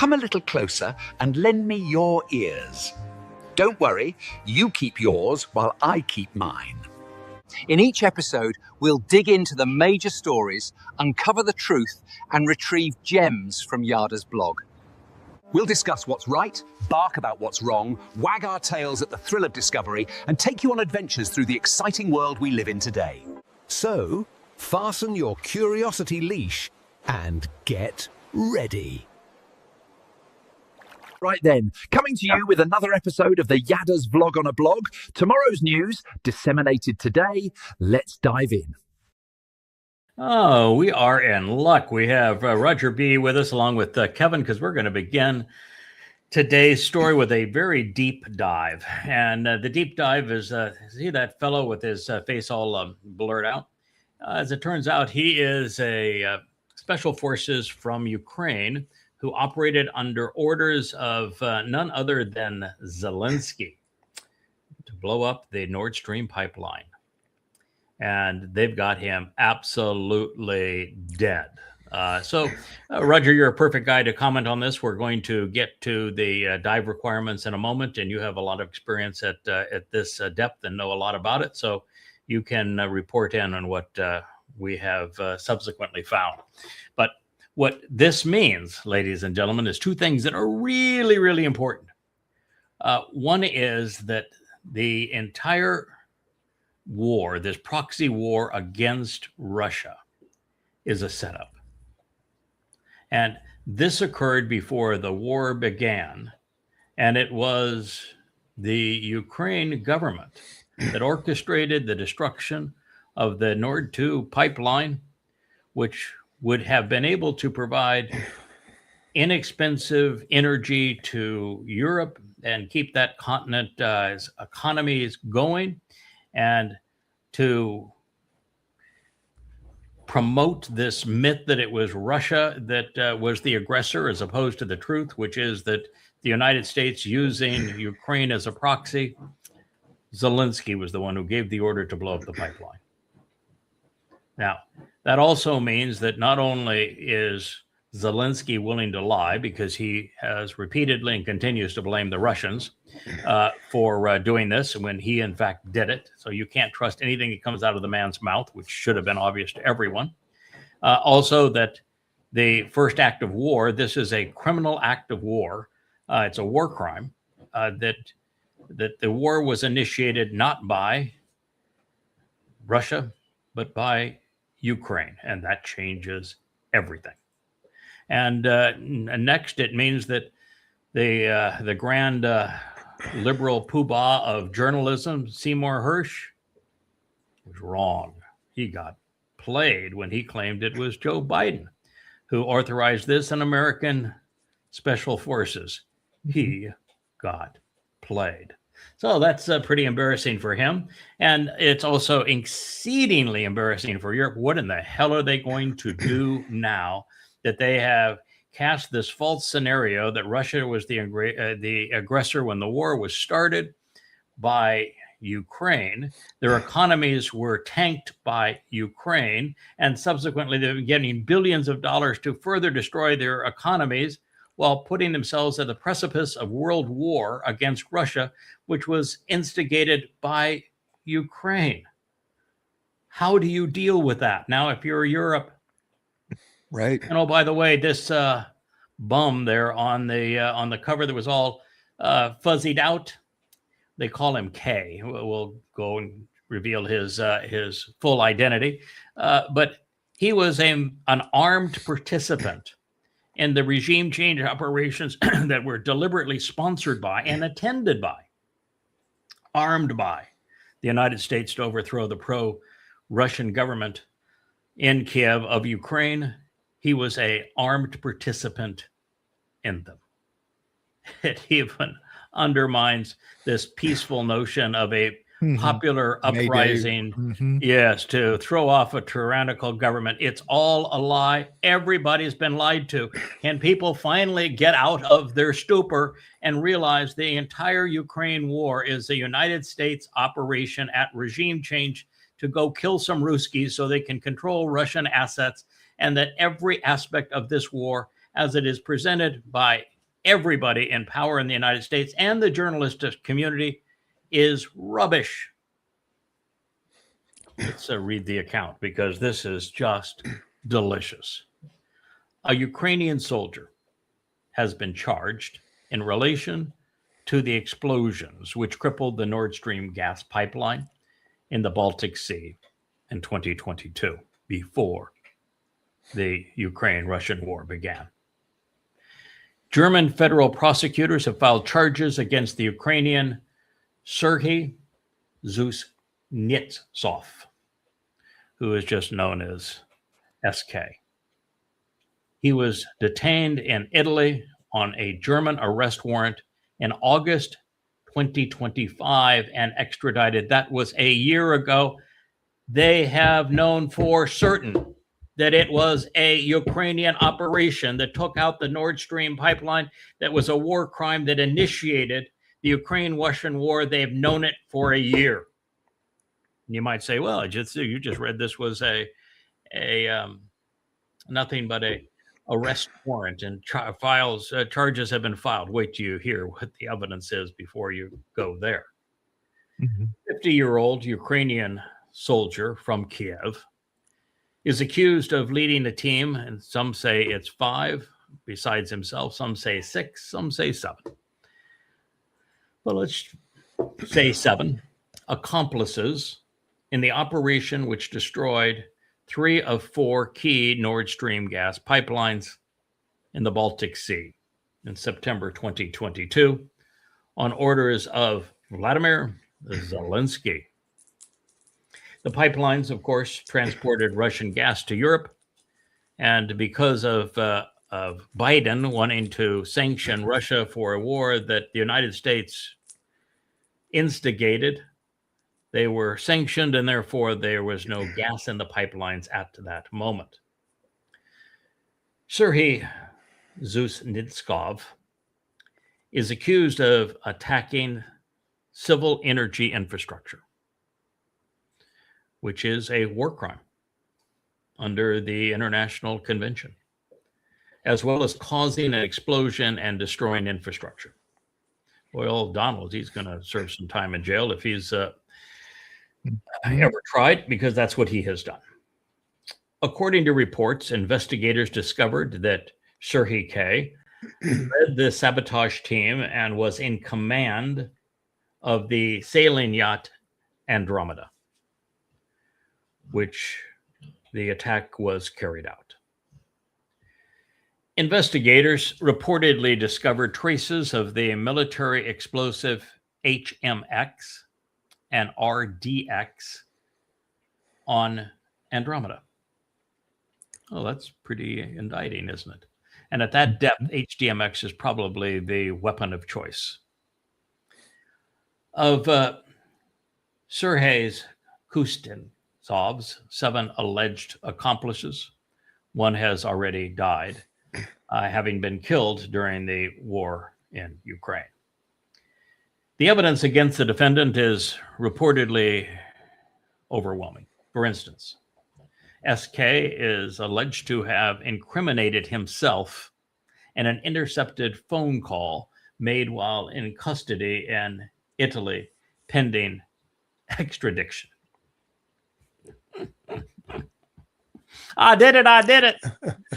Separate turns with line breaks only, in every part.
come a little closer and lend me your ears. Don't worry, you keep yours while I keep mine.
In each episode, we'll dig into the major stories, uncover the truth, and retrieve gems from Yada's blog.
We'll discuss what's right, bark about what's wrong, wag our tails at the thrill of discovery, and take you on adventures through the exciting world we live in today. So, fasten your curiosity leash and get ready.
Right then, coming to you with another episode of the Yada's Vlog on a Blog. Tomorrow's news, disseminated today. Let's dive in.
Oh, we are in luck. We have Roger B. with us along with Kevin, because we're going to begin today's story with a very deep dive. And the deep dive is, see that fellow with his face all blurred out? As it turns out, he is a special forces from Ukraine who operated under orders of none other than Zelensky to blow up the Nord Stream pipeline. And they've got him absolutely dead. So, Roger, you're a perfect guy to comment on this. We're going to get to the dive requirements in a moment, and you have a lot of experience at this depth and know a lot about it. So you can report in on what we have subsequently found. But what this means, ladies and gentlemen, is two things that are really, really important. One is that the entire war, this proxy war against Russia, is a setup. And this occurred before the war began, and it was the Ukraine government that orchestrated the destruction of the Nord 2 pipeline, which would have been able to provide inexpensive energy to Europe and keep that continent's economies going, and to promote this myth that it was Russia that was the aggressor, as opposed to the truth, which is that the United States using Ukraine as a proxy. Zelensky was the one who gave the order to blow up the pipeline. Now, that also means that not only is Zelensky willing to lie, because he has repeatedly and continues to blame the Russians for doing this when he, in fact, did it. So you can't trust anything that comes out of the man's mouth, which should have been obvious to everyone. Also, that the first act of war, this is a criminal act of war. It's a war crime, that the war was initiated not by Russia, but by Ukraine, and that changes everything. And next, it means that the grand liberal poobah of journalism, Seymour Hersh, was wrong. He got played when he claimed it was Joe Biden who authorized this in American special forces. He got played. So that's pretty embarrassing for him. And it's also exceedingly embarrassing for Europe. What in the hell are they going to do now that they have cast this false scenario that Russia was the aggressor when the war was started by Ukraine? Their economies were tanked by Ukraine, and subsequently they've been getting billions of dollars to further destroy their economies while putting themselves at the precipice of world war against Russia, which was instigated by Ukraine. How do you deal with that? Now, if you're Europe,
right?
And oh, by the way, this bum there on the cover that was all fuzzied out, they call him K. We'll go and reveal his full identity, but he was an armed participant in the regime change operations that were deliberately sponsored by and attended by, armed by the United States to overthrow the pro-Russian government in Kiev of Ukraine. He was an armed participant in them. It even undermines this peaceful notion of a popular uprising, yes, to throw off a tyrannical government. It's all a lie. Everybody's been lied to. Can people finally get out of their stupor and realize the entire Ukraine war is a United States operation at regime change to go kill some Ruskies so they can control Russian assets, and that every aspect of this war as it is presented by everybody in power in the United States and the journalistic community is rubbish. Let's read the account because this is just delicious. A Ukrainian soldier has been charged in relation to the explosions which crippled the Nord Stream gas pipeline in the Baltic Sea in 2022, before the Ukraine-Russian war began. German federal prosecutors have filed charges against the Ukrainian Serhiy Zhusnitsov, who is just known as SK. He was detained in Italy on a German arrest warrant in August 2025 and extradited. That was a year ago. They have known for certain that it was a Ukrainian operation that took out the Nord Stream pipeline, that was a war crime that initiated the Ukraine-Russian war. They've known it for a year. You might say, well, you just read this was nothing but a arrest warrant and charges have been filed. Wait till you hear what the evidence is before you go there. 50-year-old Ukrainian soldier from Kiev is accused of leading a team, and some say it's 5 besides himself, some say 6, some say 7. But let's say 7 accomplices in the operation which destroyed 3 of 4 key Nord Stream gas pipelines in the Baltic Sea in September 2022 on orders of Vladimir Zelensky. The pipelines, of course, transported Russian gas to Europe, and because of Biden wanting to sanction Russia for a war that the United States instigated, they were sanctioned, and therefore there was no gas in the pipelines at that moment. Serhiy Zhusnitsov is accused of attacking civil energy infrastructure, which is a war crime under the International Convention, as well as causing an explosion and destroying infrastructure. Boy, old Donald, he's going to serve some time in jail if he's ever tried, because that's what he has done. According to reports, investigators discovered that Serhiy K. led the sabotage team and was in command of the sailing yacht Andromeda, which the attack was carried out. Investigators reportedly discovered traces of the military explosive HMX and RDX on Andromeda. Oh, that's pretty indicting, isn't it? And at that depth, HDMX is probably the weapon of choice. Of Serhiy Kuznetsov's 7 alleged accomplices, one has already died, having been killed during the war in Ukraine. The evidence against the defendant is reportedly overwhelming. For instance, SK is alleged to have incriminated himself in an intercepted phone call made while in custody in Italy pending extradition. I did it.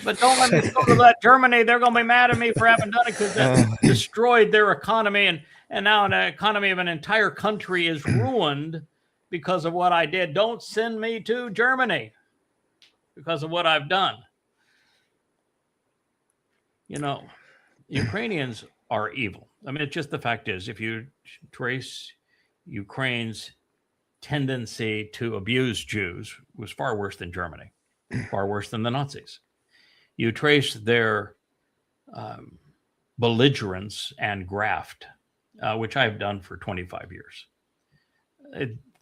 But don't let me go to that Germany. They're going to be mad at me for having done it because that destroyed their economy. And now the economy of an entire country is ruined because of what I did. Don't send me to Germany because of what I've done. You know, Ukrainians are evil. I mean, it's just the fact is, if you trace Ukraine's tendency to abuse Jews, it was far worse than Germany, far worse than the Nazis. You trace their belligerence and graft, which I've done for 25 years.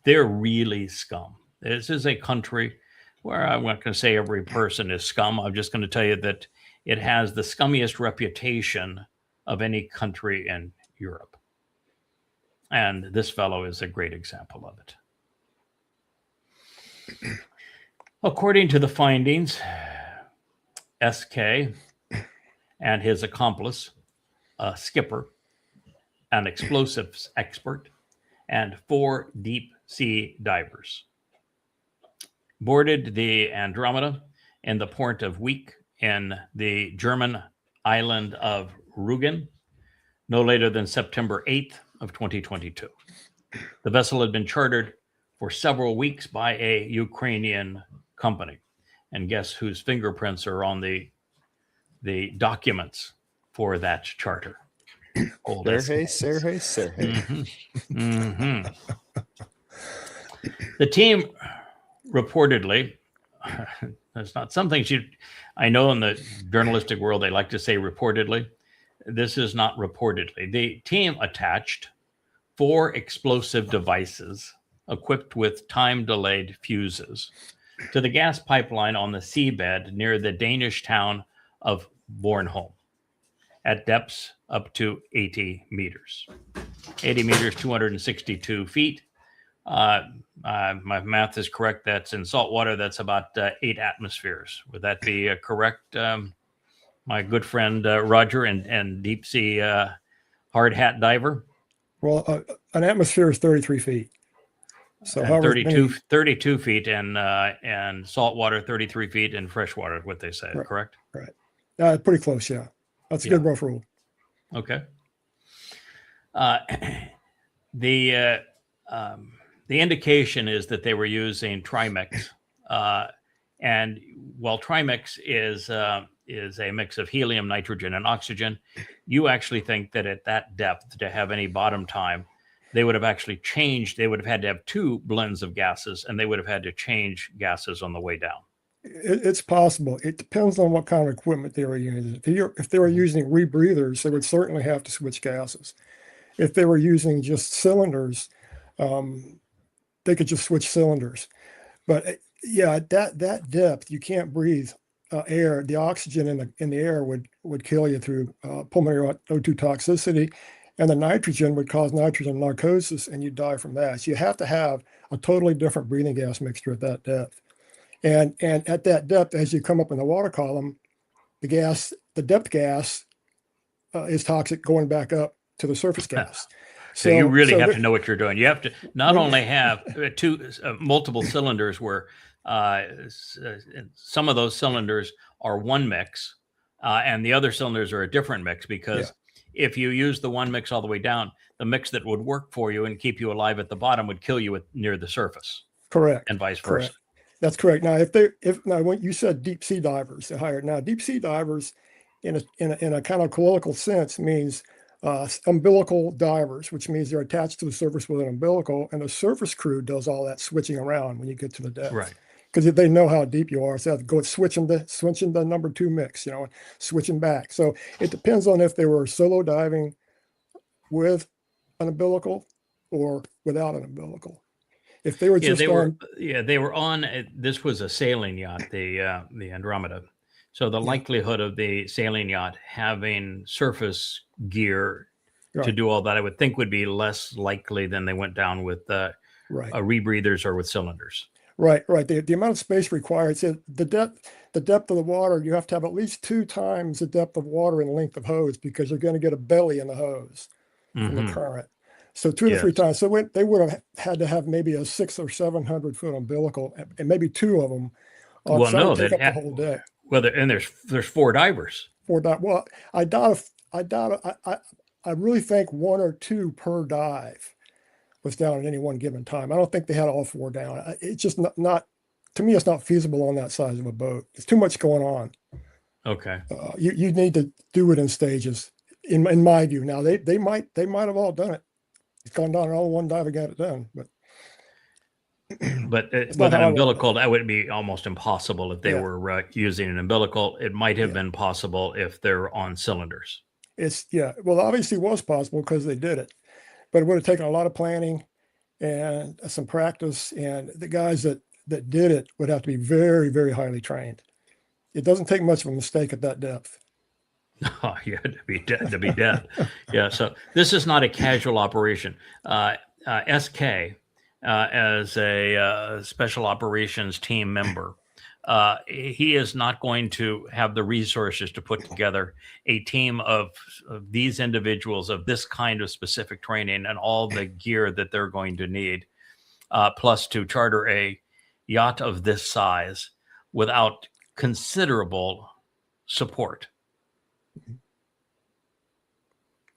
They're really scum. This is a country where I'm not going to say every person is scum. I'm just going to tell you that it has the scummiest reputation of any country in Europe. And this fellow is a great example of it. According to the findings, SK and his accomplice, a skipper, an explosives expert, and 4 deep sea divers. Boarded the Andromeda in the port of Wiek in the German island of Rugen no later than September 8th of 2022. The vessel had been chartered for several weeks by a Ukrainian company. And guess whose fingerprints are on the documents for that charter? Old
Sergey.
Mm-hmm. Mm-hmm. The team reportedly, that's not some things I know in the journalistic world, they like to say reportedly. This is not reportedly. The team attached 4 explosive devices equipped with time-delayed fuses to the gas pipeline on the seabed near the Danish town of Bornholm at depths up to 80 meters. 80 meters, 262 feet. My math is correct. That's in salt water. That's about 8 atmospheres. Would that be correct, my good friend Roger and deep sea hard hat diver?
Well, an atmosphere is 33 feet. So
32 feet and salt water, 33 feet in fresh water, what they say,
right,
correct?
Right. Pretty close, yeah. That's a good rough rule.
Okay. The indication is that they were using trimix, and while trimix is a mix of helium, nitrogen, and oxygen, you actually think that at that depth, to have any bottom time, they would have actually changed. They would have had to have 2 blends of gases, and they would have had to change gases on the way down.
It's possible. It depends on what kind of equipment they were using. If they were using rebreathers, they would certainly have to switch gases. If they were using just cylinders, they could just switch cylinders. But yeah, at that depth, you can't breathe air. The oxygen in the air would kill you through pulmonary O2 toxicity, and the nitrogen would cause nitrogen narcosis, and you die from that. So you have to have a totally different breathing gas mixture at that depth. And at that depth, as you come up in the water column, the depth gas is toxic going back up to the surface gas.
So you really have to know what you're doing. You have to not only have multiple cylinders where some of those cylinders are one mix and the other cylinders are a different mix, because if you use the one mix all the way down, the mix that would work for you and keep you alive at the bottom would kill you near the surface.
Correct.
And vice versa.
Correct. That's correct. Now, when you said deep sea divers, they're hired. Now, deep sea divers, in a kind of colloquial sense, means umbilical divers, which means they're attached to the surface with an umbilical, and the surface crew does all that switching around when you get to the depth.
Right.
Because they know how deep you are, so they have to go switching the number 2 mix, switching back. So it depends on if they were solo diving with an umbilical or without an umbilical. If they were
they were on. This was a sailing yacht, the Andromeda. So the likelihood of the sailing yacht having surface gear to do all that, I would think, would be less likely than they went down with rebreathers or with cylinders. Right.
The amount of space required, the depth of the water, you have to have at least 2 times the depth of water and length of hose, because you're going to get a belly in the hose from the current. So 2 to 3 times. So they would have had to have maybe a 600 or 700 foot umbilical, and maybe 2 of them. Take up the whole deck.
Well, and there's 4 divers.
Well, I doubt. I really think 1 or 2 per dive was down at any one given time. I don't think they had all 4 down. It's just not to me. It's not feasible on that size of a boat. It's too much going on.
Okay.
You need to do it in stages. In my view, now they might have all done it. It's gone down all in one dive and got it done, but
with an umbilical, that would be almost impossible if they were using an umbilical. It might have been possible if they're on cylinders.
Well, obviously it was possible because they did it, but it would have taken a lot of planning and some practice, and the guys that did it would have to be very, very highly trained. It doesn't take much of a mistake at that depth.
Oh, yeah, to be dead. Yeah, so this is not a casual operation. SK, as a special operations team member, he is not going to have the resources to put together a team of these individuals of this kind of specific training and all the gear that they're going to need, plus to charter a yacht of this size without considerable support.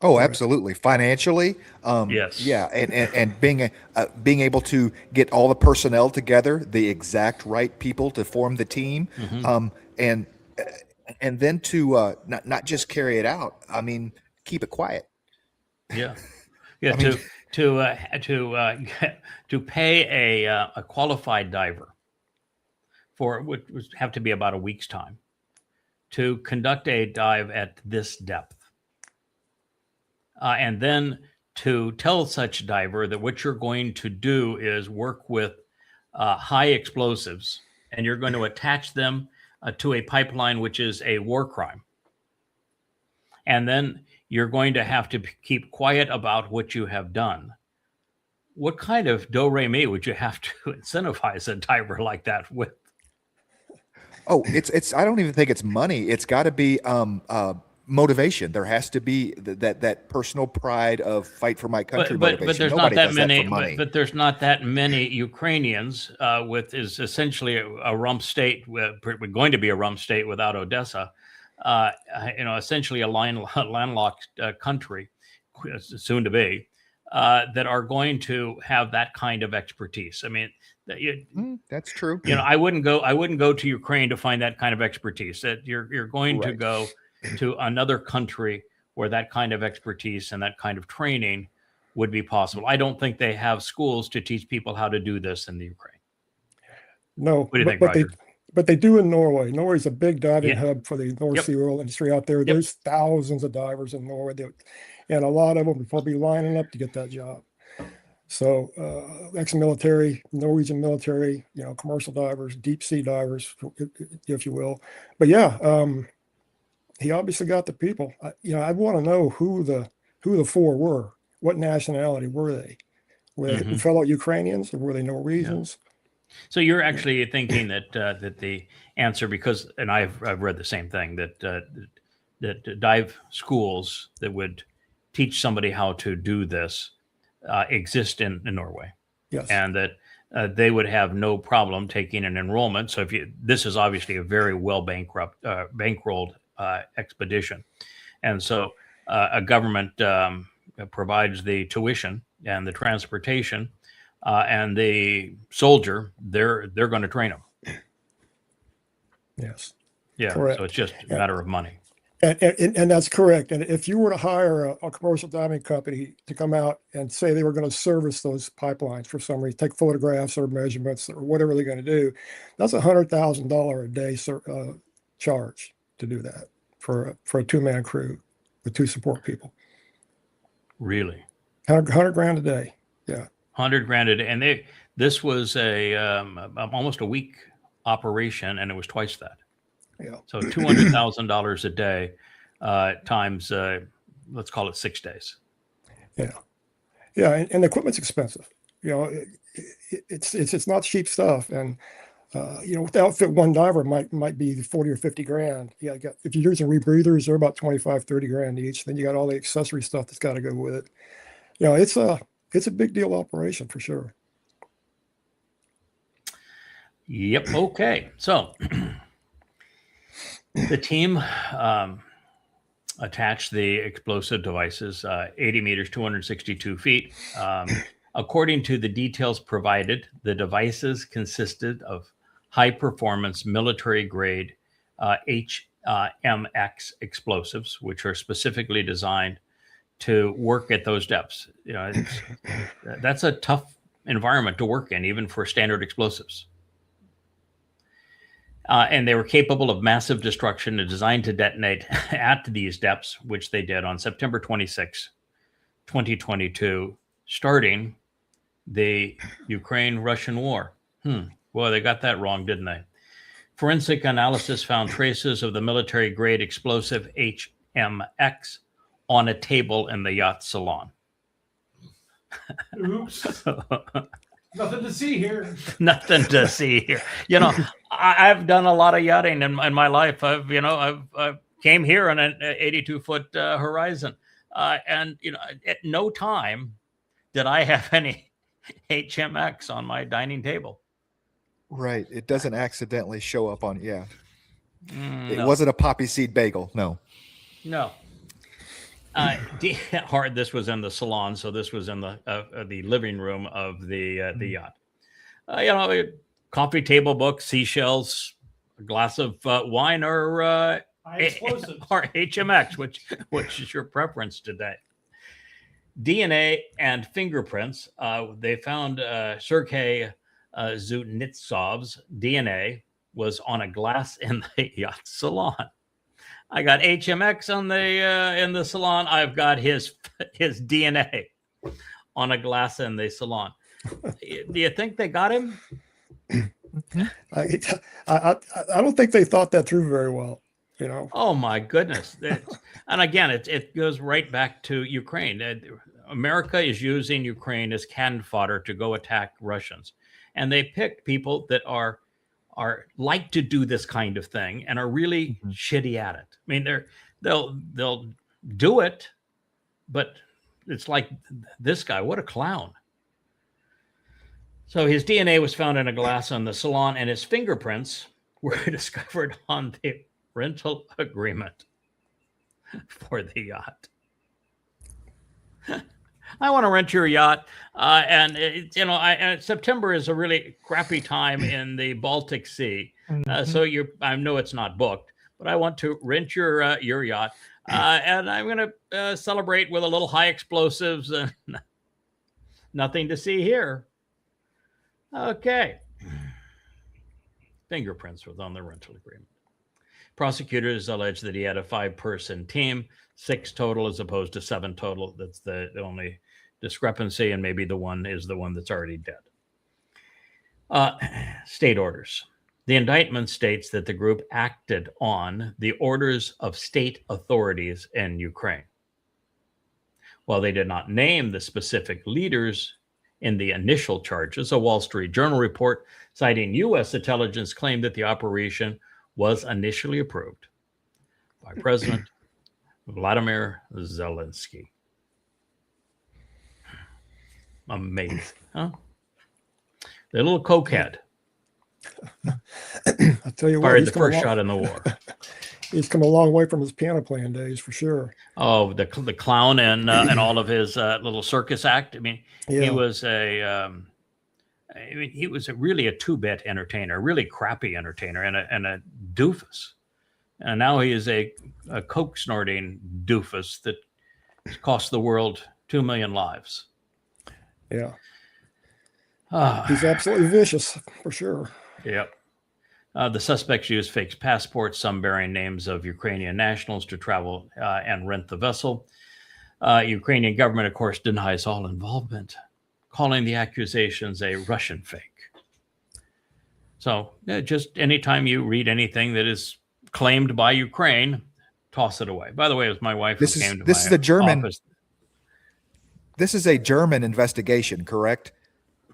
Oh, absolutely. Financially,
Yes.
yeah, and being able to get all the personnel together, the exact right people to form the team, and then to not just carry it out. I mean, keep it quiet.
Yeah, yeah.
I mean-
To pay a qualified diver for which would have to be about a week's time to conduct a dive at this depth. And then to tell such diver that what you're going to do is work with high explosives, and you're going to attach them to a pipeline, which is a war crime. And then you're going to have to keep quiet about what you have done. What kind of do-re-mi would you have to incentivize a diver like that with?
Oh, it's. I don't even think it's money. It's got to be motivation. There has to be that personal pride of fight for my country motivation.
But there's
Nobody
not that
does
many.
for money.
But there's not that many Ukrainians with is essentially a rump state. We're going to be a rump state without Odessa. Essentially a landlocked country, soon to be, that are going to have that kind of expertise. I mean,
That's true.
I wouldn't go to Ukraine to find that kind of expertise. That you're going to
Right.
go to another country where that kind of expertise and that kind of training would be possible. I don't think they have schools to teach people how to do this in the Ukraine.
No,
What do you think,
but
Roger?
they do in Norway. Norway's a big diving
Yeah.
hub for the North
Yep.
Sea oil industry out there.
Yep.
There's thousands of divers in Norway, and a lot of them will probably be lining up to get that job. So ex-military, Norwegian military, commercial divers, deep sea divers, if you will. But yeah, he obviously got the people. I want to know who the four were. What nationality were they? Were they fellow Ukrainians or were they Norwegians?
So you're actually thinking that the answer, because, and I've read the same thing, that dive schools that would teach somebody how to do this exist in Norway,
Yes.
and that they would have no problem taking an enrollment. So this is obviously a very well bankrolled expedition, and so a government provides the tuition and the transportation. And the soldier, they're going to train them.
Yes.
Yeah,
Correct.
so it's just a matter of money.
And that's correct. And if you were to hire a commercial diving company to come out and say they were going to service those pipelines for some reason, take photographs or measurements or whatever they're going to do, that's $100,000 a day charge to do that for a two-man crew with two support people.
Really,
100 grand a day. Yeah.
100 grand a day, and this was a almost a week operation, and it was twice that.
Yeah.
So $200,000 a day times let's call it 6 days.
Yeah. Yeah. And the equipment's expensive. It's not cheap stuff. And to outfit one diver might be 40 or 50 grand. Yeah. If you're using rebreathers, they're about 25, 30 grand each. Then you got all the accessory stuff that's got to go with it. It's a big deal operation for sure.
Yep. Okay. So the team attached the explosive devices, 80 meters, 262 feet. According to the details provided, the devices consisted of high-performance military-grade HMX explosives, which are specifically designed to work at those depths. That's a tough environment to work in, even for standard explosives. And they were capable of massive destruction and designed to detonate at these depths, which they did on September 26, 2022, starting the Ukraine-Russian war. Well, they got that wrong, didn't they? Forensic analysis found traces of the military-grade explosive HMX on a table in the yacht salon.
Oops.
Nothing to see here.
Nothing to see here. You know, I've done a lot of yachting in my life. I've came here on an 82-foot horizon, and at no time did I have any HMX on my dining table.
Right. It doesn't accidentally show up on. Yeah. It
No.
wasn't a poppy seed bagel. No.
No. This was in the salon, so this was in the living room of the yacht. Coffee table book, seashells, a glass of wine, or HMX, which is your preference today. DNA and fingerprints. They found Sergei Zutnitsov's DNA was on a glass in the yacht salon. I got HMX on in the salon. I've got his DNA on a glass in the salon. Do you think they got him?
I don't think they thought that through very well.
Oh my goodness! And again, it goes right back to Ukraine. America is using Ukraine as cannon fodder to go attack Russians, and they picked people that are like to do this kind of thing and are really shitty at it. I mean, they'll do it, but it's like this guy. What a clown! So his DNA was found in a glass on the salon, and his fingerprints were discovered on the rental agreement for the yacht. I want to rent your yacht, September is a really crappy time in the Baltic Sea, so I know it's not booked, but I want to rent your yacht, and I'm going to celebrate with a little high explosives and nothing to see here. Okay. Fingerprints was on the rental agreement. Prosecutors allege that he had a 5-person team, 6 total as opposed to 7 total. That's the only discrepancy, and maybe the one is the one that's already dead. State orders. The indictment states that the group acted on the orders of state authorities in Ukraine. While they did not name the specific leaders in the initial charges, a Wall Street Journal report citing U.S. intelligence claimed that the operation was initially approved by President Vladimir Zelensky. Amazing, huh? The little cokehead
I tell you what,
fired the first shot in the war.
He's come a long way from his piano playing days, for sure.
Oh, the clown and all of his little circus act. I mean, he was really a 2-bit entertainer, really crappy entertainer, and a doofus. And now he is a coke snorting doofus that cost the world 2 million lives.
Yeah. He's absolutely vicious, for sure.
Yep. The suspects used fake passports, some bearing names of Ukrainian nationals, to travel and rent the vessel. Ukrainian government, of course, denies all involvement, calling the accusations a Russian fake. So just anytime you read anything that is claimed by Ukraine, toss it away. By the way, it was my wife who came to my office.
This is a German investigation, correct?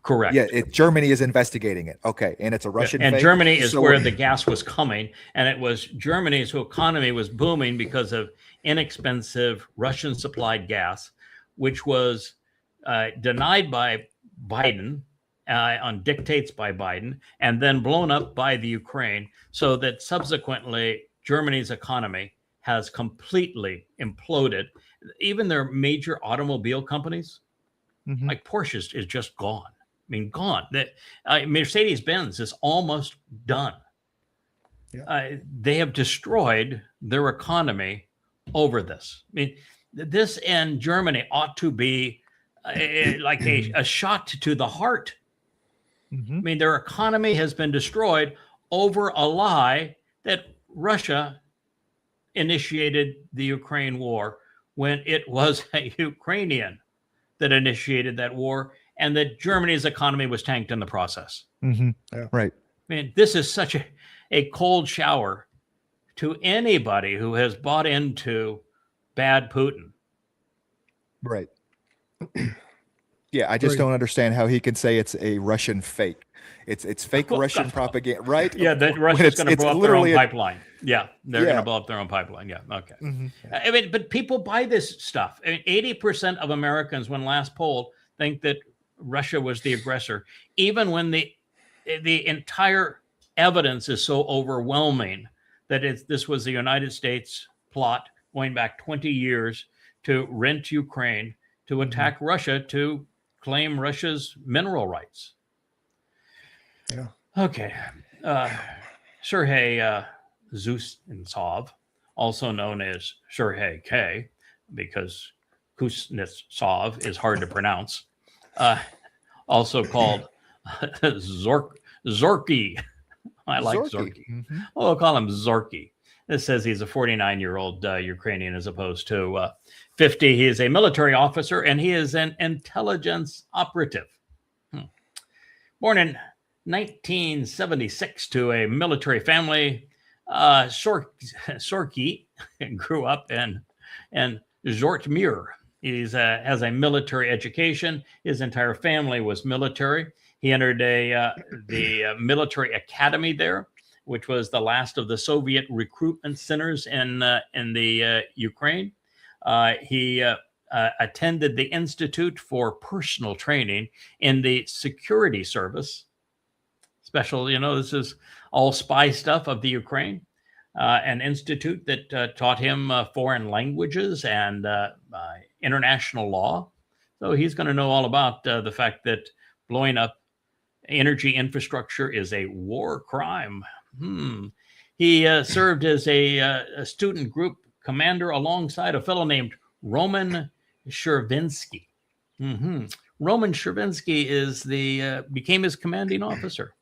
Correct.
Yeah, Germany is investigating it. Okay, and it's a Russian
and
fake?
Germany is where the gas was coming, and it was Germany's economy was booming because of inexpensive Russian-supplied gas, which was denied by Biden on dictates by Biden, and then blown up by the Ukraine, so that subsequently Germany's economy has completely imploded. Even their major automobile companies, like Porsche, is just gone. I mean, gone. Mercedes-Benz is almost done. Yeah. They have destroyed their economy over this. I mean, this in Germany ought to be like a shot to the heart. I mean, their economy has been destroyed over a lie that Russia initiated the Ukraine war when it was a Ukrainian that initiated that war, and that Germany's economy was tanked in the process.
Yeah. Right.
I mean, this is such a cold shower to anybody who has bought into bad Putin.
Right. Yeah, I just
Agreed.
don't understand how he can say it's a Russian fake. It's fake
Well,
Russian propaganda, right?
Yeah, that
When
Russia's going to
it's
blow up their own
literally
pipeline. Yeah, they're going to
yeah.
blow up their own pipeline. Yeah, okay.
Mhm.
I mean, but people buy this stuff. I mean, 80% of Americans, when last polled, think that Russia was the aggressor, even when the entire evidence is so overwhelming that this was the United States plot going back 20 years to rent Ukraine, to attack Russia, to claim Russia's mineral rights.
Yeah.
Okay. Sergei Kuznetsov, also known as Sergei K, because Kuznetsov is hard to pronounce, also called Zorky. I like Zorky.
Mhm.
Oh, I'll call him Zorky. This says he's a 49-year-old Ukrainian as opposed to 50. He is a military officer and he is an intelligence operative. Born in 1976 to a military family, Sorky grew up in Zhytomyr. He has a military education. His entire family was military. He entered the military academy there, which was the last of the Soviet recruitment centers in the Ukraine. He attended the Institute for Personal Training in the Security Service. Special, this is all spy stuff of the Ukraine. An institute that taught him foreign languages and international law. So he's going to know all about the fact that blowing up energy infrastructure is a war crime. He served as a student group commander alongside a fellow named Roman Chervinsky. Roman Chervinsky became his commanding officer.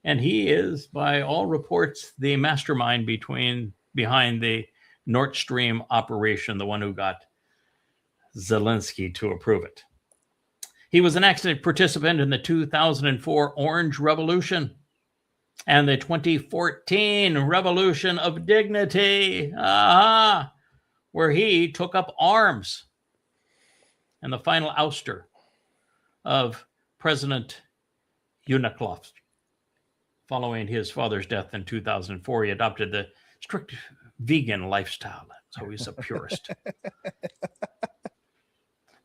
And he is, by all reports, the mastermind behind the Nord Stream operation, the one who got Zelensky to approve it. He was an active participant in the 2004 Orange Revolution and the 2014 Revolution of Dignity, where he took up arms. And the final ouster of President Yanukovych. Following his father's death in 2004, he adopted the strict vegan lifestyle. So he's a purist.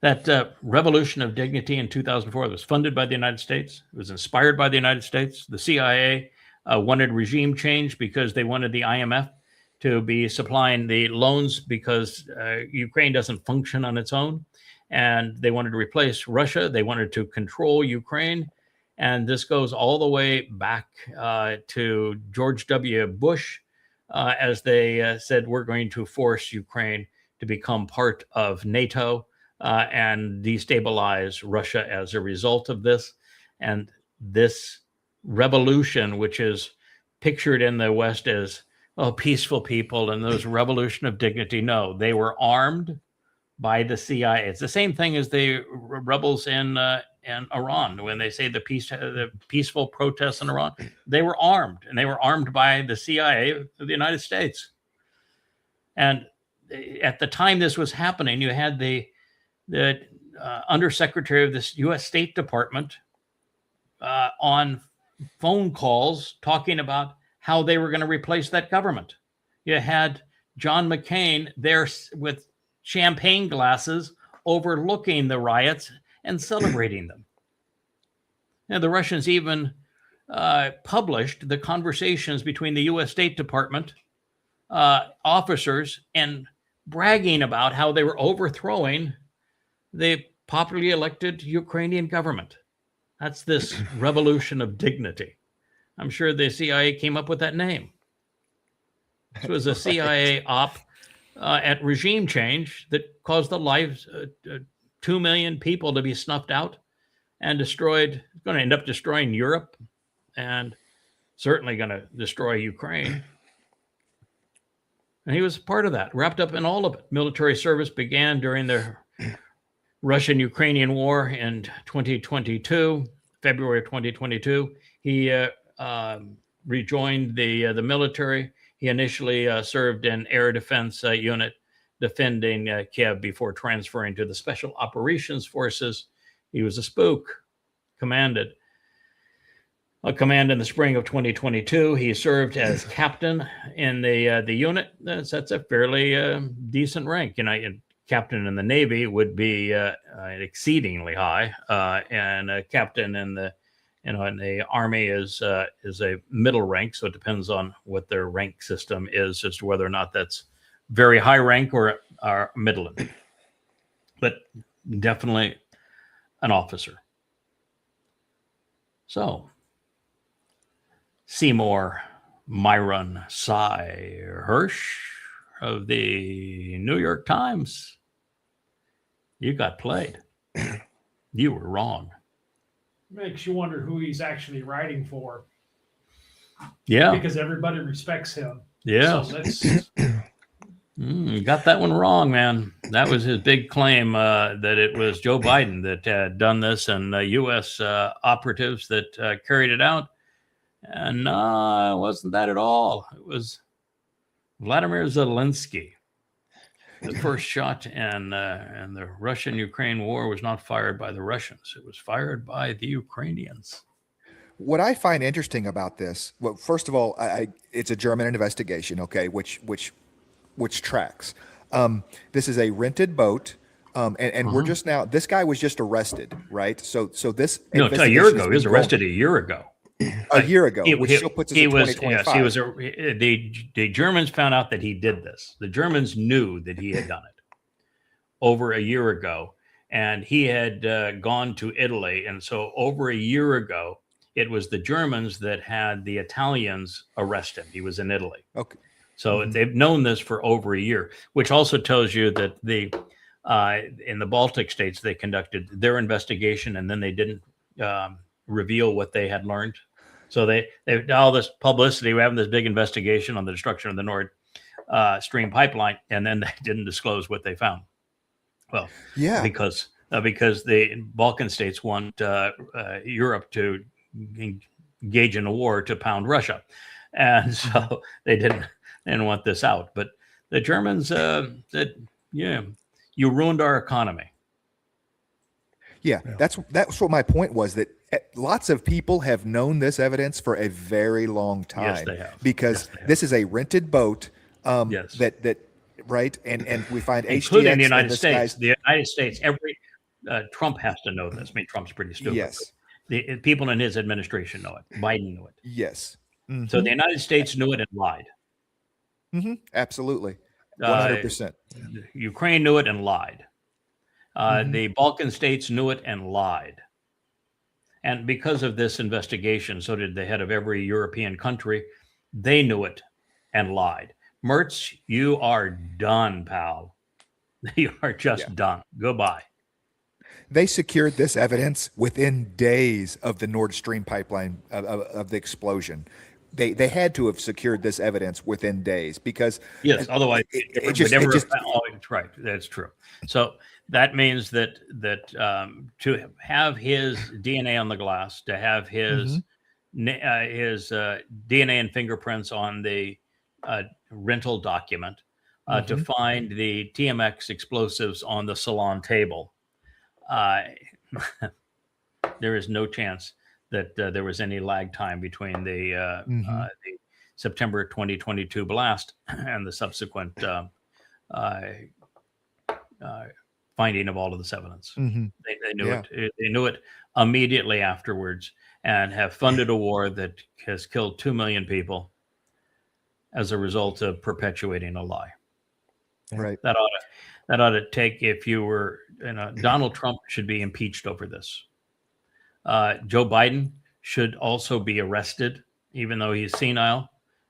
That Revolution of Dignity in 2004 was funded by the United States. It was inspired by the United States. The CIA wanted regime change because they wanted the IMF to be supplying the loans because Ukraine doesn't function on its own. And they wanted to replace Russia. They wanted to control Ukraine. And this goes all the way back to George W. Bush, as they said, we're going to force Ukraine to become part of NATO and destabilize Russia as a result of this. And this revolution, which is pictured in the West as peaceful people and those revolution of dignity, no, they were armed by the CIA. It's the same thing as the rebels in Iran. When they say the peaceful protests in Iran, they were armed, and they were armed by the CIA of the United States. And at the time this was happening, you had the undersecretary of the U.S. State Department on phone calls talking about how they were going to replace that government. You had John McCain there with champagne glasses overlooking the riots and celebrating them. Now, the Russians even published the conversations between the U.S. State Department officers and bragging about how they were overthrowing the popularly elected Ukrainian government. That's this revolution of dignity. I'm sure the CIA came up with that name. This was a CIA op at regime change that caused the lives 2 million people to be snuffed out and destroyed. It's going to end up destroying Europe and certainly going to destroy Ukraine. And he was part of that, wrapped up in all of it. Military service began during the Russian-Ukrainian war in 2022, February of 2022. He rejoined the military. He initially served in air defense unit defending Kiev before transferring to the Special Operations Forces He was a spook. Command in the spring of 2022. He served as captain in the unit. That's a fairly decent rank. Captain in the Navy would be exceedingly high, and a captain in the Army is a middle rank. So it depends on what their rank system is as to whether or not that's very high rank or middle, but definitely an officer. So Seymour Myron Cy Hirsch of the New York Times, you got played. You were wrong.
Makes you wonder who he's actually writing for.
Yeah.
Because everybody respects him.
Yeah.
So let's...
You got that one wrong, man. That was his big claim, that it was Joe Biden that had done this and U.S. Operatives that carried it out. And no, it wasn't that at all. It was Vladimir Zelensky. The first shot in the Russian-Ukraine war was not fired by the Russians. It was fired by the Ukrainians.
What I find interesting about this, well, first of all, it's a German investigation, okay, which tracks. This is a rented boat, and we're just now. This guy was just arrested, right? So this
a year ago. He was arrested a year ago.
A year ago, which still puts us in 2025.
Yes, he was. The Germans found out that he did this. The Germans knew that he had done it over a year ago, and he had gone to Italy. And so over a year ago, it was the Germans that had the Italians arrest him. He was in Italy.
Okay.
So they've known this for over a year, which also tells you that in the Baltic states, they conducted their investigation and then they didn't reveal what they had learned. So they all this publicity. We're having this big investigation on the destruction of the Nord Stream pipeline, and then they didn't disclose what they found. Well, yeah, because the Balkan states want Europe to engage in a war to pound Russia, and so they didn't want this out. But the Germans said, "Yeah, you ruined our economy."
Yeah, that's what my point was, that lots of people have known this evidence for a very long time.
Yes, they have.
Because this is a rented boat.
Yes.
That right, and we find
including
HTX
the United States. The United States, Trump has to know this. I mean, Trump's pretty stupid.
Yes.
The people in his administration know it. Biden knew it.
Yes. Mm-hmm.
So the United States knew it and lied.
Mm-hmm. Absolutely. 100%.
Ukraine knew it and lied. The Balkan states knew it and lied. And because of this investigation, so did the head of every European country. They knew it and lied. Mertz, you are done, pal. You are just done. Goodbye.
They secured this evidence within days of the Nord Stream pipeline, of the explosion. They had to have secured this evidence within days, because
otherwise right. That's true. So that means that to have his DNA on the glass, to have his DNA and fingerprints on the rental document, to find the TMX explosives on the salon table, there is no chance that there was any lag time between the September 2022 blast and the subsequent finding of all of this evidence. They knew it. They knew it immediately afterwards, and have funded a war that has killed 2 million people as a result of perpetuating a lie.
Right.
That ought to take, if you were, Donald Trump should be impeached over this. Joe Biden should also be arrested, even though he's senile,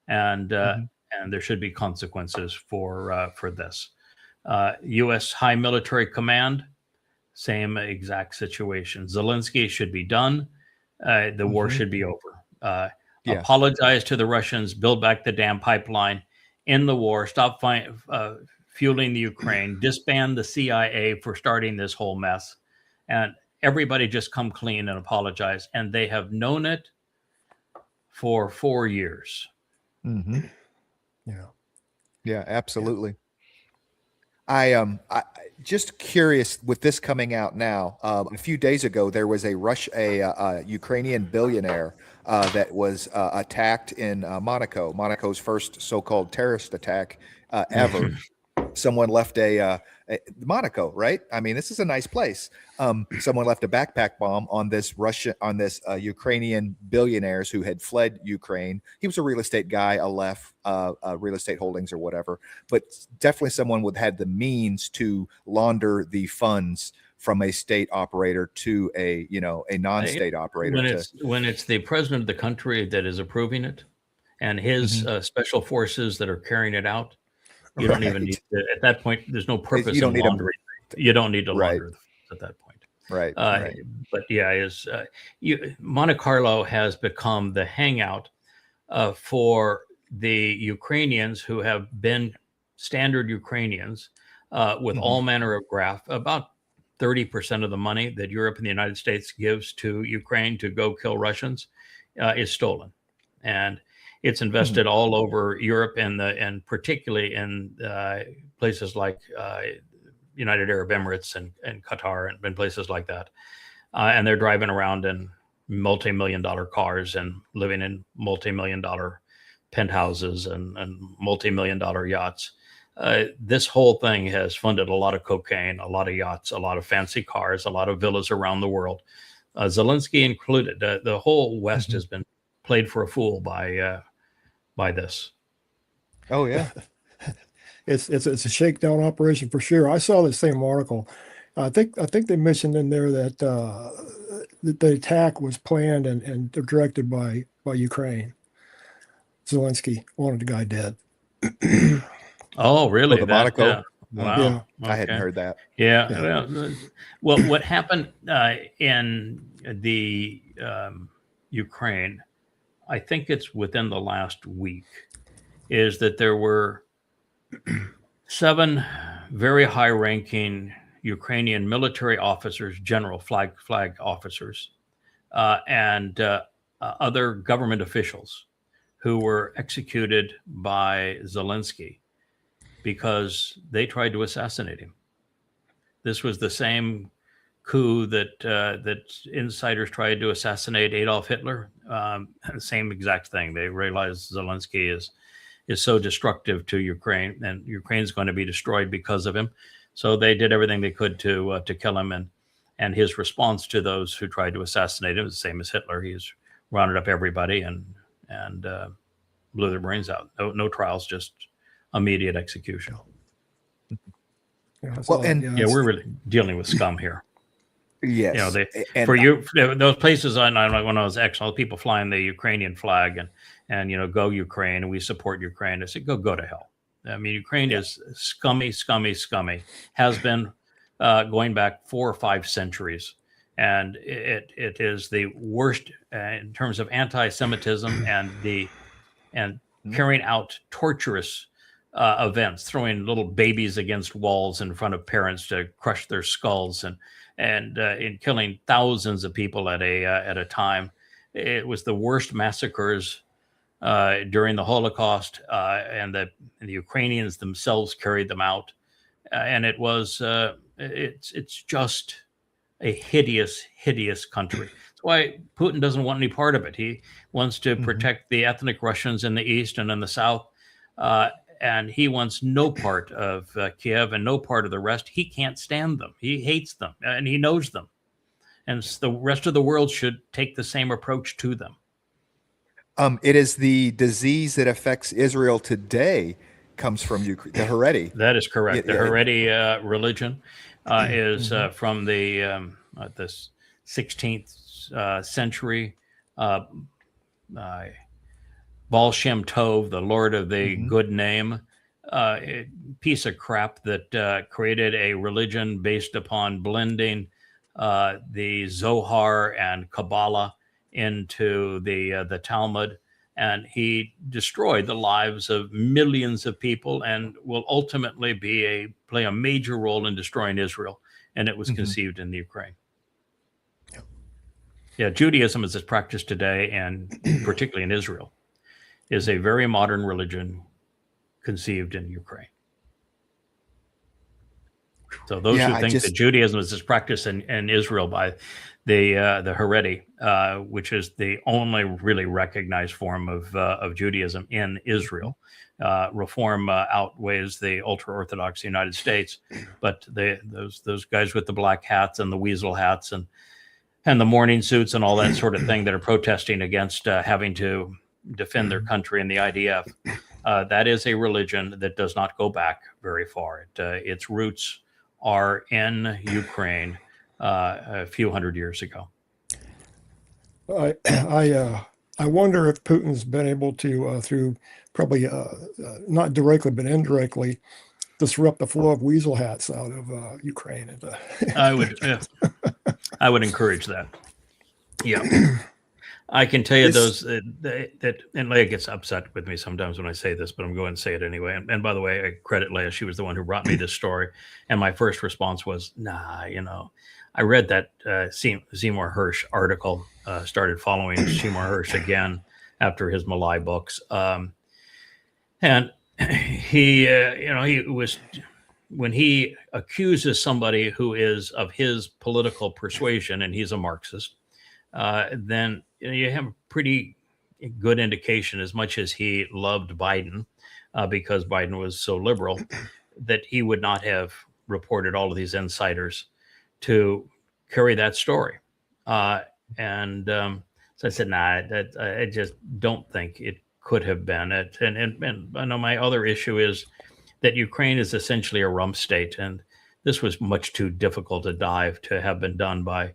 and there should be consequences for this. U.S. High Military Command, same exact situation. Zelensky should be done. The war should be over. Apologize to the Russians. Build back the damn pipeline. End the war. Stop fueling the Ukraine. Disband the CIA for starting this whole mess. And everybody just come clean and apologize. And they have known it for 4 years.
Yeah, absolutely. I just curious with this coming out now. A few days ago, there was a Ukrainian billionaire that was attacked in Monaco. Monaco's first so-called terrorist attack ever. Someone left a Monaco, right? I mean, this is a nice place. Someone left a backpack bomb on this Ukrainian billionaires who had fled Ukraine. He was a real estate guy, real estate holdings or whatever, but definitely someone would had the means to launder the funds from a state operator to a non-state operator.
When it's the president of the country that is approving it, and his special forces that are carrying it out. You don't even need to, at that point, there's no purpose in laundering. You don't need to launder at that point.
Right.
But yeah, Monte Carlo has become the hangout for the Ukrainians who have been standard Ukrainians with all manner of graft. About 30% of the money that Europe and the United States gives to Ukraine to go kill Russians is stolen. And it's invested all over Europe and particularly in places like United Arab Emirates and Qatar and places like that. And they're driving around in multi-million-dollar cars and living in multi-million-dollar penthouses and multi-million-dollar yachts. This whole thing has funded a lot of cocaine, a lot of yachts, a lot of fancy cars, a lot of villas around the world. Zelensky included. The whole West has been played for a fool by this.
Oh yeah,
it's a shakedown operation for sure. I saw the same article. I think they mentioned in there that the attack was planned and directed by Ukraine. Zelensky wanted the guy dead.
Oh, really?
The Monaco.
Wow.
Yeah.
I hadn't heard that.
Yeah. Well, what happened in the Ukraine, I think it's within the last week, is that there were 7 very high-ranking Ukrainian military officers, general flag officers, and other government officials who were executed by Zelensky because they tried to assassinate him. This was the same coup that insiders tried to assassinate Adolf Hitler. Same exact thing. They realized Zelensky is so destructive to Ukraine, and Ukraine's going to be destroyed because of him. So they did everything they could to kill him. And his response to those who tried to assassinate him is the same as Hitler. He's rounded up everybody and blew their brains out. No trials, just immediate execution. We're really dealing with scum here.
Yes.
Those places when I was all people flying the Ukrainian flag and go Ukraine, and we support Ukraine. I said, go to hell. I mean, Ukraine is scummy, has been going back 4 or 5 centuries. And it is the worst in terms of anti-Semitism and carrying out torturous events, throwing little babies against walls in front of parents to crush their skulls and in killing thousands of people at a time. It was the worst massacres during the Holocaust, and the Ukrainians themselves carried them out. And it was it's just a hideous country. That's why Putin doesn't want any part of it. He wants to protect the ethnic Russians in the east and in the south. And he wants no part of Kiev and no part of the rest. He can't stand them. He hates them, and he knows them. And the rest of the world should take the same approach to them.
It is the disease that affects Israel today comes from Ukraine, the Haredi.
That is correct. The Haredi religion is from the 16th century. Baal Shem Tov, the Lord of the Good Name, piece of crap that created a religion based upon blending the Zohar and Kabbalah into the Talmud, and he destroyed the lives of millions of people and will ultimately play a major role in destroying Israel. And it was conceived in the Ukraine. Yeah, Judaism as it's practiced today, and particularly in Israel, is a very modern religion conceived in Ukraine. So those who think that Judaism is this practice in Israel by the Haredi, which is the only really recognized form of Judaism in Israel. Reform outweighs the ultra-Orthodox United States, but those guys with the black hats and the weasel hats and the morning suits and all that sort of thing that are protesting against having to defend their country and the IDF, that is a religion that does not go back very far. Its roots are in Ukraine a few hundred years ago.
I wonder if Putin's been able to, through probably not directly but indirectly, disrupt the flow of weasel hats out of Ukraine.
I would encourage that. Yeah. I can tell you those that and Leah gets upset with me sometimes when I say this, but I'm going to say it anyway. And by the way, I credit Leah. She was the one who brought me this story. And my first response was, nah, I read that Seymour Hersh article, started following Seymour Hersh again after his Malai books. And he was, when he accuses somebody who is of his political persuasion, and he's a Marxist, then you have a pretty good indication, as much as he loved Biden, because Biden was so liberal, that he would not have reported all of these insiders to carry that story. So I said, nah, I just don't think it could have been it. And I know my other issue is that Ukraine is essentially a rump state, and this was much too difficult a dive to have been done by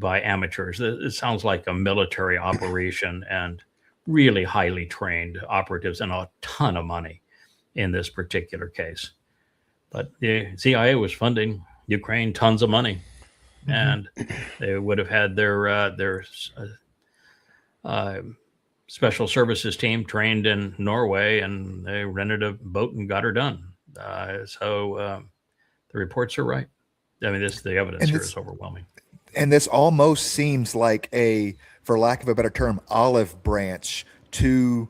amateurs. It sounds like a military operation and really highly trained operatives and a ton of money in this particular case. But the CIA was funding Ukraine tons of money, and they would have had their special services team trained in Norway, and they rented a boat and got her done. So the reports are right. I mean, the evidence here is overwhelming.
And this almost seems like for lack of a better term, olive branch to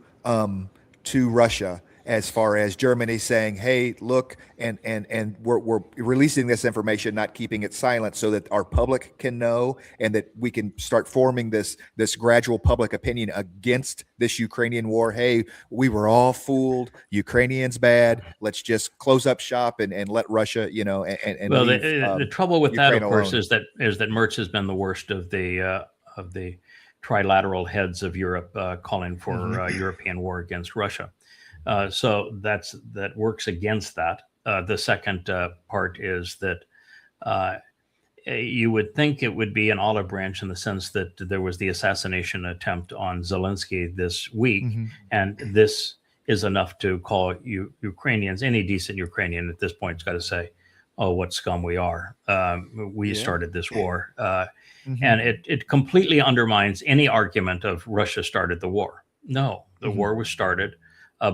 Russia, as far as Germany saying, hey, look, and we're releasing this information, not keeping it silent, so that our public can know, and that we can start forming this gradual public opinion against this Ukrainian war. Hey, we were all fooled. Ukrainians bad. Let's just close up shop and let Russia, and
well,
leave,
the trouble with
Ukraine
that, of course,
alone.
is that Merz has been the worst of the trilateral heads of Europe, calling for European war against Russia. So that works against that. The second part is that you would think it would be an olive branch in the sense that there was the assassination attempt on Zelensky this week, and this is enough to call Ukrainians, any decent Ukrainian at this point, has got to say, oh, what scum we are. We started this war. And it completely undermines any argument of Russia started the war. No, the war was started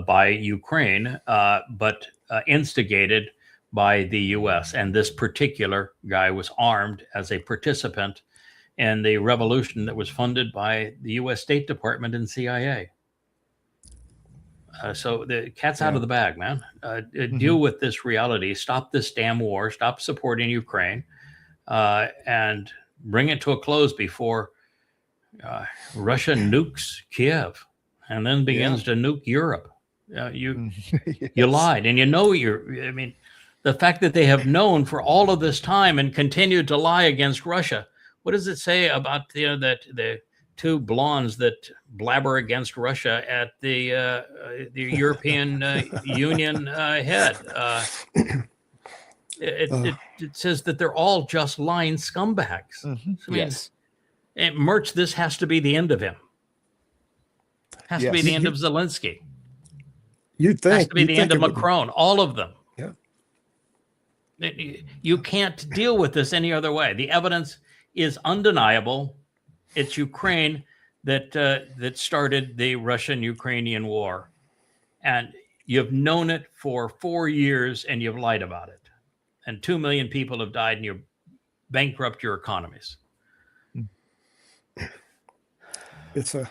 by Ukraine, but instigated by the U.S. And this particular guy was armed as a participant in the revolution that was funded by the U.S. State Department and CIA. So the cat's out of the bag, man. Deal with this reality. Stop this damn war. Stop supporting Ukraine, and bring it to a close before Russia nukes Kiev and then begins to nuke Europe. You lied, and I mean, the fact that they have known for all of this time and continued to lie against Russia. What does it say about that the two blondes that blabber against Russia at the European Union head? It says that they're all just lying scumbags. So, I mean, and Merch, this has to be the end of him. Has to be the end of Zelensky.
You'd think.
Has to be the end of Macron. All of them.
Yeah.
You can't deal with this any other way. The evidence is undeniable. It's Ukraine that started the Russian-Ukrainian war, and you've known it for 4 years, and you've lied about it. And 2 million people have died, and you bankrupt your economies.
It's a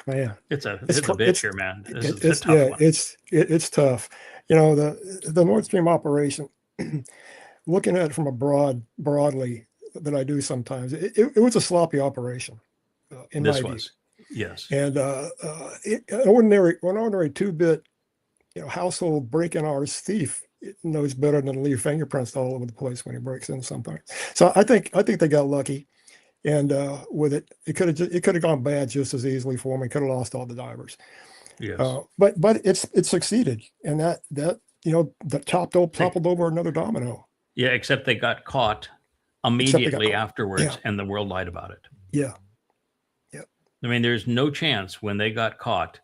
man.
It's a bitch here, man. This is a tough one.
It's tough. The Nord Stream operation. looking at it from a broadly that I do sometimes, it was a sloppy operation. In
This
my
was,
view.
yes.
And an ordinary 2-bit household break-in artist thief knows better than to leave fingerprints all over the place when he breaks into something. So I think they got lucky, and with it could have gone bad just as easily for them. It could have lost all the divers.
Yes.
But it succeeded, and that that toppled over another domino.
Yeah, except they got caught immediately afterwards, and the world lied about it.
Yeah.
I mean, there's no chance when they got caught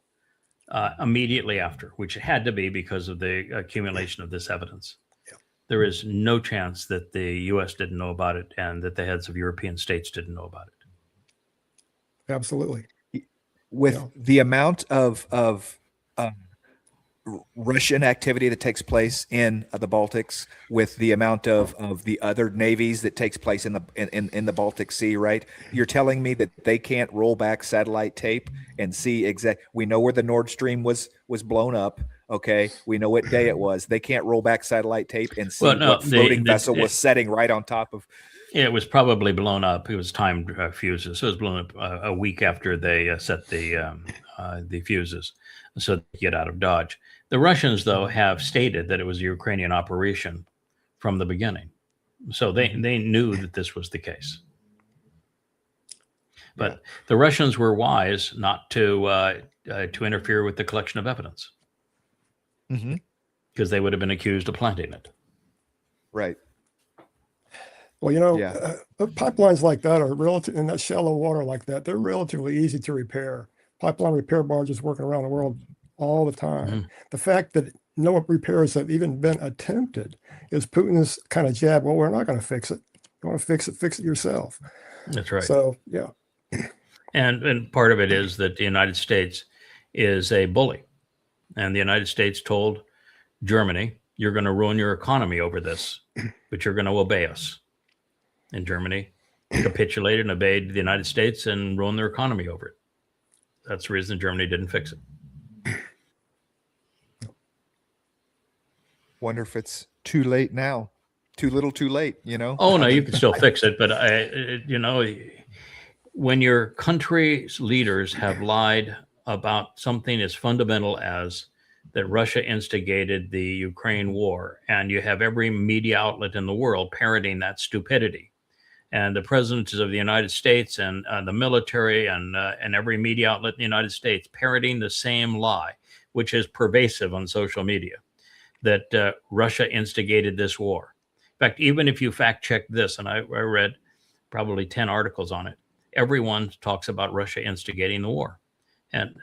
immediately after, which it had to be because of the accumulation of this evidence.
Yeah.
There is no chance that the U.S. didn't know about it and that the heads of European states didn't know about it.
Absolutely.
With the amount of Russian activity that takes place in the Baltics, with the amount of the other navies that takes place in the Baltic Sea, right? You're telling me that they can't roll back satellite tape and see we know where the Nord Stream was blown up. Okay, we know what day it was. They can't roll back satellite tape and see what floating vessel was setting right on top of.
It was probably blown up. It was timed fuses, so it was blown up a week after they set the fuses, so they get out of Dodge. The Russians, though, have stated that it was a Ukrainian operation from the beginning, so they knew that this was the case. But the Russians were wise not to interfere with the collection of evidence, because they would have been accused of planting it.
Right.
Well, pipelines like that are relative in that shallow water like that. They're relatively easy to repair. Pipeline repair barges working around the world all the time. The fact that no repairs have even been attempted is Putin's kind of jab. Well, we're not going to fix it. You want to fix it yourself.
That's right.
So, yeah.
And part of it is that the United States is a bully. And the United States told Germany, you're going to ruin your economy over this, but you're going to obey us. And Germany capitulated and obeyed the United States and ruined their economy over it. That's the reason Germany didn't fix it.
Wonder if it's too late now. Too little, too late,
Oh, no, you can still fix it. But, when your country's leaders have lied about something as fundamental as that Russia instigated the Ukraine war, and you have every media outlet in the world parroting that stupidity, and the presidents of the United States and the military and every media outlet in the United States parroting the same lie, which is pervasive on social media, that Russia instigated this war. In fact, even if you fact check this, and I read probably 10 articles on it, everyone talks about Russia instigating the war. And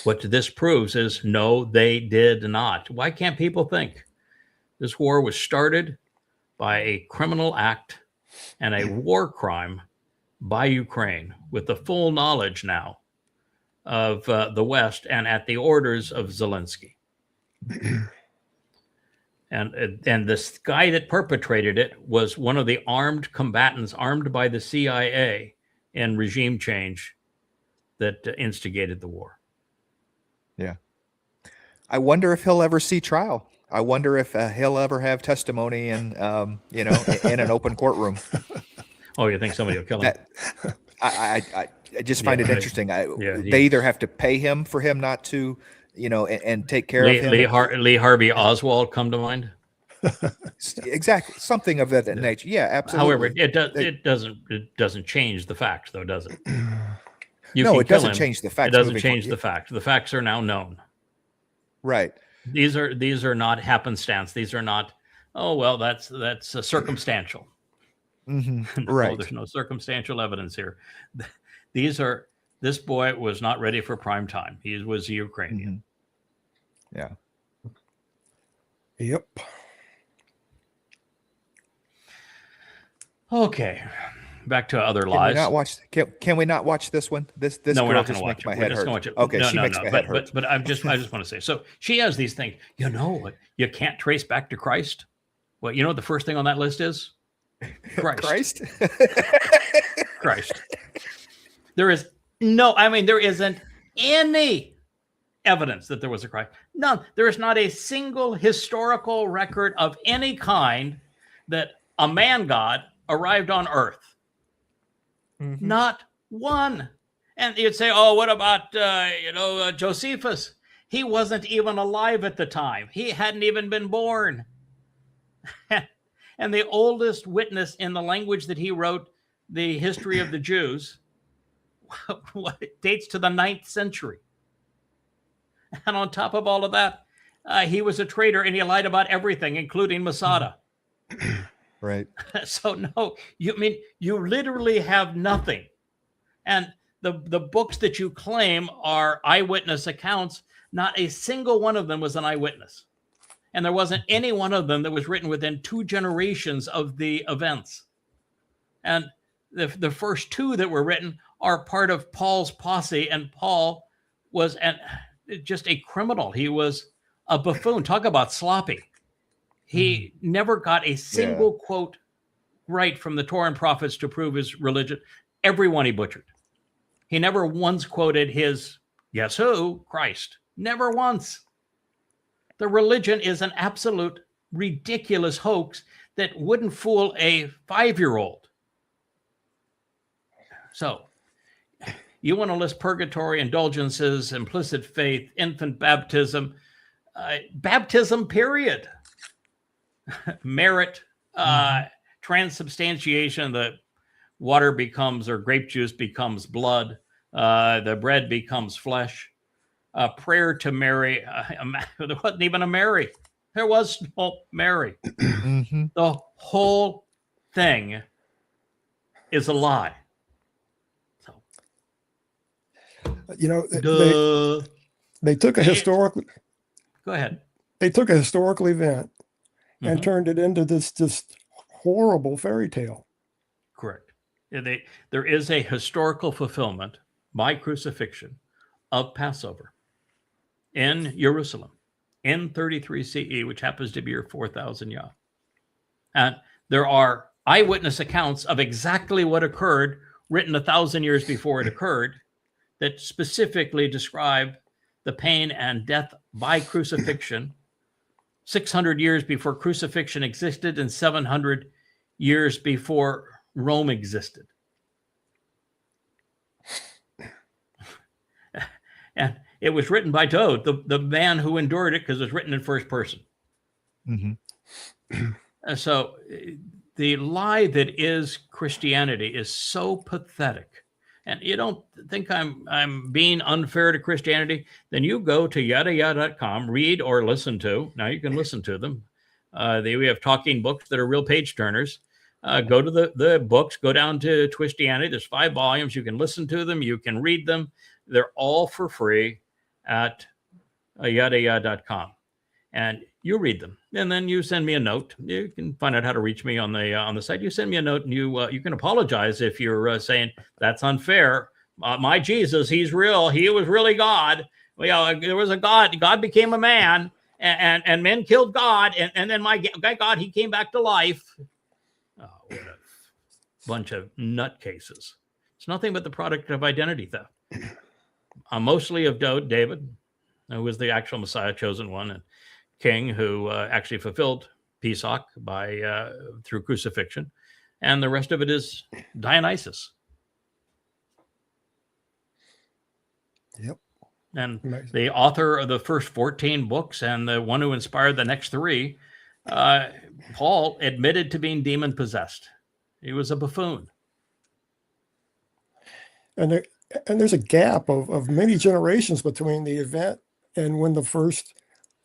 what this proves is, no, they did not. Why can't people think? This war was started by a criminal act and a war crime by Ukraine, with the full knowledge now of the West and at the orders of Zelensky. And this guy that perpetrated it was one of the armed combatants, armed by the CIA in regime change, that instigated the war.
Yeah. I wonder if he'll ever see trial. I wonder if he'll ever have testimony in an open courtroom.
Oh, you think somebody will kill him?
I just find it interesting. They either have to pay him for him not to, and take care of him.
Lee Harvey Oswald come to mind?
Exactly. Something of that nature. Yeah, absolutely.
However, it doesn't change the fact, though, does it?
It doesn't change the fact.
It doesn't change the fact. The facts are now known.
Right.
These are not happenstance. These are not, oh, well, that's circumstantial.
Right.
There's no circumstantial evidence here. This boy was not ready for prime time. He was a Ukrainian.
Yeah.
Yep.
Okay. Back to other lies.
Can we not watch this one? This
no, we're
girl
not going to watch it.
My head hurt.
Watch it.
Okay,
she
makes my head hurt.
But I just want to say, so she has these things. You know what? You can't trace back to Christ. Well, you know what the first thing on that list is? Christ. Christ. There isn't any evidence that there was a Christ. None. There is not a single historical record of any kind that a man God arrived on earth.
Mhm.
Not one. And you'd say, oh, what about, Josephus? He wasn't even alive at the time. He hadn't even been born. And the oldest witness in the language that he wrote the history of the Jews dates to the 9th century. And on top of all of that, he was a traitor and he lied about everything, including Masada.
Right.
So no, you literally have nothing. And the books that you claim are eyewitness accounts, not a single one of them was an eyewitness. And there wasn't any one of them that was written within 2 generations of the events. And the first 2 that were written are part of Paul's posse, and Paul was just a criminal. He was a buffoon. Talk about sloppy. He never got a single quote right from the Torah and prophets to prove his religion. Everyone he butchered. He never once quoted his, guess who? Christ. Never once. The religion is an absolute ridiculous hoax that wouldn't fool a 5-year-old. So you want to list purgatory, indulgences, implicit faith, infant baptism, baptism, period. Merit, transubstantiation, the water becomes, or grape juice becomes blood. The bread becomes flesh. Prayer to Mary. There wasn't even a Mary. There was no Mary. The whole thing is a lie. So,
they took a historical.
Go ahead.
They took a historical event and turned it into this just horrible fairy tale.
Correct. There is a historical fulfillment by crucifixion of Passover in Jerusalem in 33 CE, which happens to be your 4,000 Yah. And there are eyewitness accounts of exactly what occurred, written 1,000 years before it occurred, that specifically describe the pain and death by crucifixion 600 years before crucifixion existed and 700 years before Rome existed. And it was written by Toad, the man who endured it, because it was written in first person. So the lie that is Christianity is so pathetic. And you don't think I'm being unfair to Christianity? Then you go to yadayah.com, read or listen to. Now you can listen to them. We have talking books that are real page turners. Go to the books, go down to Twistianity. There's 5 volumes. You can listen to them. You can read them. They're all for free at yadayah.com. And you read them. And then you send me a note. You can find out how to reach me on the site. You send me a note, and you can apologize if you're saying that's unfair. My Jesus, he's real. He was really God. Well, there was a God. God became a man, and men killed God. And then my God, he came back to life. Oh, what a bunch of nutcases. It's nothing but the product of identity theft. Mostly of David, who was the actual Messiah, chosen one, and king who actually fulfilled Pesach through crucifixion, and the rest of it is Dionysus.
Yep.
And
Amazing.
the author of the first 14 books and the one who inspired the next 3, Paul, admitted to being demon possessed. He was a buffoon.
And there's a gap of many generations between the event and when the first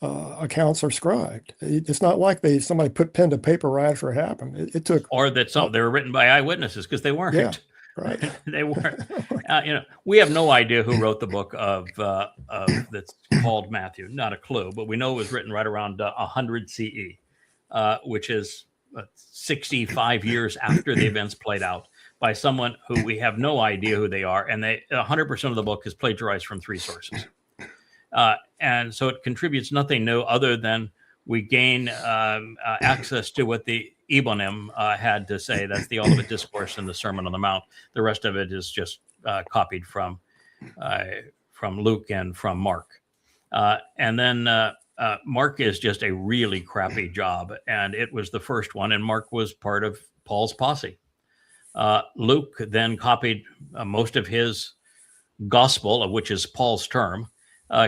accounts are scribed. It's not like somebody put pen to paper right after it happened. It took,
or that they were written by eyewitnesses, because they weren't.
Yeah, right.
They weren't. We have no idea who wrote the book of that's called Matthew. Not a clue, but we know it was written right around 100 CE, which is 65 years after the events played out, by someone who we have no idea who they are, and 100% of the book is plagiarized from 3 sources. And so it contributes nothing new other than we gain access to what the Ebonim had to say. That's the Olivet Discourse and the Sermon on the Mount. The rest of it is just copied from Luke and from Mark. And then Mark is just a really crappy job, and it was the first one, and Mark was part of Paul's posse. Luke then copied most of his gospel, of which is Paul's term,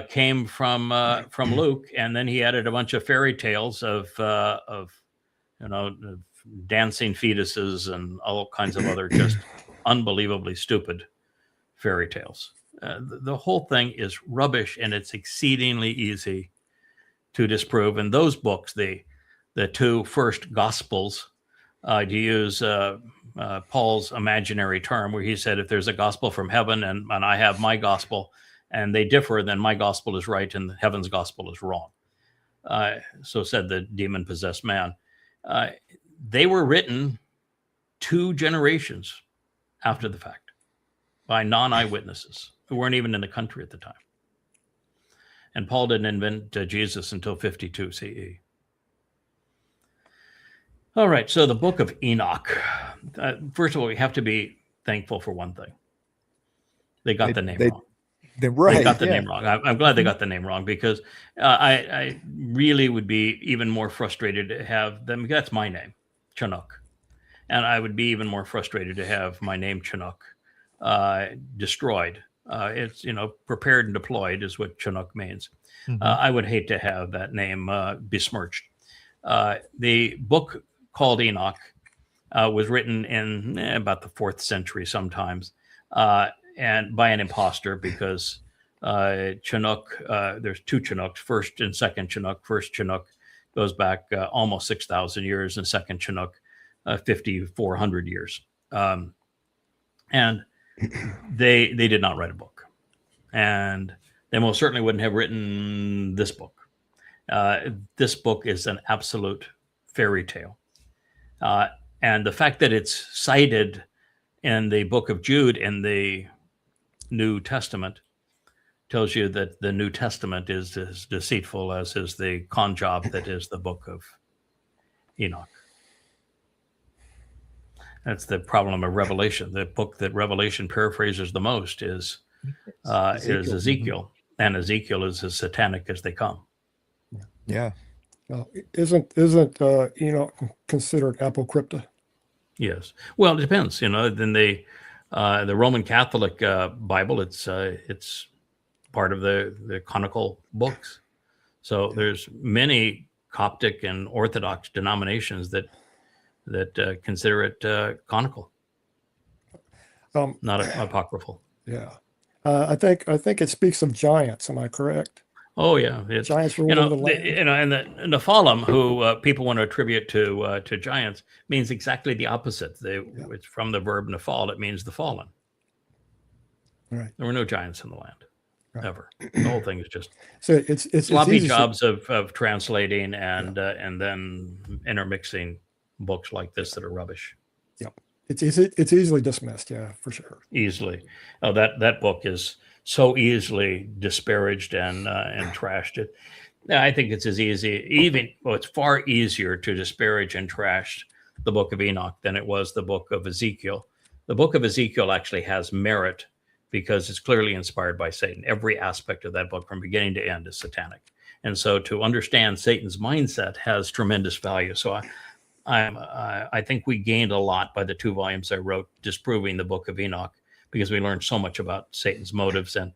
came from Luke, and then he added a bunch of fairy tales of dancing fetuses and all kinds of other just unbelievably stupid fairy tales. The whole thing is rubbish, and it's exceedingly easy to disprove. And those books, the two first gospels, to use Paul's imaginary term, where he said, if there's a gospel from heaven and I have my gospel and they differ, then my gospel is right and heaven's gospel is wrong. So said the demon-possessed man. They were written 2 generations after the fact by non-eyewitnesses who weren't even in the country at the time. And Paul didn't invent Jesus until 52 CE. All right, so the book of Enoch. First of all, we have to be thankful for one thing. They got the name wrong. They got the name wrong. I'm glad they got the name wrong, because I really would be even more frustrated to have them. That's my name, Chinook. And I would be even more frustrated to have my name, Chinook, destroyed. It's, prepared and deployed is what Chinook means. I would hate to have that name besmirched. The book called Enoch was written in about the 4th century sometimes, and by an imposter, because Chinook, there's 2 Chinooks, first and second Chinook. First Chinook goes back almost 6,000 years, and second Chinook 5,400 years. And they did not write a book, and they most certainly wouldn't have written this book. This book is an absolute fairy tale. And the fact that it's cited in the book of Jude in the New Testament tells you that the New Testament is as deceitful as is the con job that is the book of Enoch. That's the problem of Revelation. The book that Revelation paraphrases the most is Ezekiel. And Ezekiel is as satanic as they come.
Yeah.
Well, isn't Enoch considered apocrypta?
Yes. Well, it depends. In the Roman Catholic Bible, it's part of the canonical books. So there's many Coptic and Orthodox denominations that consider it canonical, not apocryphal.
Yeah. I think it speaks of giants. Am I correct?
Oh yeah,
giants ruled over the land.
And the Nephilim, who people want to attribute to giants, means exactly the opposite. It's from the verb nephal. It means the fallen.
Right.
There were no giants in the land ever. The whole thing is just
it's
sloppy jobs of translating and then intermixing books like this that are rubbish.
Yep. It's easily dismissed. Yeah, for sure.
Easily. Oh, that book is so easily disparaged and trashed. I think it's as easy, it's far easier to disparage and trash the book of Enoch than it was the book of Ezekiel. The book of Ezekiel actually has merit because it's clearly inspired by Satan. Every aspect of that book from beginning to end is satanic. And so to understand Satan's mindset has tremendous value. So I think we gained a lot by the 2 volumes I wrote disproving the book of Enoch, because we learned so much about Satan's motives and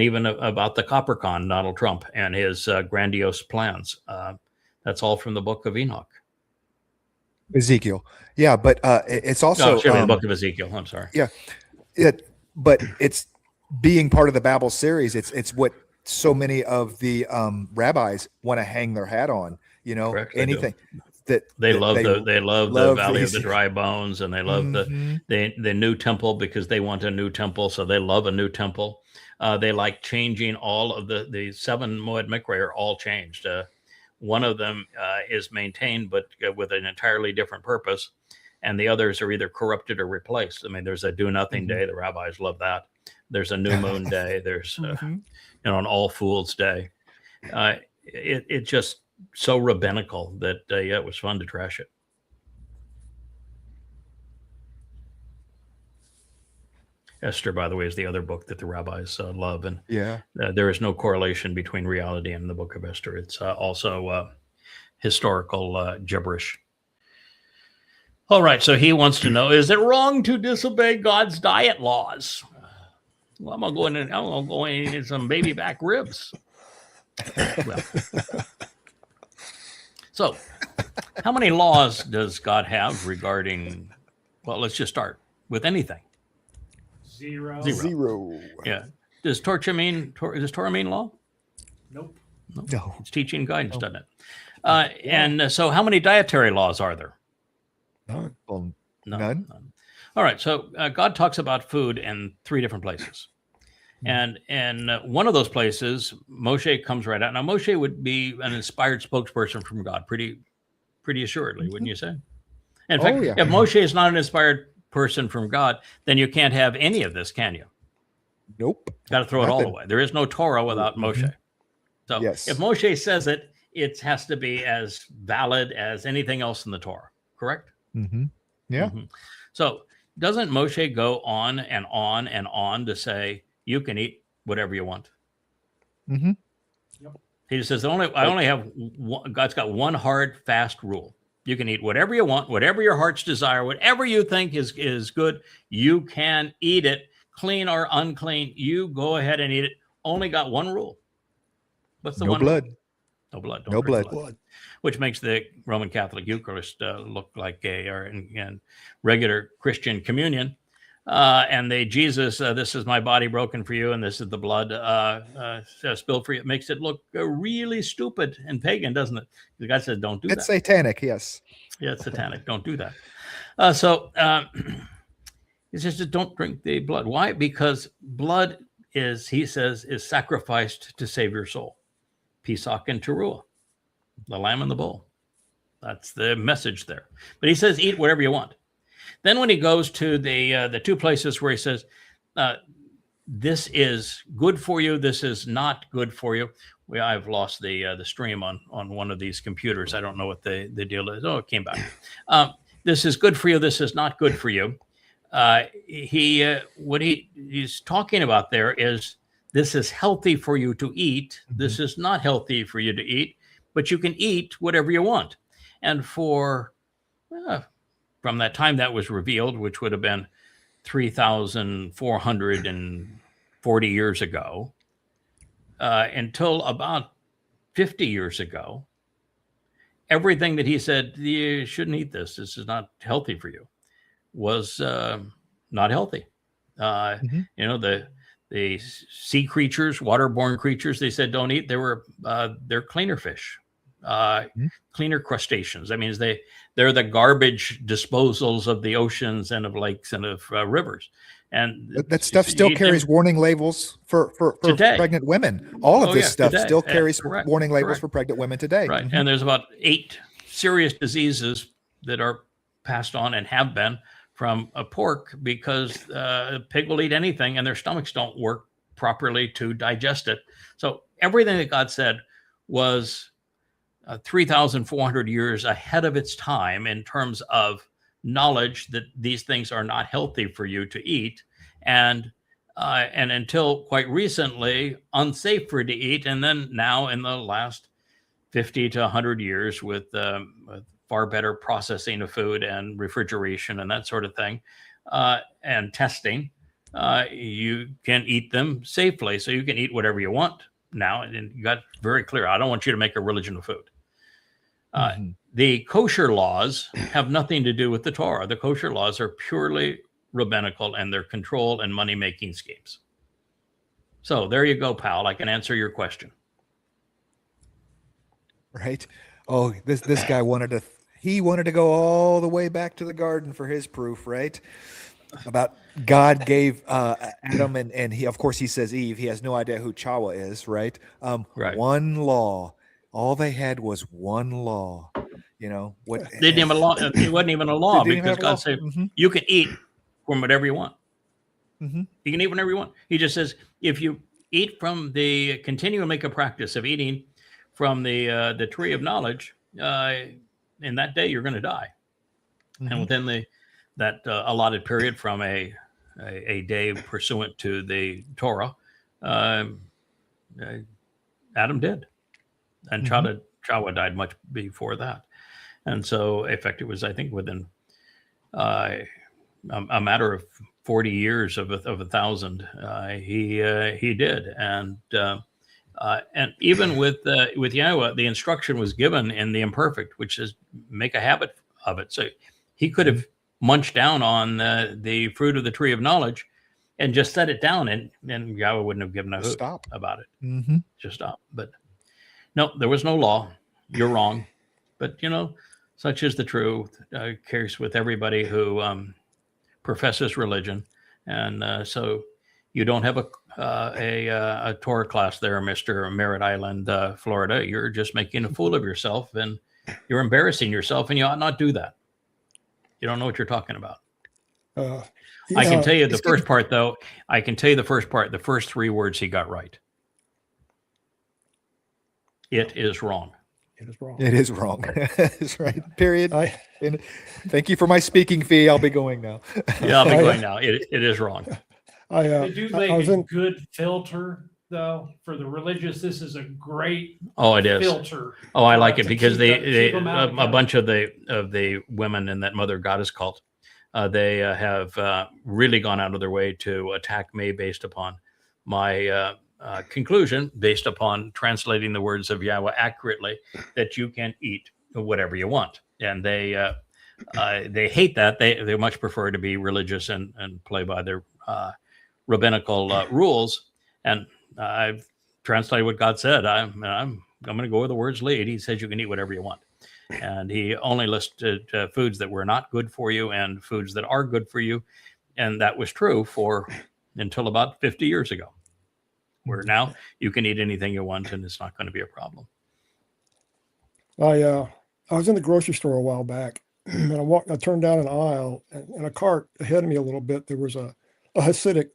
even about the Coppercon, Donald Trump, and his grandiose plans. That's all from the book of Enoch.
Ezekiel. Yeah, but it's also
the book of Ezekiel. I'm sorry.
Yeah. But it's being part of the Babel series. It's what so many of the rabbis want to hang their hat on,
Correct,
anything.
They love the Valley of the Dry Bones, and they love the new temple because they want a new temple, so they love a new temple. They like changing all of the 7 Moed Mikra are all changed. One of them is maintained, but with an entirely different purpose, and the others are either corrupted or replaced. I mean, there's a do nothing day. The rabbis love that. There's a new moon day. There's an All Fools Day. It just so rabbinical that it was fun to trash it. Esther, by the way, is the other book that the rabbis love, and
Yeah.
there is no correlation between reality and the Book of Esther. It's also historical gibberish. All right, so he wants to know: is it wrong to disobey God's diet laws? Well, I'm gonna go in and eat some baby back ribs. Well, so how many laws does God have regarding? Well, let's just start with anything.
Zero.
Zero.
Yeah. Does Torah mean law?
Nope.
No.
It's teaching guidance, doesn't it? And so how many dietary laws are there?
None. Well,
None. All right. So God talks about food in 3 different places. And one of those places, Moshe comes right out. Now, Moshe would be an inspired spokesperson from God, pretty assuredly, wouldn't you say? In fact, if Moshe is not an inspired person from God, then you can't have any of this, can you?
Nope.
Got to throw it all away. There is no Torah without Moshe. So if Moshe says it, it has to be as valid as anything else in the Torah, correct?
Mm-hmm. Yeah.
Mm-hmm. So doesn't Moshe go on and on and on to say, you can eat whatever you want?
Mm-hmm.
He just says, I only have one, God's got one hard, fast rule. You can eat whatever you want, whatever your heart's desire, whatever you think is good. You can eat it, clean or unclean. You go ahead and eat it. Only got one rule. What's the one
blood.
rule? No blood.
No blood.
Which makes the Roman Catholic Eucharist look like a regular Christian communion. And Jesus, this is my body broken for you, and this is the blood spilled for you. It makes it look really stupid and pagan, doesn't it? The guy says, don't do that.
It's satanic, yes.
Yeah, it's satanic. Don't do that. He says, don't drink the blood. Why? Because blood he says, is sacrificed to save your soul. Pesach and Towrah, the lamb and the bull. That's the message there. But he says, eat whatever you want. Then when he goes to the 2 places where he says, this is good for you, this is not good for you. I've lost the stream on one of these computers. I don't know what the deal is. Oh, it came back. This is good for you, this is not good for you. What he's talking about there is, this is healthy for you to eat. This is not healthy for you to eat, but you can eat whatever you want. And from that time that was revealed, which would have been 3,440 years ago, until about 50 years ago, everything that he said, you shouldn't eat this, this is not healthy for you, was not healthy. The sea creatures, waterborne creatures, they said don't eat. They're cleaner fish, cleaner crustaceans. That means they're the garbage disposals of the oceans and of lakes and of rivers. And
that stuff still carries warning labels for pregnant women. All of this stuff still carries warning labels for pregnant women today.
Right. And there's about 8 serious diseases that are passed on and have been from a pork, because a pig will eat anything and their stomachs don't work properly to digest it. So everything that God said was 3,400 years ahead of its time in terms of knowledge that these things are not healthy for you to eat, and until quite recently unsafe for you to eat, and then now in the last 50 to 100 years with far better processing of food and refrigeration and that sort of thing, and testing, you can eat them safely. So you can eat whatever you want now. And you got very clear, I don't want you to make a religion of food. The kosher laws have nothing to do with the Torah. The kosher laws are purely rabbinical, and they're control and money-making schemes. So there you go, pal. I can answer your question.
Right. Oh, this guy wanted to go all the way back to the garden for his proof, right? About God gave Adam and he, of course, he says Eve. He has no idea who Towrah is, right?
Right.
One law. All they had was one law. What
they didn't have a law. It wasn't even a law, because God said you can eat from whatever you want. You can eat whatever you want. He just says, if you eat from continue to make a practice of eating from the tree of knowledge, in that day you're going to die. And within that allotted period from a a day pursuant to the Torah, Adam did, and Chawah died much before that, and so in fact it was, I think, within a matter of 40 years of 1,000, he did, and even with Yahowah, the instruction was given in the imperfect, which is make a habit of it. So he could have munched down on the fruit of the tree of knowledge and just set it down, and Yahowah wouldn't have given a hoot about it. Just stop. But no, there was no law. You're wrong. But such is the truth. Case with everybody who professes religion, and so you don't have a Torah class there, Mr. Merritt Island, Florida. You're just making a fool of yourself, and you're embarrassing yourself, and you ought not do that. You don't know what you're talking about. I can tell you the first part, though. I can tell you the first part. The first 3 words he got right. It is wrong.
It is wrong.
It is wrong. That's right. Period. And thank you for my speaking fee. I'll be going now.
Yeah, I'll be going now. It is wrong.
They do make a good filter, though, for the religious. This is a great filter.
Oh, I like it because they a bunch of the women in that Mother Goddess cult, they have really gone out of their way to attack me based upon my conclusion, based upon translating the words of Yahowah accurately, that you can eat whatever you want, and they hate that. They much prefer to be religious and play by their rabbinical rules, and I've translated what God said. I'm going to go where the words lead. He says you can eat whatever you want, and he only listed foods that were not good for you and foods that are good for you, and that was true until about 50 years ago, where now you can eat anything you want and it's not going to be a problem.
I was in the grocery store a while back, and I turned down an aisle, and in a cart ahead of me a little bit, there was a Hasidic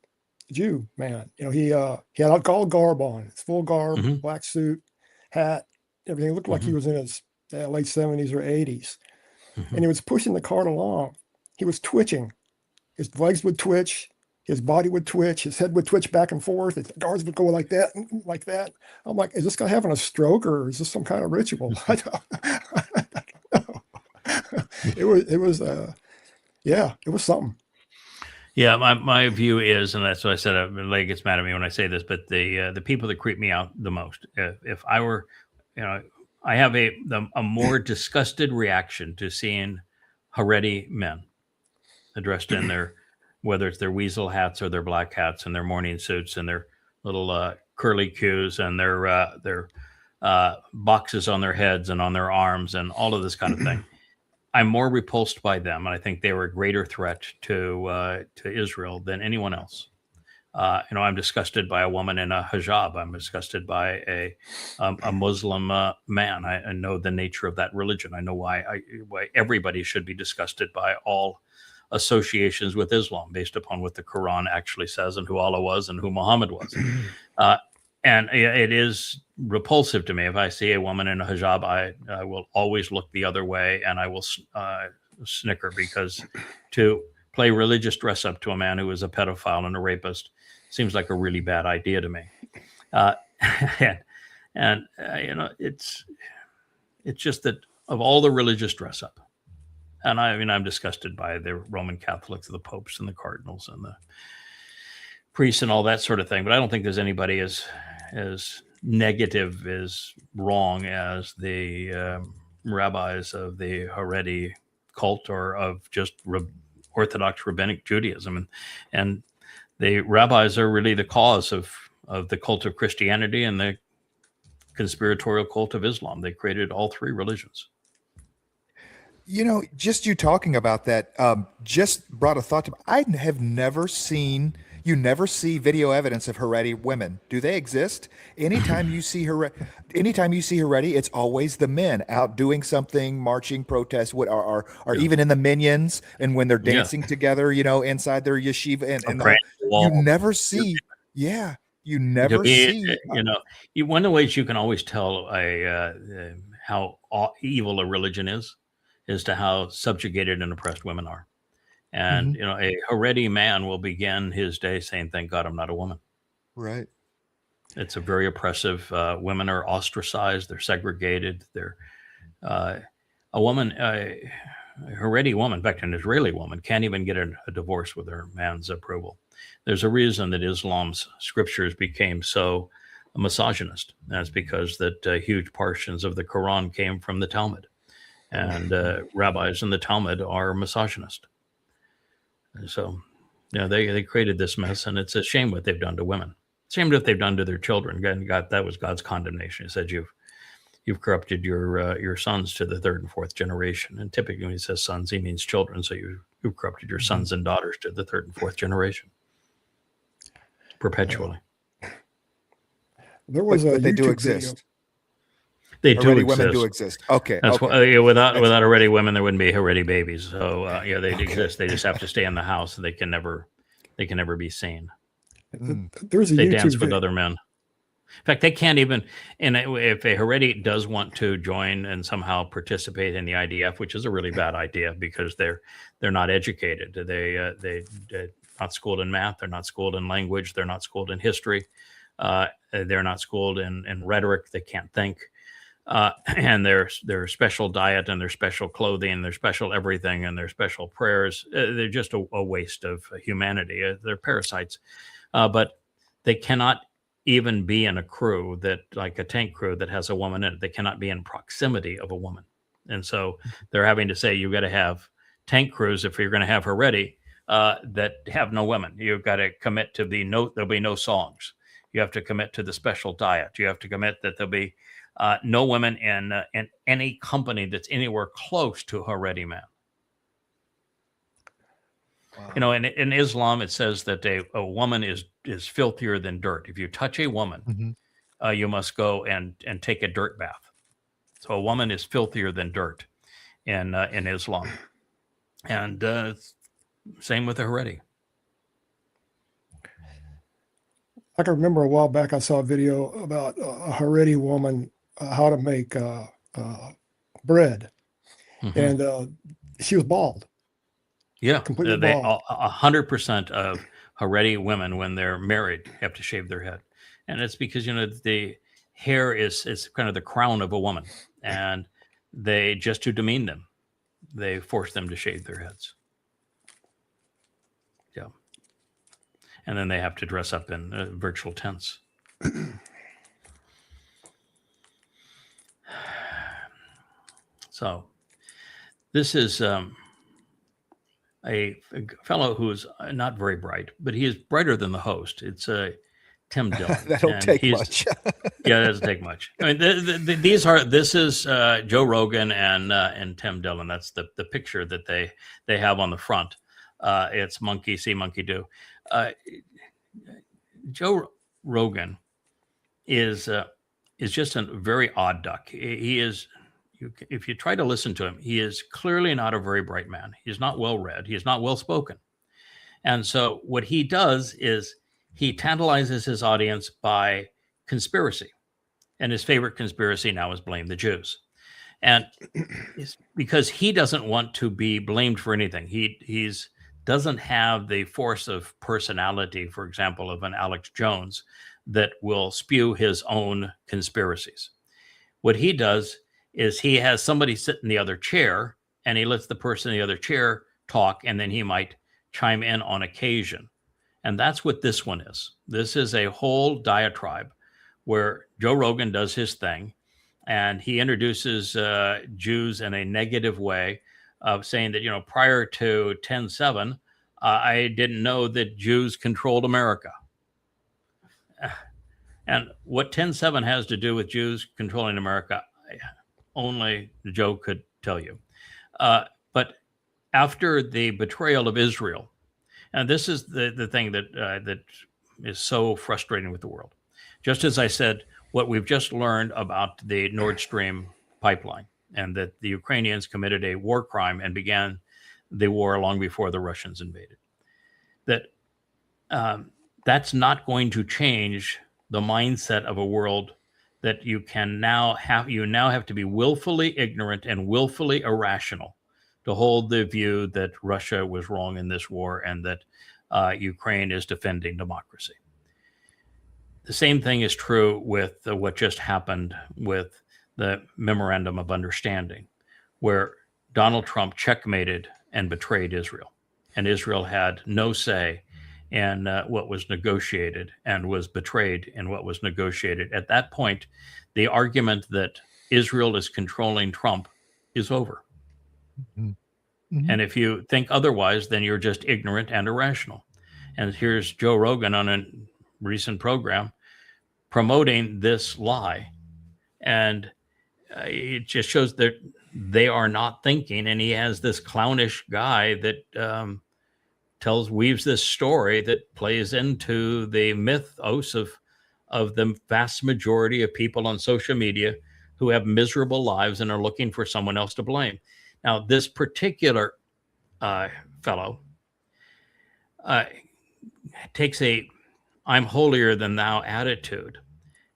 Jew man. He had all garb on. It's full garb, black suit, hat, everything. It looked like he was in his late 70s or 80s. And he was pushing the cart along. He was twitching. His legs would twitch. His body would twitch. His head would twitch back and forth. His guards would go like that, like that. I'm like, is this guy having a stroke, or is this some kind of ritual? I don't know. It was something.
Yeah, my view is, and that's what I said. Lay gets mad at me when I say this, but the people that creep me out the most, if I were, I have a more disgusted reaction to seeing Haredi men dressed in their, whether it's their weasel hats or their black hats and their morning suits and their little curly cues and their boxes on their heads and on their arms and all of this kind of thing. I'm more repulsed by them, and I think they were a greater threat to Israel than anyone else. I'm disgusted by a woman in a hijab. I'm disgusted by a Muslim man. I know the nature of that religion. I know why everybody should be disgusted by all associations with Islam based upon what the Quran actually says and who Allah was and who Muhammad was. And it is repulsive to me. If I see a woman in a hijab, I will always look the other way, and I will snicker, because to play religious dress up to a man who is a pedophile and a rapist seems like a really bad idea to me. It's just that of all the religious dress up, and I'm disgusted by the Roman Catholics, the popes and the cardinals and the priests and all that sort of thing. But I don't think there's anybody as negative, as wrong as the rabbis of the Haredi cult or of just Orthodox Rabbinic Judaism. And the rabbis are really the cause of the cult of Christianity and the conspiratorial cult of Islam. They created all 3 religions.
Just you talking about that just brought a thought to me. I have never seen, you never see video evidence of Haredi women. Do they exist? Anytime you see Haredi, it's always the men out doing something, marching, protest, or even in the minions, and when they're dancing together, inside their yeshiva, and you never see. Yeah, you never see.
One of the ways you can always tell how evil a religion is to how subjugated and oppressed women are. And, a Haredi man will begin his day saying, thank God I'm not a woman.
Right.
It's a very oppressive. Women are ostracized. They're segregated. They're a woman, a Haredi woman, in fact, an Israeli woman can't even get a divorce with her man's approval. There's a reason that Islam's scriptures became so misogynist. That's because that huge portions of the Quran came from the Talmud, and rabbis in the Talmud are misogynist. And so, they created this mess, and it's a shame what they've done to women. Shame what they've done to their children. God, that was God's condemnation. He said, you've corrupted your sons to the third and fourth generation. And typically when he says sons, he means children. So you've corrupted your sons and daughters to the third and fourth generation. Perpetually.
There was
but they do
YouTube
exist.
They do exist.
Women do exist. Okay.
That's why without Haredi women, there wouldn't be Haredi babies. So they exist. They just have to stay in the house, and they can never be seen.
There's a
they
YouTube
dance with other men. In fact, they can't even. And if a Haredi does want to join and somehow participate in the IDF, which is a really bad idea because they're not educated. They're not schooled in math. They're not schooled in language. They're not schooled in history. They're not schooled in rhetoric. They can't think. And their special diet and their special clothing, their special everything, and their special prayers, they're just a waste of humanity. They're parasites. But they cannot even be in a crew like a tank crew that has a woman in it. They cannot be in proximity of a woman. And so they're having to say, you've got to have tank crews if you're going to have Haredi that have no women. You've got to commit to there'll be no songs. You have to commit to the special diet. You have to commit that there'll be no women in any company that's anywhere close to a Haredi man. Wow. In Islam, it says that a woman is filthier than dirt. If you touch a woman, you must go and take a dirt bath. So a woman is filthier than dirt in Islam. And same with the Haredi.
I can remember a while back I saw a video about a Haredi woman, how to make bread. And she was bald.
Yeah,
completely bald.
100% of Haredi women, when they're married, have to shave their head. And it's because, the hair is kind of the crown of a woman. And they, just to demean them, they force them to shave their heads. Yeah. And then they have to dress up in virtual tents. So this is a fellow who's not very bright, but he is brighter than the host. It's Tim Dillon.
That don't take much.
Yeah, that doesn't take much. I mean, this is Joe Rogan and Tim Dillon. That's the picture that they have on the front. It's monkey see, monkey do. Joe Rogan is just a very odd duck. He is. If you try to listen to him, he is clearly not a very bright man. He's not well read. He's not well spoken. And so what he does is he tantalizes his audience by conspiracy. And his favorite conspiracy now is blame the Jews. And it's because he doesn't want to be blamed for anything. He's doesn't have the force of personality, for example, of an Alex Jones that will spew his own conspiracies. What he does is he has somebody sit in the other chair and he lets the person in the other chair talk, and then he might chime in on occasion. And that's what this one is. This is a whole diatribe where Joe Rogan does his thing, and he introduces Jews in a negative way of saying that, prior to 10/7, I didn't know that Jews controlled America. And what 10/7 has to do with Jews controlling America, only Joe could tell you. But after the betrayal of Israel, and this is the thing that is so frustrating with the world. Just as I said, what we've just learned about the Nord Stream pipeline, and that the Ukrainians committed a war crime and began the war long before the Russians invaded. That's not going to change the mindset of a world that you now have to be willfully ignorant and willfully irrational to hold the view that Russia was wrong in this war and that Ukraine is defending democracy. The same thing is true with what just happened with the Memorandum of Understanding, where Donald Trump checkmated and betrayed Israel. And Israel had no say in what was negotiated and was betrayed in what was negotiated. At that point, the argument that Israel is controlling Trump is over. Mm-hmm. And if you think otherwise, then you're just ignorant and irrational. And here's Joe Rogan on a recent program promoting this lie. And it just shows that they are not thinking. And he has this clownish guy that weaves this story that plays into the mythos of the vast majority of people on social media who have miserable lives and are looking for someone else to blame. Now, this particular fellow takes a "I'm holier than thou" attitude,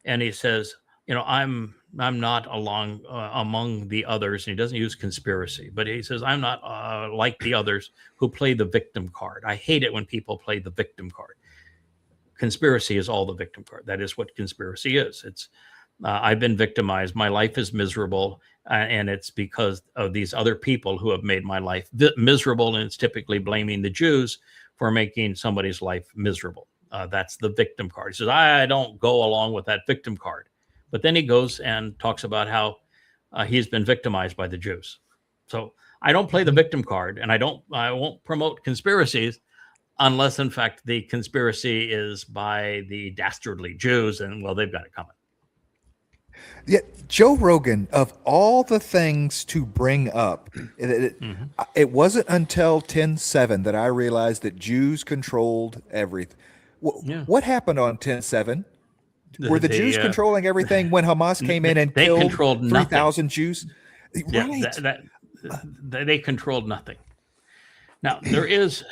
and he says, I'm not among the others. And he doesn't use conspiracy, but he says, I'm not like the others who play the victim card. I hate it when people play the victim card. Conspiracy is all the victim card. That is what conspiracy is. It's I've been victimized. My life is miserable. And it's because of these other people who have made my life miserable. And it's typically blaming the Jews for making somebody's life miserable. That's the victim card. He says, I don't go along with that victim card. But then he goes and talks about how he's been victimized by the Jews. So I don't play the victim card, and I won't promote conspiracies unless, in fact, the conspiracy is by the dastardly Jews, and well, they've got it coming.
Yeah, Joe Rogan, of all the things to bring up, it wasn't until 10/7 that I realized that Jews controlled everything. What happened on 10/7? Were the Jews controlling everything when Hamas came in and killed 3,000 Jews?
Right. They controlled nothing. Now, there is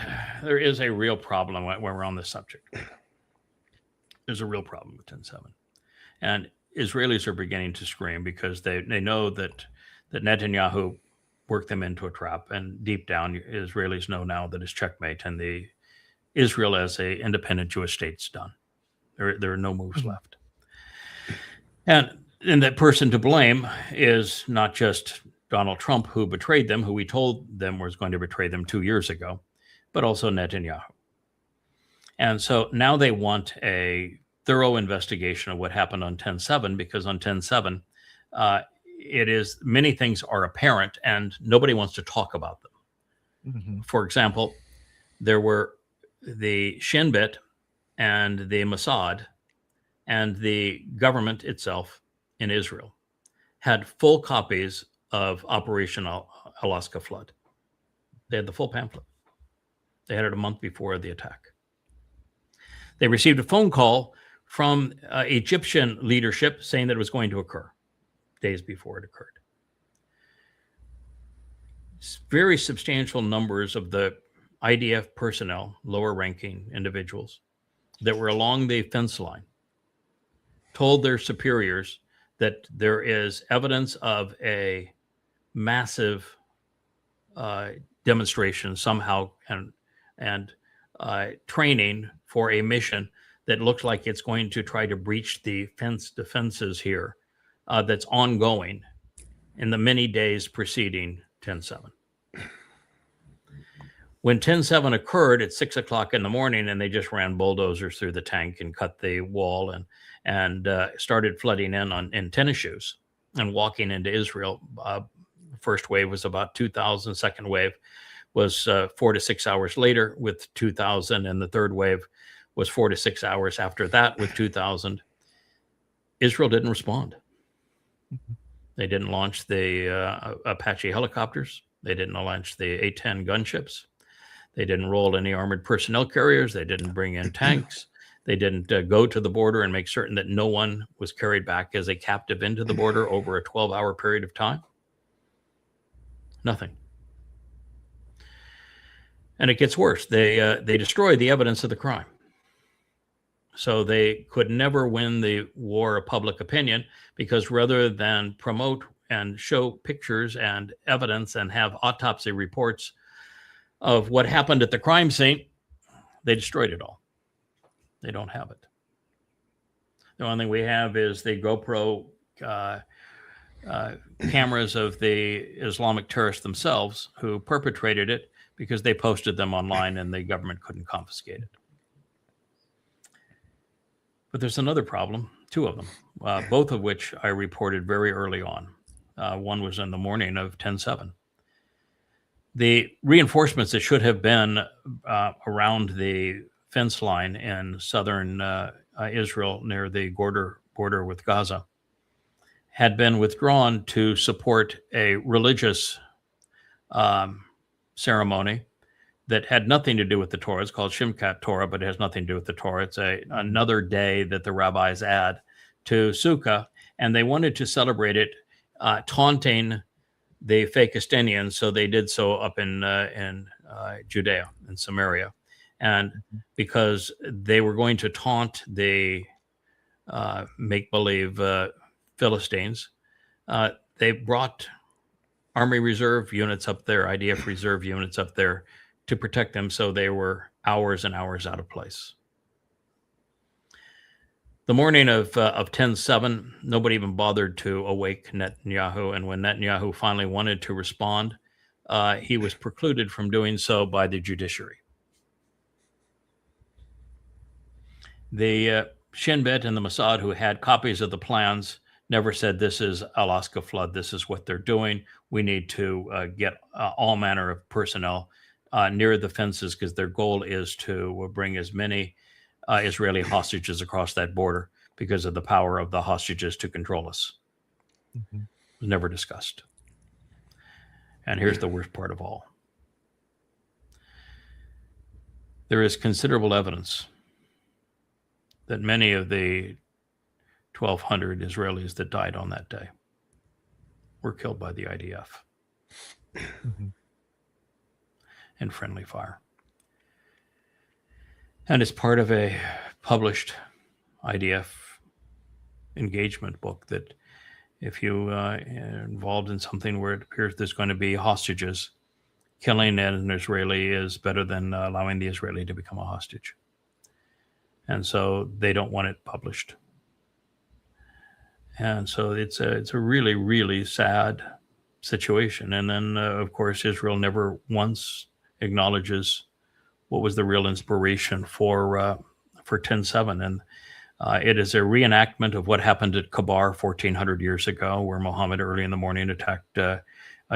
a real problem when we're on this subject. There's a real problem with 10/7. And Israelis are beginning to scream because they know that Netanyahu worked them into a trap. And deep down, Israelis know now that it's checkmate and Israel as a independent Jewish state's done. There are no moves left. And the person to blame is not just Donald Trump, who betrayed them, who we told them was going to betray them 2 years ago, but also Netanyahu. And so now they want a thorough investigation of what happened on 10/7, because on 10/7, many things are apparent and nobody wants to talk about them. Mm-hmm. For example, there were the Shin Bet and the Mossad and the government itself in Israel had full copies of Operation Alaska Flood. They had the full pamphlet. They had it a month before the attack. They received a phone call from Egyptian leadership saying that it was going to occur days before it occurred. Very substantial numbers of the IDF personnel, lower ranking individuals that were along the fence line, told their superiors that there is evidence of a massive demonstration somehow and training for a mission that looks like it's going to try to breach the defenses here that's ongoing in the many days preceding 10/7. When 10/7 occurred at 6 o'clock in the morning, and they just ran bulldozers through the tank and cut the wall and started flooding in tennis shoes and walking into Israel. First wave was about 2,000. Second wave was 4 to 6 hours later with 2,000. And the third wave was 4 to 6 hours after that with 2,000. Israel didn't respond. They didn't launch the Apache helicopters. They didn't launch the A-10 gunships. They didn't roll any armored personnel carriers. They didn't bring in tanks. They didn't go to the border and make certain that no one was carried back as a captive into the border over a 12-hour period of time. Nothing. And it gets worse. They destroy the evidence of the crime. So they could never win the war of public opinion, because rather than promote and show pictures and evidence and have autopsy reports of what happened at the crime scene, they destroyed it all. They don't have it. The only thing we have is the GoPro cameras of the Islamic terrorists themselves who perpetrated it because they posted them online and the government couldn't confiscate it. But there's another problem, two of them, both of which I reported very early on. One was in the morning of 10/7. The reinforcements that should have been around the fence line in southern Israel near the border with Gaza had been withdrawn to support a religious ceremony that had nothing to do with the Torah. It's called Shimkat Torah, but it has nothing to do with the Torah. It's another day that the rabbis add to Sukkah, and they wanted to celebrate it, taunting the Fakistinians, so they did so up in Judea and Samaria. And because they were going to taunt the make-believe Philistines, they brought Army Reserve units up there, IDF Reserve units up there to protect them, so they were hours and hours out of place. The morning of 10/7, nobody even bothered to awake Netanyahu, and when Netanyahu finally wanted to respond, he was precluded from doing so by the judiciary. The Shin Bet and the Mossad, who had copies of the plans, never said, this is Alaska flood, this is what they're doing. We need to get all manner of personnel near the fences because their goal is to bring as many Israeli hostages across that border because of the power of the hostages to control us. It was never discussed. And here's the worst part of all. There is considerable evidence that many of the 1,200 Israelis that died on that day were killed by the IDF in friendly fire. And it's part of a published IDF engagement book that if you are involved in something where it appears there's going to be hostages, killing an Israeli is better than allowing the Israeli to become a hostage. And so they don't want it published. And so it's a really, really sad situation. And then, of course, Israel never once acknowledges what was the real inspiration for 10/7. And it is a reenactment of what happened at Khabar 1,400 years ago, where Muhammad early in the morning attacked a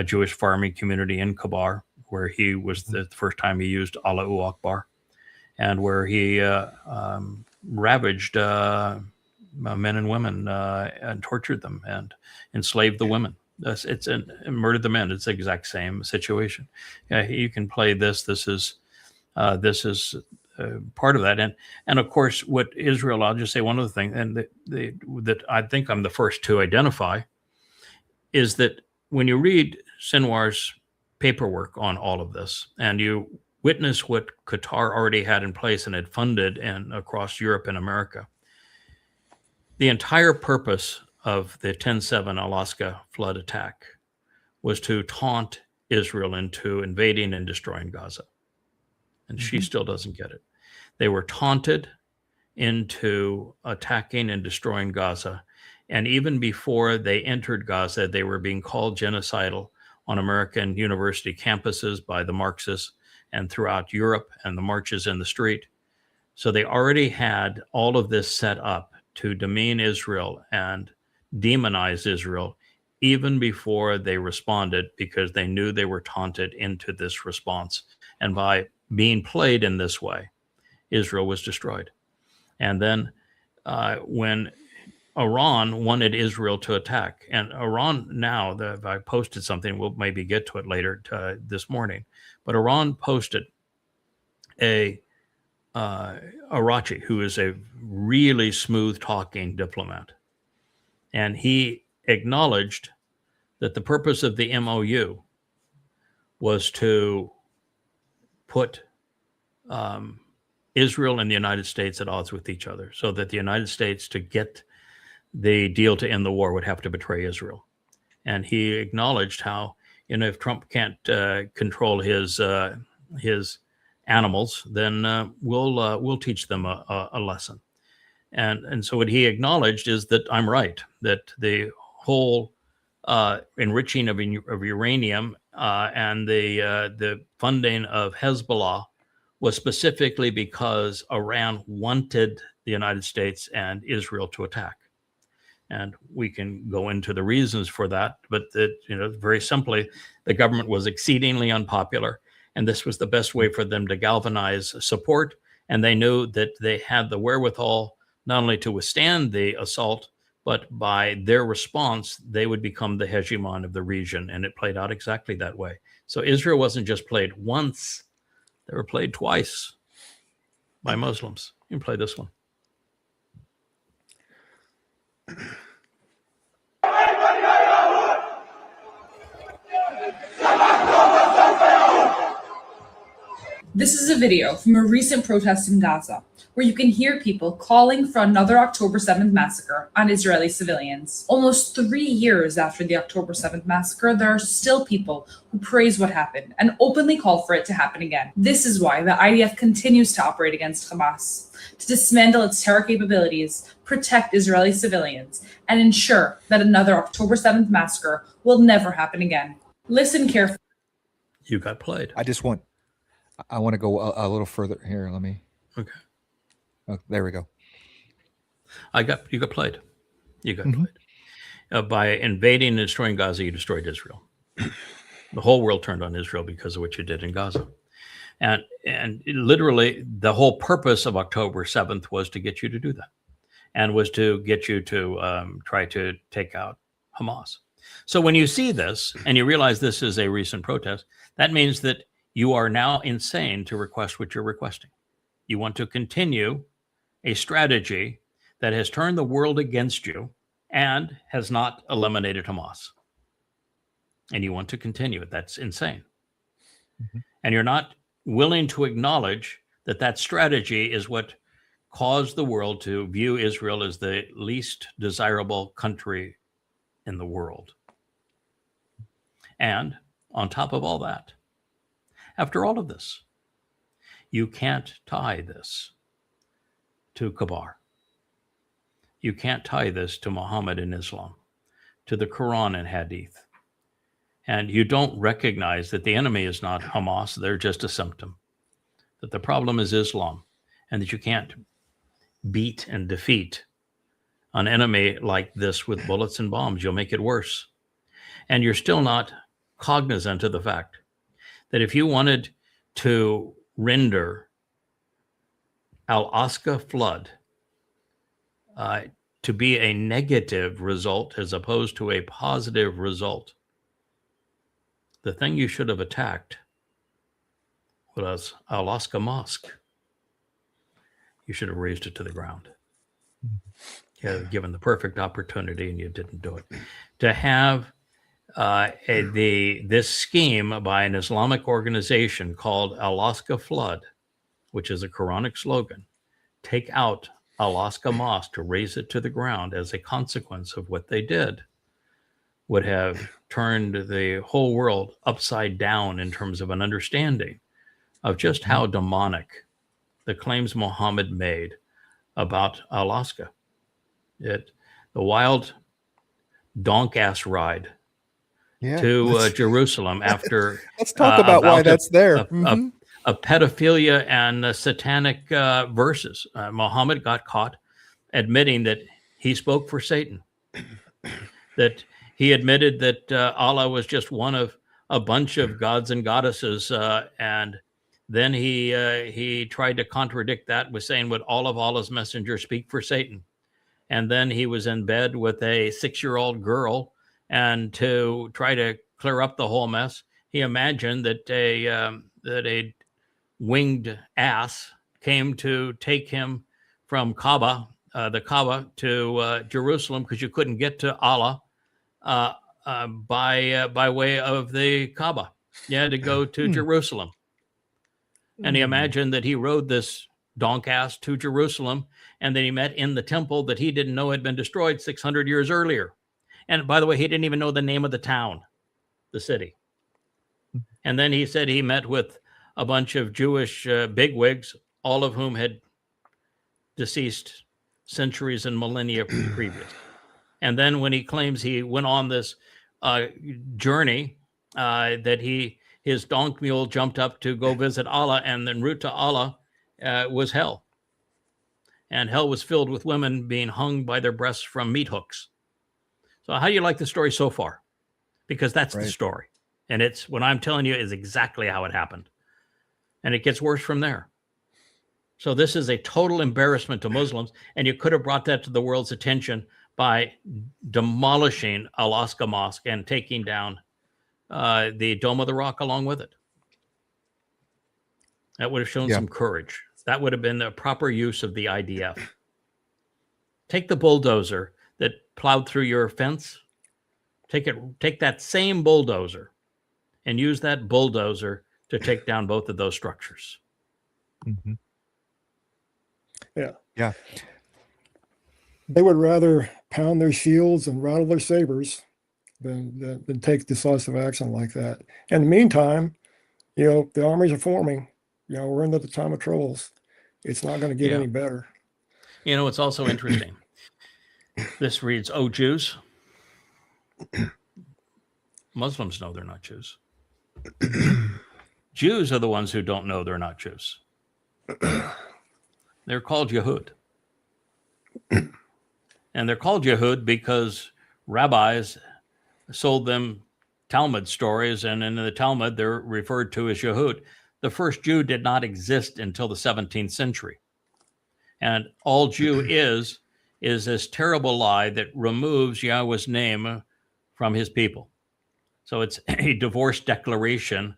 Jewish farming community in Khabar, where he was the first time he used Allahu Akbar, and where he ravaged men and women and tortured them and enslaved the women. And murdered the men. It's the exact same situation. You can play this. This is part of that. And of course, what Israel, I'll just say one other thing, and that I think I'm the first to identify, is that when you read Sinwar's paperwork on all of this, and you witness what Qatar already had in place and had funded and across Europe and America, the entire purpose of the 10/7 Alaska flood attack was to taunt Israel into invading and destroying Gaza. And she still doesn't get it. They were taunted into attacking and destroying Gaza. And even before they entered Gaza, they were being called genocidal on American university campuses by the Marxists and throughout Europe and the marches in the street. So they already had all of this set up to demean Israel and demonize Israel even before they responded, because they knew they were taunted into this response. And by being played in this way, Israel was destroyed. And then when Iran wanted Israel to attack, and Iran now, I posted something, we'll maybe get to it later this morning, but Iran posted a Arachi, who is a really smooth-talking diplomat. And he acknowledged that the purpose of the MOU was to put Israel and the United States at odds with each other, so that the United States, to get the deal to end the war, would have to betray Israel. And he acknowledged how, if Trump can't control his animals, then we'll teach them a lesson. And so what he acknowledged is that I'm right, that the whole enriching of uranium and the funding of Hezbollah was specifically because Iran wanted the United States and Israel to attack. And we can go into the reasons for that, but very simply, the government was exceedingly unpopular, and this was the best way for them to galvanize support. And they knew that they had the wherewithal not only to withstand the assault, but by their response, they would become the hegemon of the region. And it played out exactly that way. So Israel wasn't just played once, they were played twice by Muslims. You can play this one.
This is a video from a recent protest in Gaza, where you can hear people calling for another October 7th massacre on Israeli civilians. Almost 3 years after the October 7th massacre, there are still people who praise what happened and openly call for it to happen again. This is why the IDF continues to operate against Hamas, to dismantle its terror capabilities, protect Israeli civilians, and ensure that another October 7th massacre will never happen again. Listen carefully.
You got played.
I want to go a little further here. Let me.
Okay.
Oh, there we go.
You got played. You got played. By invading and destroying Gaza, you destroyed Israel. The whole world turned on Israel because of what you did in Gaza. And literally, the whole purpose of October 7th was to get you to do that, and was to get you to try to take out Hamas. So when you see this and you realize this is a recent protest, that means that you are now insane to request what you're requesting. You want to continue a strategy that has turned the world against you and has not eliminated Hamas. And you want to continue it. That's insane. And you're not willing to acknowledge that that strategy is what caused the world to view Israel as the least desirable country in the world. And on top of all that, after all of this, you can't tie this to Khabar. You can't tie this to Muhammad and Islam, to the Quran and Hadith. And you don't recognize that the enemy is not Hamas, they're just a symptom. That the problem is Islam, and that you can't beat and defeat an enemy like this with bullets and bombs. You'll make it worse. And you're still not cognizant of the fact that if you wanted to render Al-Aqsa flood to be a negative result as opposed to a positive result, the thing you should have attacked was Al-Aqsa Mosque. You should have razed it to the ground. You had given the perfect opportunity and you didn't do it. To have this scheme by an Islamic organization called Al-Aqsa Flood, which is a Quranic slogan, take out Al-Aqsa Mosque to raise it to the ground as a consequence of what they did, would have turned the whole world upside down in terms of an understanding of just how demonic the claims Muhammad made about Al-Aqsa. The wild donk-ass ride to Jerusalem after
let's talk about why that's there.
A pedophilia and satanic verses. Muhammad got caught admitting that he spoke for Satan, that he admitted that Allah was just one of a bunch of gods and goddesses, and then he tried to contradict that with saying, would all of Allah's messengers speak for Satan? And then he was in bed with a 6-year-old girl, and to try to clear up the whole mess, he imagined that a winged ass came to take him from the Kaaba to Jerusalem, because you couldn't get to Allah by way of the Kaaba. You had to go to Jerusalem. And he imagined that he rode this donk ass to Jerusalem, and then he met in the temple that he didn't know had been destroyed 600 years earlier. And by the way, he didn't even know the name of the town, the city. And then he said he met with a bunch of Jewish bigwigs, all of whom had deceased centuries and millennia previous. And then when he claims he went on this journey, that his donkey mule jumped up to go visit Allah, and en route to Allah was hell. And hell was filled with women being hung by their breasts from meat hooks. So how do you like the story so far? Because that's the story. And it's what I'm telling you is exactly how it happened. And it gets worse from there. So this is a total embarrassment to Muslims. And you could have brought that to the world's attention by demolishing Al-Aqsa Mosque and taking down the Dome of the Rock along with it. That would have shown some courage. That would have been the proper use of the IDF. Take the bulldozer that plowed through your fence. Take that same bulldozer and use that bulldozer to take down both of those structures.
Mm-hmm.
Yeah. They would rather pound their shields and rattle their sabers than take decisive action like that. In the meantime, the armies are forming. We're into the time of troubles. It's not going to get any better.
It's also interesting. This reads, "Oh, Jews." Muslims know they're not Jews. Jews are the ones who don't know they're not Jews. They're called Yahud. And they're called Yahud because rabbis sold them Talmud stories, and in the Talmud, they're referred to as Yahud. The first Jew did not exist until the 17th century. And all Jew is this terrible lie that removes Yahweh's name from his people. So it's a divorce declaration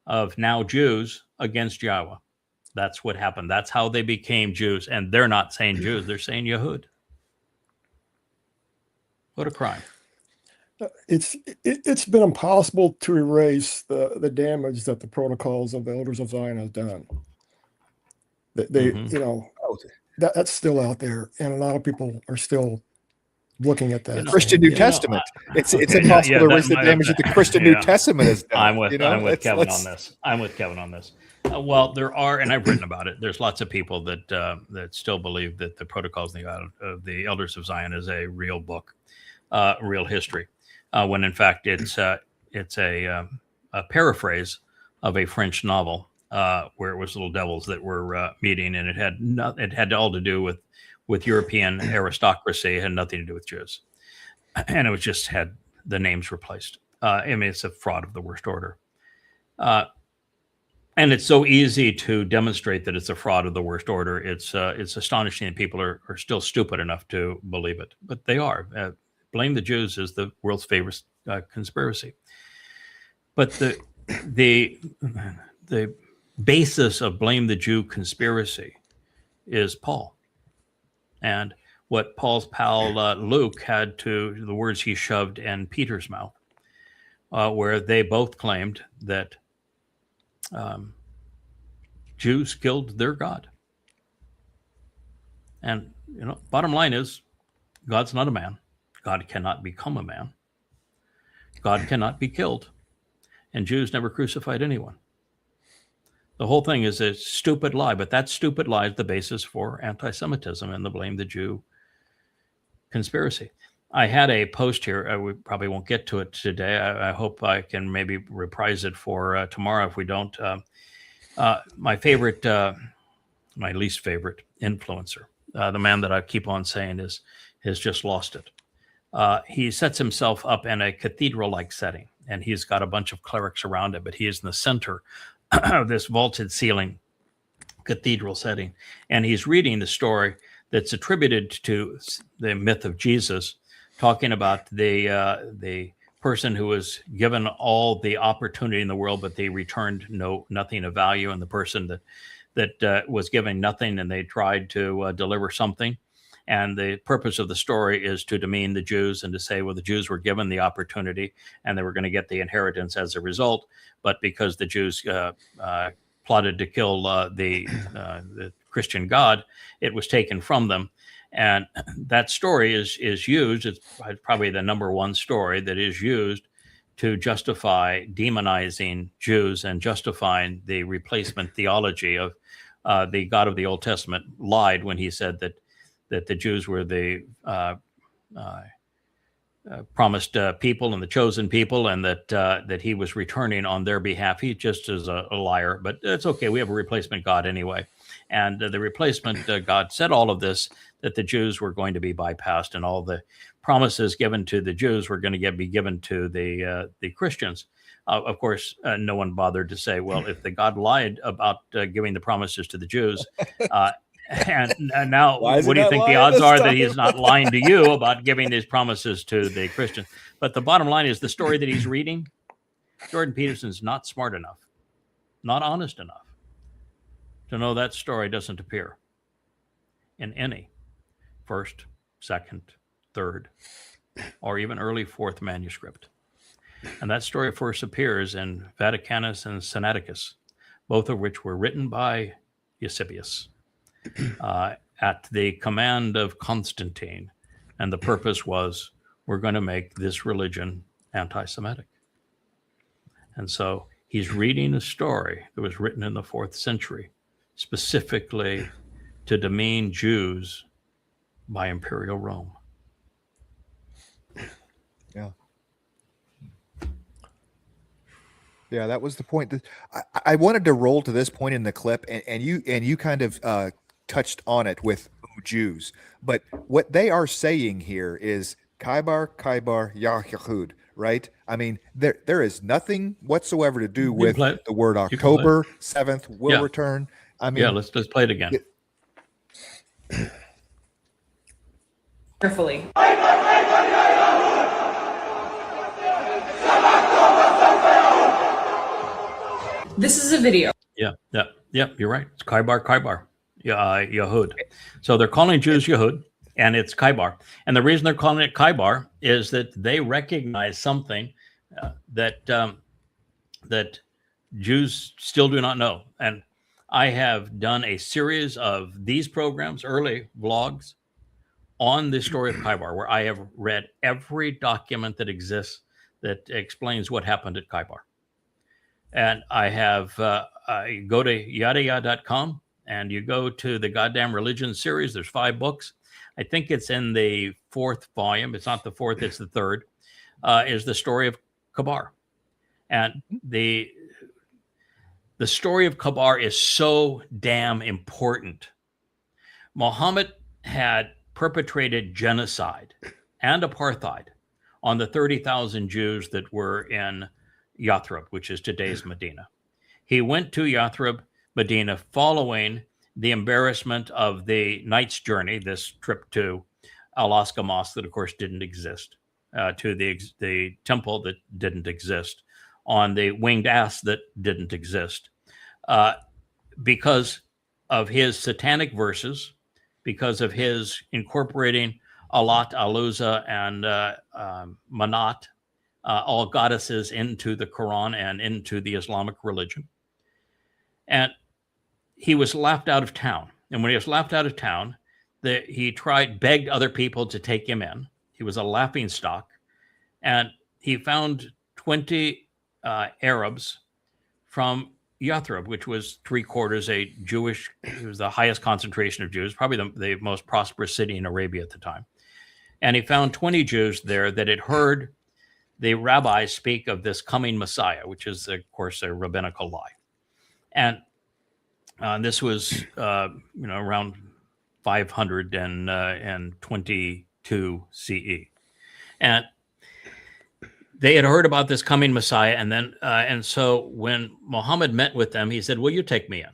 of now Jews against Yahweh. That's what happened. That's how they became Jews. And they're not saying Jews, they're saying Yahud. What a crime.
It's been impossible to erase the damage that the protocols of the elders of Zion has done. They that's still out there, and a lot of people are still looking at that.
Christian New Testament. It's impossible to erase the damage that the Christian New Testament has done.
I'm with Kevin on this. I'm with Kevin on this. Well, there are, and I've written about it. There's lots of people that still believe that the Protocols of the Elders of Zion is a real book, real history, when in fact it's a paraphrase of a French novel where it was little devils that were meeting, and it had all to do with European aristocracy. It had nothing to do with Jews, and it was just had the names replaced. It's a fraud of the worst order. And it's so easy to demonstrate that it's a fraud of the worst order. It's astonishing that people are still stupid enough to believe it, but they are. Blame the Jews is the world's favorite conspiracy. But the basis of blame the Jew conspiracy is Paul, and what Paul's pal Luke had to the words he shoved in Peter's mouth, where they both claimed that Jews killed their God. And, bottom line is, God's not a man. God cannot become a man. God cannot be killed. And Jews never crucified anyone. The whole thing is a stupid lie, but that stupid lie is the basis for anti-Semitism and the blame the Jew conspiracy. I had a post here. We probably won't get to it today. I hope I can maybe reprise it for tomorrow if we don't. My favorite, my least favorite influencer, the man that I keep on saying has just lost it. He sets himself up in a cathedral-like setting, and he's got a bunch of clerics around it, but he is in the center of this vaulted ceiling cathedral setting. And he's reading the story that's attributed to the myth of Jesus, talking about the person who was given all the opportunity in the world, but they returned nothing of value, and the person that was given nothing and they tried to deliver something. And the purpose of the story is to demean the Jews and to say, well, the Jews were given the opportunity and they were going to get the inheritance as a result. But because the Jews plotted to kill the Christian God, it was taken from them. And that story is used, it's probably the number one story that is used to justify demonizing Jews and justifying the replacement theology of the God of the Old Testament lied when he said that the Jews were the promised people and the chosen people, and that he was returning on their behalf. He just is a liar, but it's okay. We have a replacement God anyway. And the replacement God said all of this, that the Jews were going to be bypassed and all the promises given to the Jews were going to be given to the Christians. Of course, no one bothered to say, well, if the God lied about giving the promises to the Jews, and now what do you think the odds are that he's not lying to you about giving these promises to the Christians? But the bottom line is the story that he's reading, Jordan Peterson's not smart enough, not honest enough to know that story doesn't appear in any first, second, third, or even early fourth manuscript. And that story first appears in Vaticanus and Sinaiticus, both of which were written by Eusebius at the command of Constantine. And the purpose was, we're going to make this religion anti-Semitic. And so he's reading a story that was written in the 4th century, specifically to demean Jews by Imperial Rome.
Yeah. Yeah, that was the point. That I wanted to roll to this point in the clip, and you kind of touched on it with Jews. But what they are saying here is Khaybar, Yahowah, right? I mean, there is nothing whatsoever to do with the word October 7th will return. I mean,
let's play it again.
Carefully. This is a video.
Yeah, you're right. It's Khaybar, Yahud. So they're calling Jews Yahud, and it's Khaybar. And the reason they're calling it Khaybar is that they recognize something that Jews still do not know. And I have done a series of these programs, early vlogs, on the story of Khaybar, where I have read every document that exists that explains what happened at Khaybar. And I have, you go to Yahowah.com and you go to the Goddamn Religion series. There's 5 books. I think it's in the 4th volume. It's not the 4th, it's the 3rd, is the story of Khabar. And the story of Khabar is so damn important. Muhammad had perpetrated genocide and apartheid on the 30,000 Jews that were in Yathrib, which is today's Medina. He went to Yathrib, Medina, following the embarrassment of the Knight's Journey, this trip to Al-Aqsa Mosque that, of course, didn't exist, to the temple that didn't exist, on the winged ass that didn't exist, because of his satanic verses, because of his incorporating Alat, Al-Uzza, and Manat, all goddesses, into the Quran and into the Islamic religion. And he was laughed out of town. And when he was laughed out of town, he begged other people to take him in. He was a laughing stock. And he found 20 Arabs from Yathrib, which was 3/4 a Jewish, it was the highest concentration of Jews, probably the most prosperous city in Arabia at the time. And he found 20 Jews there that had heard the rabbis speak of this coming Messiah, which is, of course, a rabbinical lie. And this was, around 522 CE. And they had heard about this coming Messiah. And then, and so when Muhammad met with them, he said, "Will you take me in?"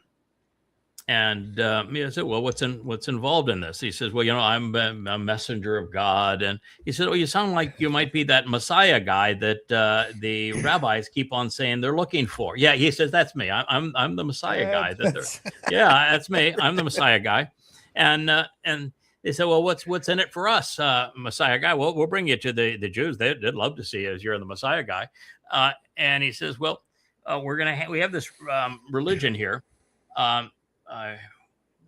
And I said, "Well, what's involved in this?" He says, "Well, I'm a messenger of God." And he said, "Oh, you sound like you might be that Messiah guy that the rabbis keep on saying they're looking for." Yeah, he says, "That's me. I'm the Messiah guy." Yeah, that's me. I'm the Messiah guy. And they said, "Well, what's in it for us, Messiah guy?" "Well, we'll bring you to the Jews. They'd love to see you as you're the Messiah guy." And he says, "Well, we have this religion here.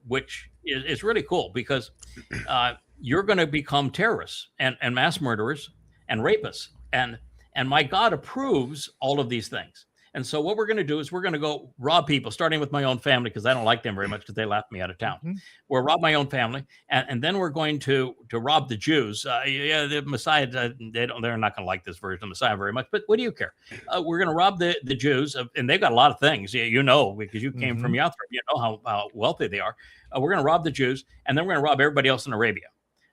which is really cool because you're going to become terrorists and mass murderers and rapists. And my God approves all of these things. And so what we're going to do is we're going to go rob people, starting with my own family, because I don't like them very much because they laughed me out of town. We'll rob my own family, and then we're going to rob the Jews. The Messiah, they're not going to like this version of Messiah very much, but what do you care? We're going to rob the Jews, and they've got a lot of things, because you came from Yathrib, you know how wealthy they are. We're going to rob the Jews, and then we're going to rob everybody else in Arabia.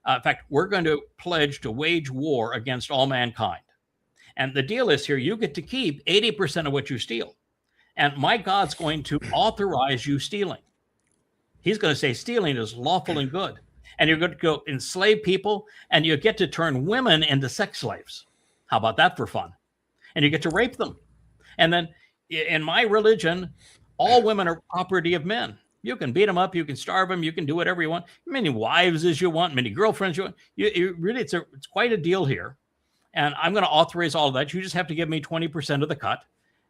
In fact, we're going to pledge to wage war against all mankind. And the deal is here, you get to keep 80% of what you steal. And my God's going to authorize you stealing. He's going to say stealing is lawful and good. And you're going to go enslave people, and you get to turn women into sex slaves. How about that for fun? And you get to rape them. And then in my religion, all women are property of men. You can beat them up, you can starve them, you can do whatever you want. Many wives as you want, many girlfriends you want. You really, it's quite a deal here. And I'm going to authorize all of that. You just have to give me 20% of the cut,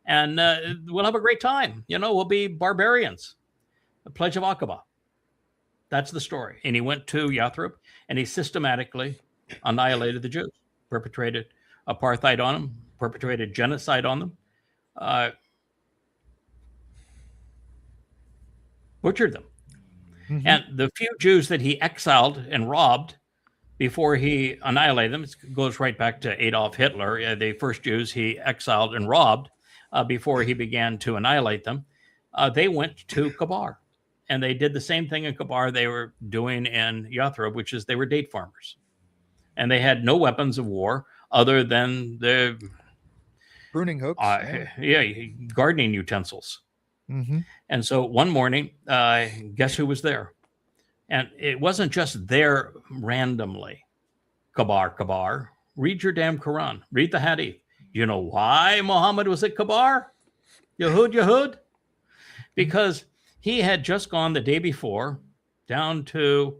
and we'll have a great time. We'll be barbarians. The Pledge of Akbar. That's the story. And he went to Yathrib, and he systematically annihilated the Jews, perpetrated apartheid on them, perpetrated genocide on them, butchered them. And the few Jews that he exiled and robbed before he annihilated them, it goes right back to Adolf Hitler. The first Jews he exiled and robbed before he began to annihilate them, they went to Khabar. And they did the same thing in Khabar they were doing in Yathrib, which is they were date farmers. And they had no weapons of war other than the
pruning hooks.
Gardening utensils. And so one morning, guess who was there? And it wasn't just there randomly. Khabar. Read your damn Quran. Read the Hadith. You know why Muhammad was at Khabar? Yahud? Because he had just gone the day before down to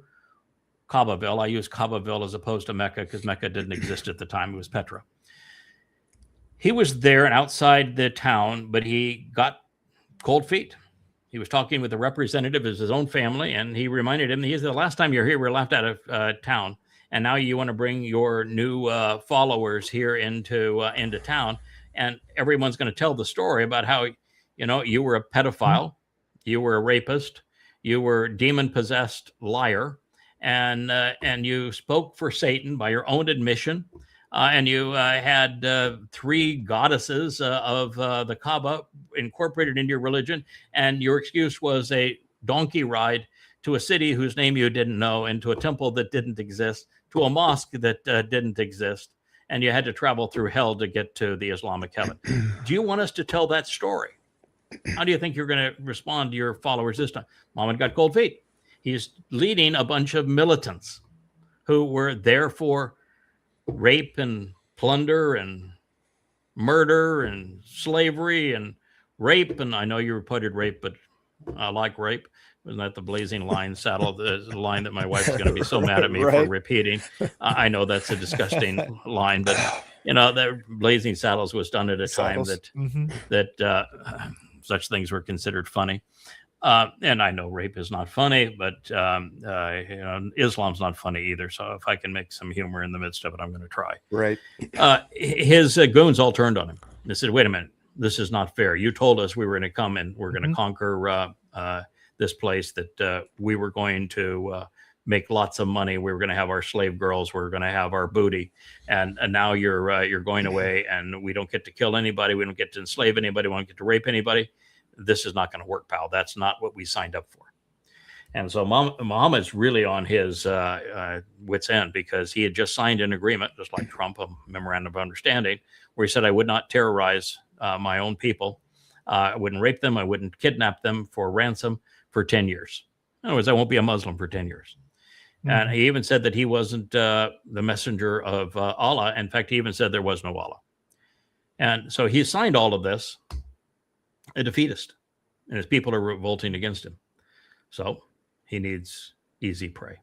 Kaabaville. I use Kaabaville as opposed to Mecca because Mecca didn't exist at the time. It was Petra. He was there and outside the town, but he got cold feet. He was talking with a representative of his own family, and he reminded him, he said, the last time you were here, we were left out of town, and now you want to bring your new followers here into town, and everyone's going to tell the story about how, you were a pedophile, you were a rapist, you were a demon-possessed liar, and you spoke for Satan by your own admission, and you had 3 goddesses of the Kaaba incorporated into your religion, and your excuse was a donkey ride to a city whose name you didn't know, and to a temple that didn't exist, to a mosque that didn't exist, and you had to travel through hell to get to the Islamic heaven. Do you want us to tell that story? How do you think you're going to respond to your followers this time? Muhammad got cold feet. He's leading a bunch of militants who were there for rape and plunder and murder and slavery and rape. And I know you reported rape, but I like rape. Wasn't that the blazing line saddle, the line that my wife's going to be so mad at me for repeating? I know that's a disgusting line, but the blazing saddles was done at a time that such things were considered funny. And I know rape is not funny, but Islam's not funny either. So if I can make some humor in the midst of it, I'm going to try.
Right.
His goons all turned on him. They said, "Wait a minute, this is not fair. You told us we were going to come and we're going to conquer this place. That we were going to make lots of money. We were going to have our slave girls. We were going to have our booty, and now you're going away, and we don't get to kill anybody. We don't get to enslave anybody. We don't get to rape anybody. This is not going to work, pal. That's not what we signed up for." And so Muhammad's really on his wit's end, because he had just signed an agreement, just like Trump, a memorandum of understanding, where he said, I would not terrorize my own people. I wouldn't rape them. I wouldn't kidnap them for ransom for 10 years. In other words, I won't be a Muslim for 10 years. And he even said that he wasn't the messenger of Allah. In fact, he even said there was no Allah. And so he signed all of this, a defeatist, and his people are revolting against him. So he needs easy prey.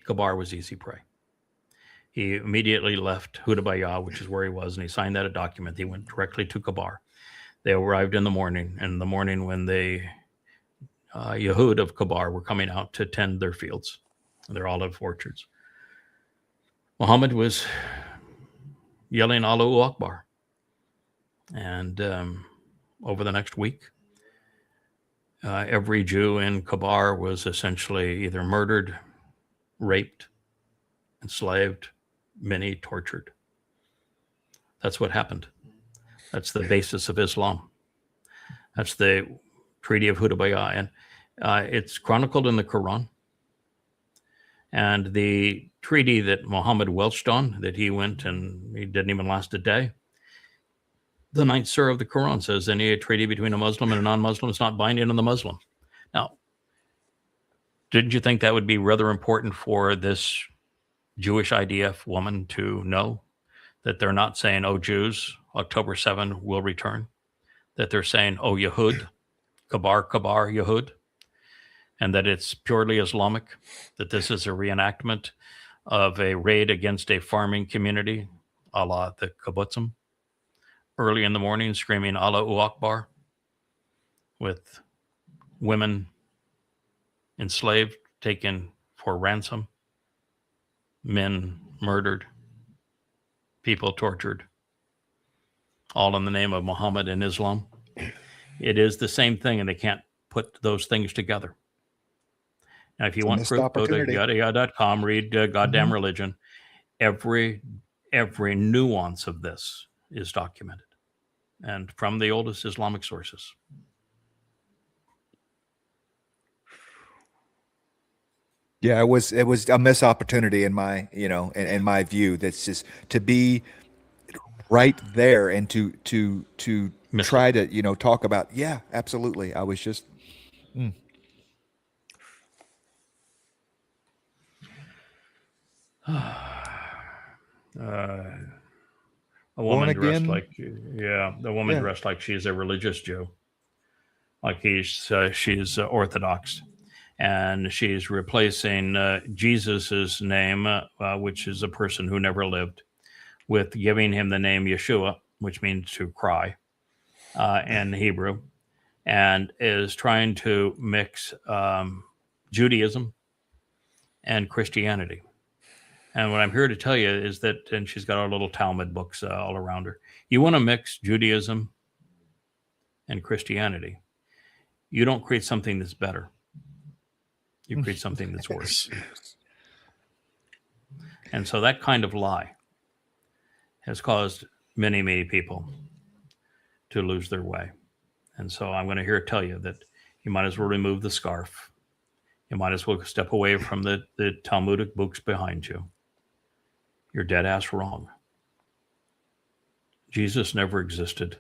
Khabar was easy prey. He immediately left Hudabayah, which is where he was, and he signed that a document. He went directly to Khabar. They arrived in the morning, and in the morning when they Yahud of Khabar were coming out to tend their fields, their olive orchards. Muhammad was yelling Allahu Akbar. And over the next week, every Jew in Khabar was essentially either murdered, raped, enslaved, many tortured. That's what happened. That's the basis of Islam. That's the Treaty of Hudaybiyah. And it's chronicled in the Quran. And the treaty that Muhammad welched on, that he went and he didn't even last a day, the 9th surah of the Quran says any treaty between a Muslim and a non-Muslim is not binding on the Muslim. Now, didn't you think that would be rather important for this Jewish IDF woman to know that they're not saying, oh, Jews, October 7 will return, that they're saying, oh, Yahud, Khabar, Yahud, and that it's purely Islamic, that this is a reenactment of a raid against a farming community, a la the kibbutzim, early in the morning screaming Allahu Akbar, with women enslaved, taken for ransom, men murdered, people tortured, all in the name of Muhammad and Islam. It is the same thing, and they can't put those things together. Now, if you want proof, go to yahowah.com, read Goddamn Religion. Every nuance of this is documented, and from the oldest Islamic sources.
Yeah, it was a missed opportunity in my, in my view. That's just to be right there and to try to, talk about. Yeah, absolutely. I was just.
A woman dressed like, the woman dressed like she's a religious Jew, like she's Orthodox, and she's replacing Jesus's name, which is a person who never lived, with giving him the name Yeshua, which means to cry in Hebrew, and is trying to mix Judaism and Christianity. And what I'm here to tell you is that, and she's got our little Talmud books all around her. You want to mix Judaism and Christianity. You don't create something that's better. You create something that's worse. And so that kind of lie has caused many, many people to lose their way. And so I'm going to here tell you that you might as well remove the scarf. You might as well step away from the Talmudic books behind you. You're dead ass wrong. Jesus never existed.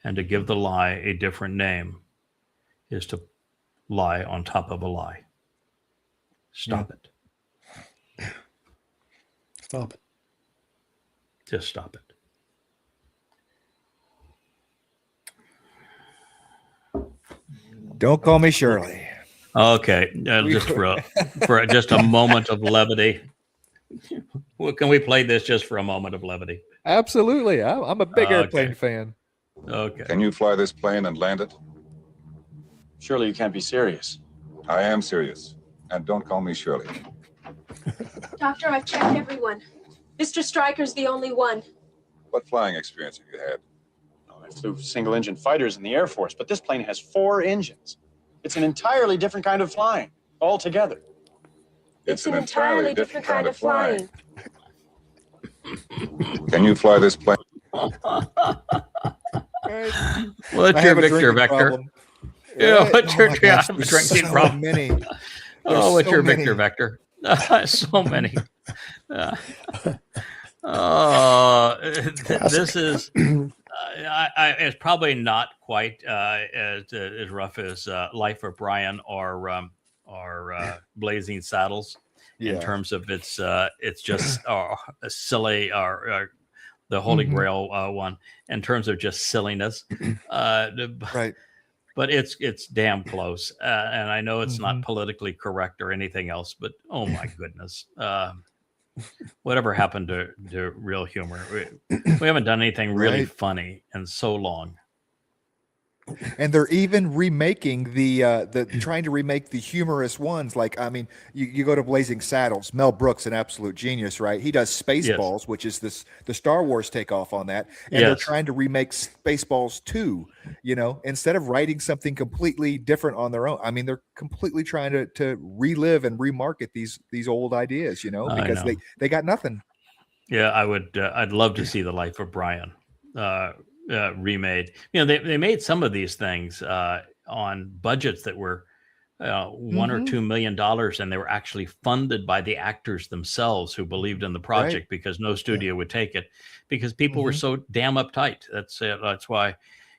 And to give the lie a different name is to lie on top of a lie. Stop it.
Stop it.
Just stop it.
Don't call me Shirley.
Okay, just for just a moment of levity. Well, can we play this just for a moment of levity?
Absolutely. I'm a big airplane fan.
Okay.
Can you fly this plane and land it?
Surely you can't be serious.
I am serious. And don't call me Shirley.
Doctor, I've checked everyone. Mr. Stryker's the only one.
What flying experience have you had?
I flew single-engine fighters in the Air Force, but this plane has 4 engines. It's an entirely different kind of flying altogether.
It's an entirely different kind of flying.
Can you fly this plane?
What's your Victor Vector? Yeah, what's your drinking problem?
Many.
Oh, what's your Victor Vector? So many. This is. It's probably not quite as rough as Life of Brian or Blazing Saddles in terms of it's just silly or the Holy Grail one in terms of just silliness.
Right.
But it's damn close, and I know it's not politically correct or anything else. But oh my goodness, whatever happened to real humor? We haven't done anything really funny in so long.
And they're even remaking the trying to remake the humorous ones. Like, I mean, you go to Blazing Saddles, Mel Brooks, an absolute genius, right? He does Spaceballs, which is the Star Wars takeoff on that, and they're trying to remake Spaceballs 2. You know, instead of writing something completely different on their own. I mean, they're completely trying to relive and remarket these old ideas. You know, because they got nothing.
Yeah, I would. I'd love to see The Life of Brian remade. You know, they made some of these things on budgets that were $1 or $2 million, and they were actually funded by the actors themselves who believed in the project because no studio would take it because people were so damn uptight. That's it. That's why.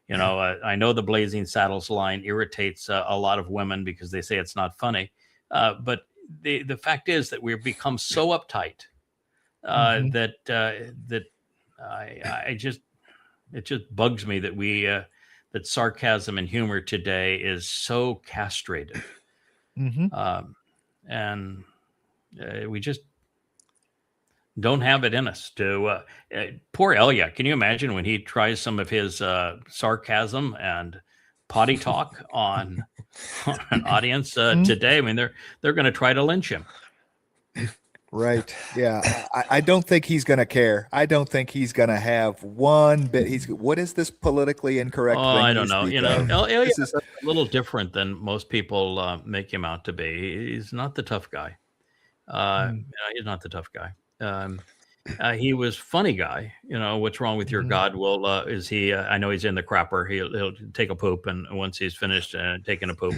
You know, I know the Blazing Saddles line irritates a lot of women because they say it's not funny. But the fact is that we've become so uptight that it just bugs me that that sarcasm and humor today is so castrated. And we just don't have it in us to poor Elia. Can you imagine when he tries some of his sarcasm and potty talk on an audience today? I mean, they're going to try to lynch him.
Right. Yeah. I don't think he's going to care. I don't think he's going to have one bit. What is this politically incorrect thing?
I don't know. You know, Elia is a little different than most people make him out to be. He's not the tough guy. He's not the tough guy. He was funny guy. You know, what's wrong with your God? Well, is he? I know he's in the crapper. He'll take a poop, and once he's finished taking a poop,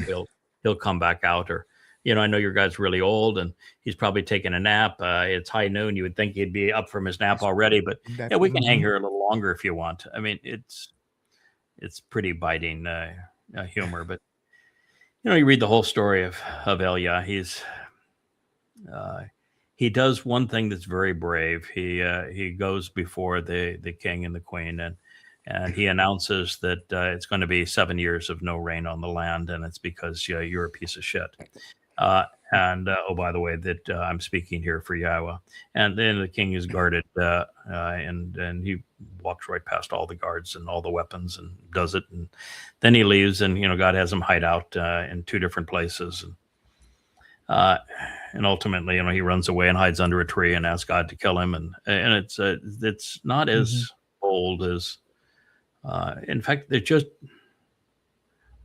he'll come back out. Or, you know, I know your guy's really old, and he's probably taking a nap. It's high noon. You would think he'd be up from his nap already, but yeah, we can hang here a little longer if you want. I mean, it's pretty biting humor. But you know, you read the whole story of Elia. He does one thing that's very brave. He goes before the king and the queen, and he announces that it's going to be 7 years of no rain on the land, and it's because you're a piece of shit. Oh, by the way, that I'm speaking here for Yahowah. And then the king is guarded, and he walks right past all the guards and all the weapons and does it. And then he leaves, and you know, God has him hide out in 2 different places. And ultimately, you know, he runs away and hides under a tree and asks God to kill him. And it's not as bold as, in fact, they're just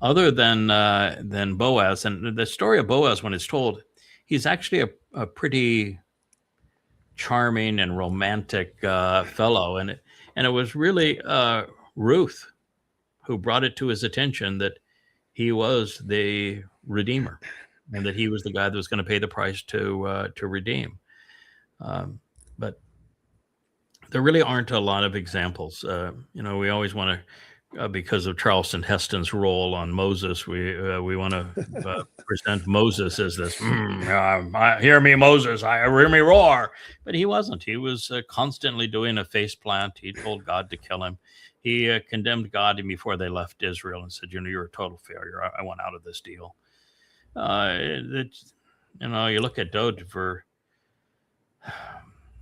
other than Boaz. And the story of Boaz, when it's told, he's actually a pretty charming and romantic fellow. And it was really Ruth who brought it to his attention that he was the Redeemer. And that he was the guy that was going to pay the price to redeem. But there really aren't a lot of examples. You know, we always want to, because of Charleston Heston's role on Moses, we want to present Moses as this, hear me, Moses, I hear me roar. But he wasn't. He was constantly doing a face plant. He told God to kill him. He condemned God before they left Israel and said, you know, you're a total failure. I want out of this deal. You know, you look at Dode for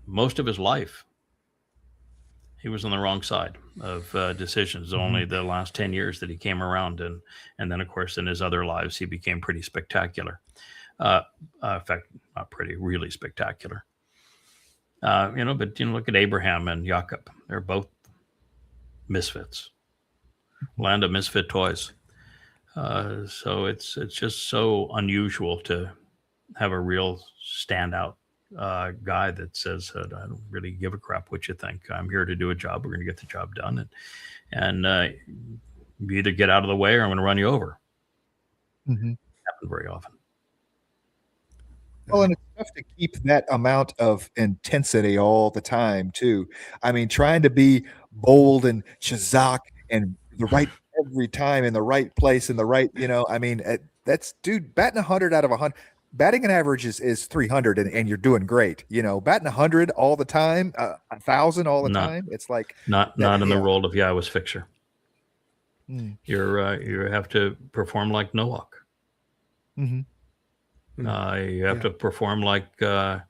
most of his life, he was on the wrong side of decisions. Only the last 10 years that he came around, and then of course in his other lives he became pretty spectacular. In fact, not pretty, really spectacular. You know, but you know, look at Abraham and Jacob. They're both misfits, land of misfit toys. So it's just so unusual to have a real standout guy that says, I don't really give a crap what you think. I'm here to do a job. We're going to get the job done. And you either get out of the way or I'm going to run you over. Happen very often.
Well, and it's tough to keep that amount of intensity all the time, too. I mean, trying to be bold and shazak and the right every time in the right place in the right, you know, I mean, that's, dude, batting 100 out of 100. Batting an average is 300 and you're doing great. You know, batting 100 all the time, 1,000 all the time. It's like
not in the role of Yahweh's fixer. You have to perform like Noach. You have to perform like Ethan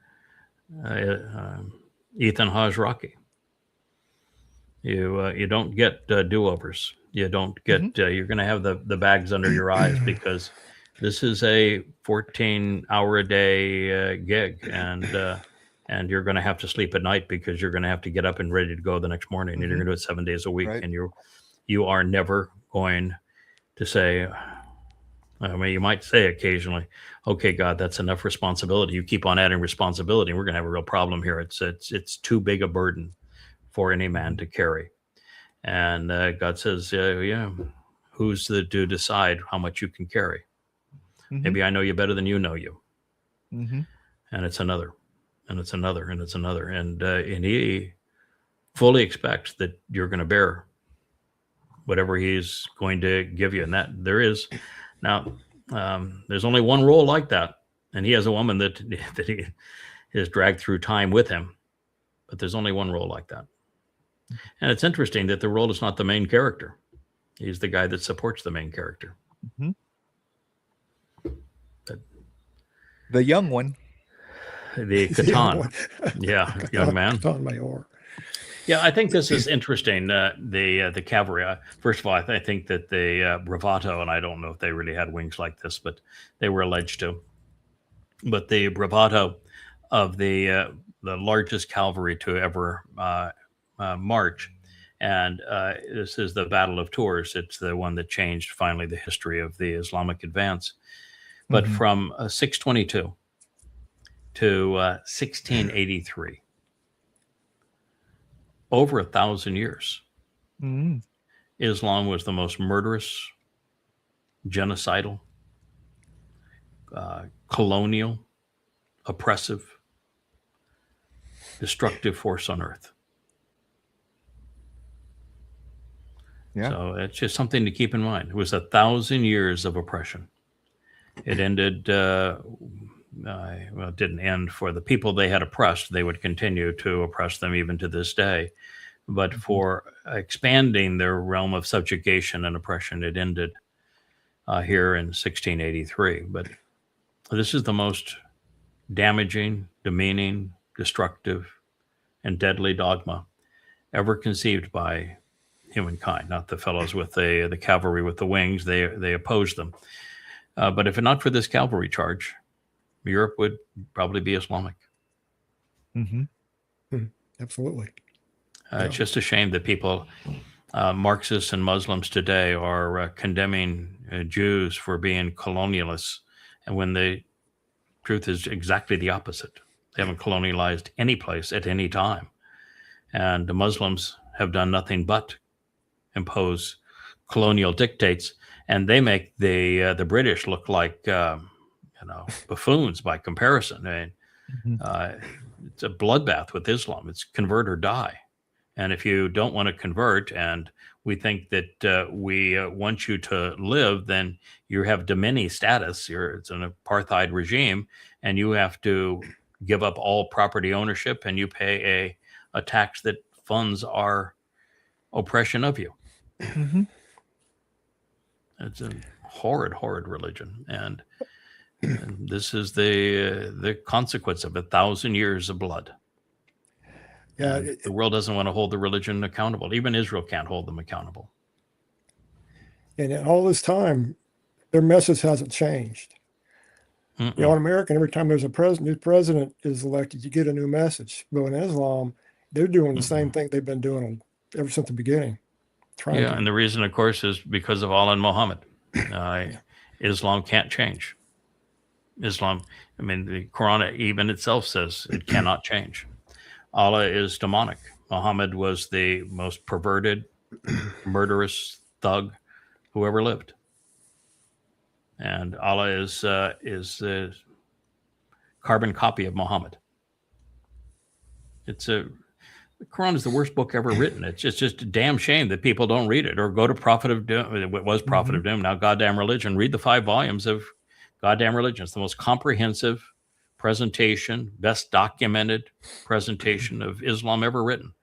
Hajraki. You don't get do-overs. You don't get. You're going to have the bags under your eyes because this is a 14-hour-a-day gig, and you're going to have to sleep at night because you're going to have to get up and ready to go the next morning, and you're going to do it 7 days a week, and you are never going to say. I mean, you might say occasionally, "Okay, God, that's enough responsibility." You keep on adding responsibility, and we're going to have a real problem here. It's too big a burden for any man to carry. And God says, who's to decide how much you can carry? Maybe I know you better than you know you. And it's another, and it's another, and it's another. And he fully expects that you're going to bear whatever he's going to give you. And that there is, now, there's only one role like that. And he has a woman that he has dragged through time with him. But there's only one role like that. And it's interesting that the role is not the main character. He's the guy that supports the main character.
The young one.
The Khatan. Young man.
Khatan Mayor.
Yeah, I think this is interesting. The cavalry. First of all, I think that the bravado, and I don't know if they really had wings like this, but they were alleged to. But the bravado of the largest cavalry to ever march, and this is the Battle of Tours. It's the one that changed finally the history of the Islamic advance. But from 622 to 1683. Over 1,000 years, Islam was the most murderous, genocidal, colonial, oppressive, destructive force on earth. So it's just something to keep in mind. It was 1,000 years of oppression. It ended, it didn't end for the people they had oppressed. They would continue to oppress them even to this day. But for expanding their realm of subjugation and oppression, it ended here in 1683. But this is the most damaging, demeaning, destructive, and deadly dogma ever conceived by humankind. Not the fellows with the cavalry with the wings. They opposed them. But if not for this cavalry charge, Europe would probably be Islamic.
Absolutely.
It's just a shame that people, Marxists and Muslims today, are condemning Jews for being colonialists, and when the truth is exactly the opposite. They haven't colonialized any place at any time, and the Muslims have done nothing but impose colonial dictates, and they make the British look like buffoons by comparison. I mean, it's a bloodbath with Islam. It's convert or die. And if you don't want to convert, and we think that we want you to live, then you have Domini status. It's an apartheid regime, and you have to give up all property ownership, and you pay a tax that funds our oppression of you. It's a horrid, horrid religion, and this is the consequence of 1,000 years of blood. Yeah, the world doesn't want to hold the religion accountable. Even Israel can't hold them accountable.
And in all this time, their message hasn't changed. You know, in America, every time there's a new president is elected, you get a new message. But in Islam, they're doing the same thing they've been doing ever since the beginning.
And the reason, of course, is because of Allah and Muhammad. Islam can't change. Islam, I mean, the Quran even itself says it cannot change. Allah is demonic. Muhammad was the most perverted, murderous thug who ever lived. And Allah is the carbon copy of Muhammad. The Quran is the worst book ever written. It's just a damn shame that people don't read it or go to Prophet of Doom. It was Prophet of Doom, now Goddamn Religion. Read the 5 volumes of Goddamn Religion. It's the most comprehensive presentation, best documented presentation of Islam ever written.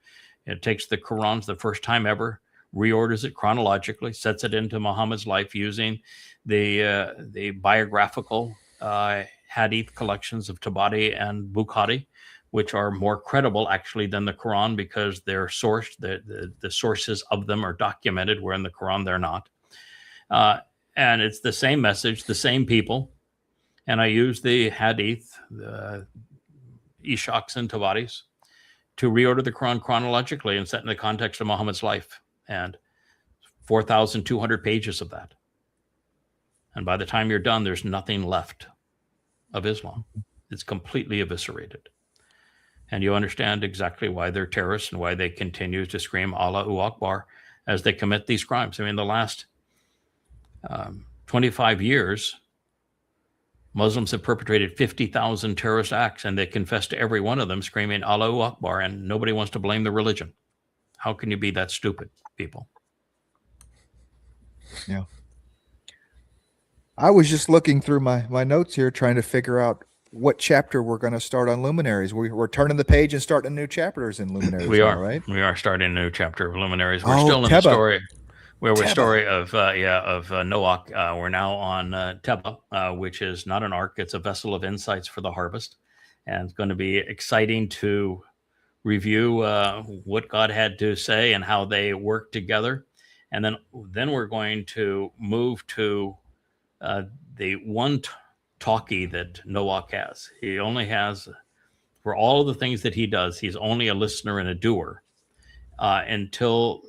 It takes the Quran the first time ever, reorders it chronologically, sets it into Muhammad's life using the biographical hadith collections of Tabari and Bukhari, which are more credible actually than the Quran, because they're sourced, the sources of them are documented, where in the Quran they're not. And it's the same message, the same people. And I use the hadith, the Ishaqs and Tawaris, to reorder the Quran chronologically and set in the context of Muhammad's life. And 4,200 pages of that. And by the time you're done, there's nothing left of Islam. It's completely eviscerated. And you understand exactly why they're terrorists and why they continue to scream Allahu Akbar as they commit these crimes. I mean, the last 25 years, Muslims have perpetrated 50,000 terrorist acts, and they confess to every one of them, screaming Allahu Akbar, and nobody wants to blame the religion. How can you be that stupid, people?
Yeah. I was just looking through my notes here, trying to figure out what chapter we're going to start on Luminaries. We're turning the page and starting new chapters in Luminaries.
We are,
now, right?
We are starting a new chapter of Luminaries. We're still in the story. Story of Noach. We're now on Towrah, which is not an ark; it's a vessel of insights for the harvest, and it's going to be exciting to review what God had to say and how they work together, and then we're going to move to the one talkie that Noach has. He only has, for all of the things that he does, he's only a listener and a doer. Until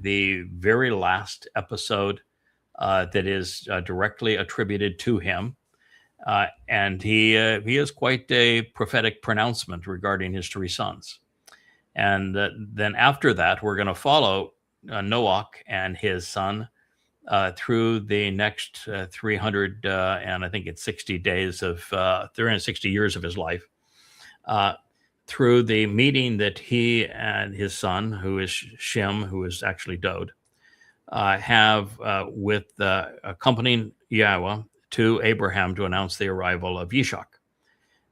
the very last episode that is directly attributed to him. And he has quite a prophetic pronouncement regarding his three sons. And then after that, we're going to follow Noach and his son through the next 300 and I think it's 60 days of 360 years of his life. Through the meeting that he and his son, who is Shem, who is actually Dode, have with accompanying Yahowah to Abraham to announce the arrival of Yishak.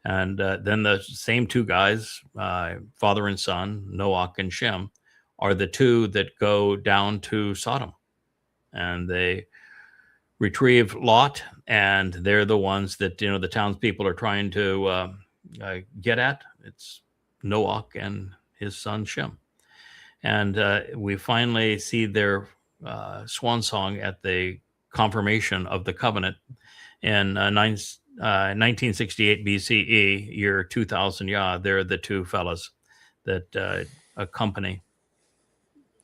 And then the same two guys, father and son, Noach and Shem, are the two that go down to Sodom. And they retrieve Lot, and they're the ones that, the townspeople are trying to get at. It's Noach and his son Shem. And we finally see their swan song at the confirmation of the covenant in 1968 BCE, year 2000 Yah. They're the two fellas that accompany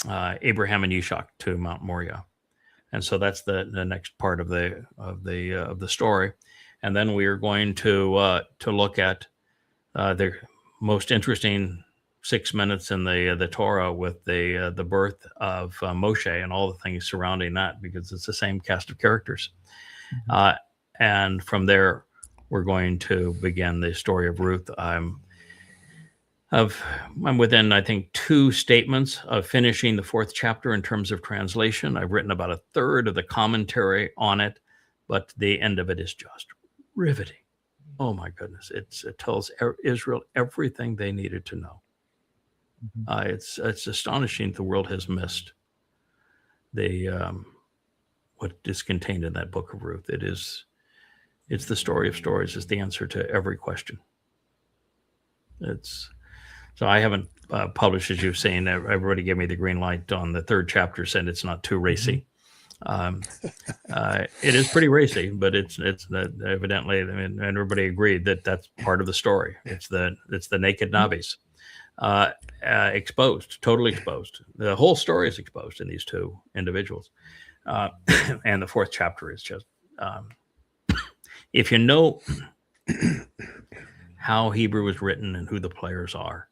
Abraham and Yishak to Mount Moriah. And so that's the next part of the story. And then we are going to look at the most interesting 6 minutes in the Torah with the birth of Moshe and all the things surrounding that, because it's the same cast of characters. Mm-hmm. And from there, we're going to begin the story of Ruth. I'm within, I think, 2 statements of finishing the 4th chapter in terms of translation. I've written about a third of the commentary on it, but the end of it is just riveting. Oh my goodness! It tells Israel everything they needed to know. Mm-hmm. It's astonishing the world has missed what is contained in that book of Ruth. It's the story of stories. It's the answer to every question. So I haven't published, as you've seen. Everybody gave me the green light on the 3rd chapter, said it's not too racy. It is pretty racy, but it's evidently, and everybody agreed that that's part of the story. It's the naked Nabis, exposed, totally exposed. The whole story is exposed in these 2 individuals, and the 4th chapter is just, if you know how Hebrew was written and who the players are,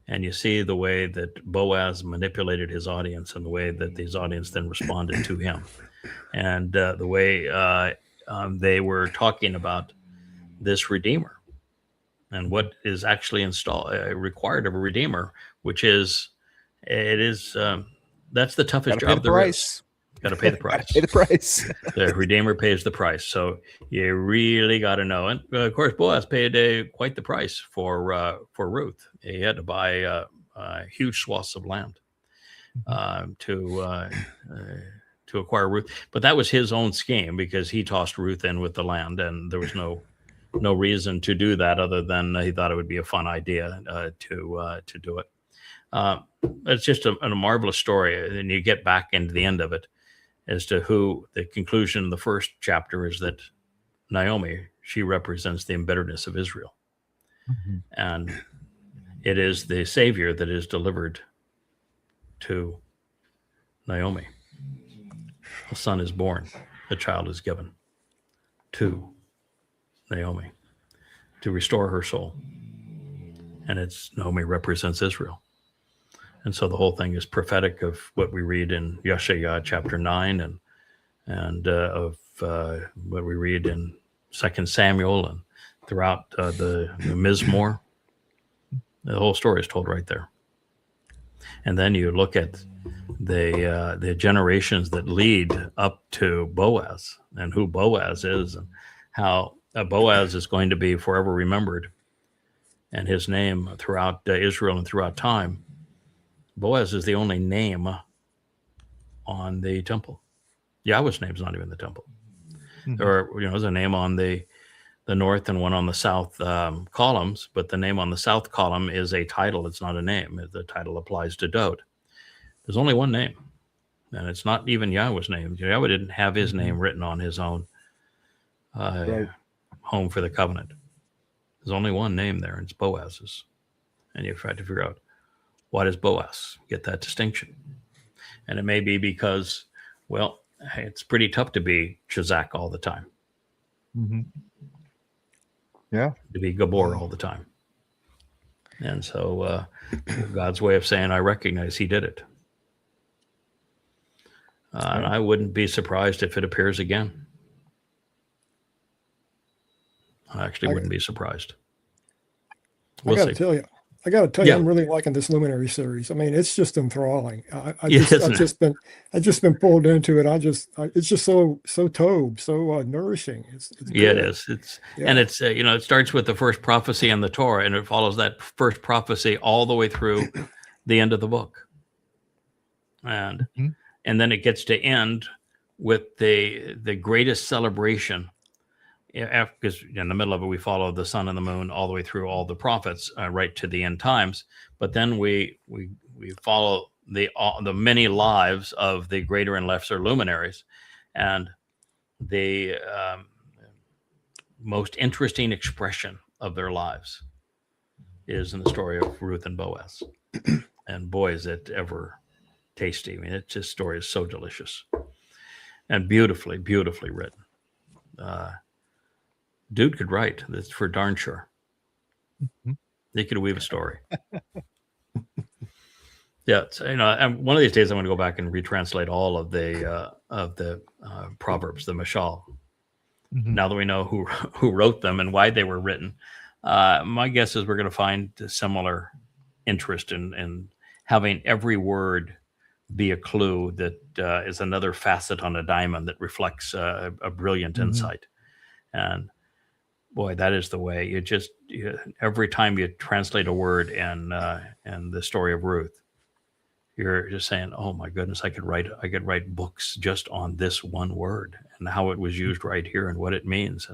and you see the way that Boaz manipulated his audience and the way that his audience then responded to him, and the way they were talking about this Redeemer and what is actually required of a Redeemer, which is, that's the toughest job there is. Got to pay the price.
Pay the price.
The Redeemer pays the price. So you really got to know. And of course, Boaz paid quite the price for Ruth. He had to buy huge swaths of land to acquire Ruth. But that was his own scheme, because he tossed Ruth in with the land, and there was no no reason to do that other than he thought it would be a fun idea to do it. It's just a marvelous story. And you get back into the end of it as to who the conclusion of the first chapter is that Naomi, she represents the embitteredness of Israel. Mm-hmm. And it is the Savior that is delivered to Naomi. A son is born, a child is given to Naomi to restore her soul. And Naomi represents Israel. And so the whole thing is prophetic of what we read in Yeshaya chapter 9 and of what we read in 2 Samuel and throughout the Mizmor. The whole story is told right there. And then you look at the generations that lead up to Boaz and who Boaz is and how Boaz is going to be forever remembered and his name throughout Israel and throughout time. Boaz is the only name on the temple. Yahweh's name's not even in the temple. Mm-hmm. There's a name on the north and one on the south columns, but the name on the south column is a title. It's not a name. The title applies to Dod. There's only one name, and it's not even Yahweh's name. Yahweh didn't have his name written on his own home for the covenant. There's only one name there, and it's Boaz's. And you try to figure out, what is Boaz? Get that distinction. And it may be because, well, it's pretty tough to be Shazak all the time.
Mm-hmm. Yeah.
To be Gabor all the time. And so God's way of saying, I recognize he did it. And I wouldn't be surprised if it appears again. I actually wouldn't be surprised.
I got to tell you, I'm really liking this Luminary series. I mean, it's just enthralling. I've just been pulled into it. It's just so nourishing. It's good.
Yeah, it is. And it's it starts with the first prophecy in the Torah, and it follows that first prophecy all the way through the end of the book, and then it gets to end with the greatest celebration. Because in the middle of it, we follow the sun and the moon all the way through all the prophets right to the end times. But then we follow the many lives of the Greater and Lesser Luminaries. And the most interesting expression of their lives is in the story of Ruth and Boaz. And boy, is it ever tasty. I mean, this story is so delicious and beautifully, beautifully written. Dude could write. That's for darn sure. Mm-hmm. He could weave a story. Yeah, and one of these days I'm going to go back and retranslate all of the proverbs, the mashal. Mm-hmm. Now that we know who wrote them and why they were written, my guess is we're going to find a similar interest in having every word be a clue that is another facet on a diamond that reflects a brilliant insight. And boy, that is the way. Every time you translate a word in the story of Ruth, you're just saying, "Oh my goodness, I could write books just on this one word and how it was used right here and what it means."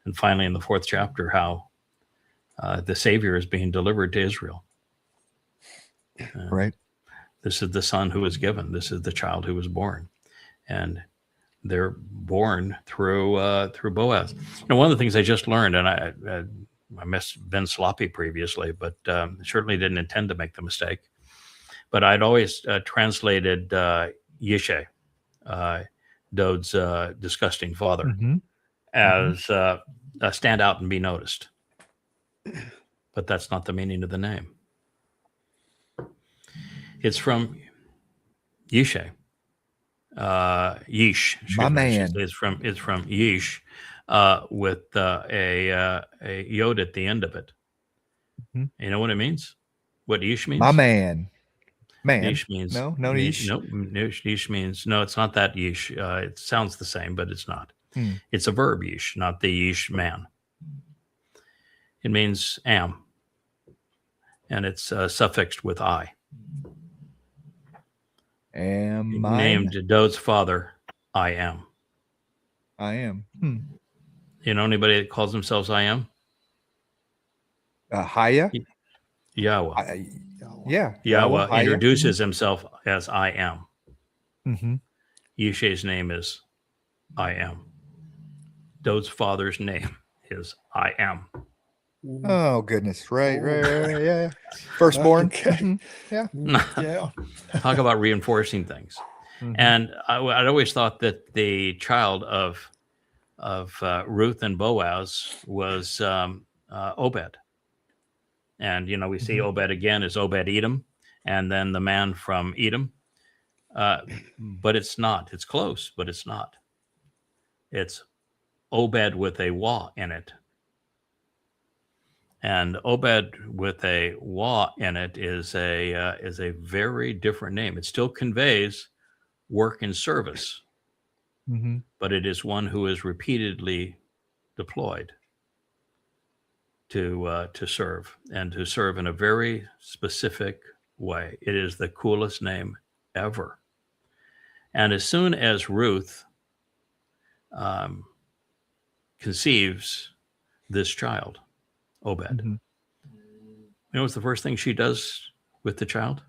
And finally, in the fourth chapter, how the Savior is being delivered to Israel.
Right.
This is the son who was given. This is the child who was born, and they're born through Boaz. One of the things I just learned, and I must have been sloppy previously, but certainly didn't intend to make the mistake. But I'd always translated Yishe, Dod's disgusting father, as stand out and be noticed. But that's not the meaning of the name. It's from Yishe. Yeesh.
My man.
It's from Yeesh with a yod at the end of it. Mm-hmm. You know what it means? What Yeesh means?
My man. Man.
Yeesh means
no Yeesh.
No, Yeesh means no. It's not that Yeesh. It sounds the same, but it's not. It's a verb Yeesh, not the Yeesh man. It means am, and it's suffixed with I.
Am I
named Dod's father? I am.
I am.
You know anybody that calls themselves I am?
Haya?
Yahowah.
Yeah.
Yahowah
Haya.
introduces himself as I am.
Mm-hmm.
Yeshay's name is I am. Dode's father's name is I am.
Oh goodness! Right, yeah. Firstborn.
Okay.
Yeah.
Yeah.
Talk about reinforcing things.
Mhm.
And I'd always thought that the child of Ruth and Boaz was Obed. And we see Obed again as Obed Edom, and then the man from Edom. But it's not. It's close, but it's not. It's Obed with a wah in it. And Obed with a wah in it is a very different name. It still conveys work and service,
Mm-hmm.
but it is one who is repeatedly deployed to serve, and to serve in a very specific way. It is the coolest name ever. And as soon as Ruth conceives this child, Obed,
Mm-hmm.
you know what's the first thing she does with the child?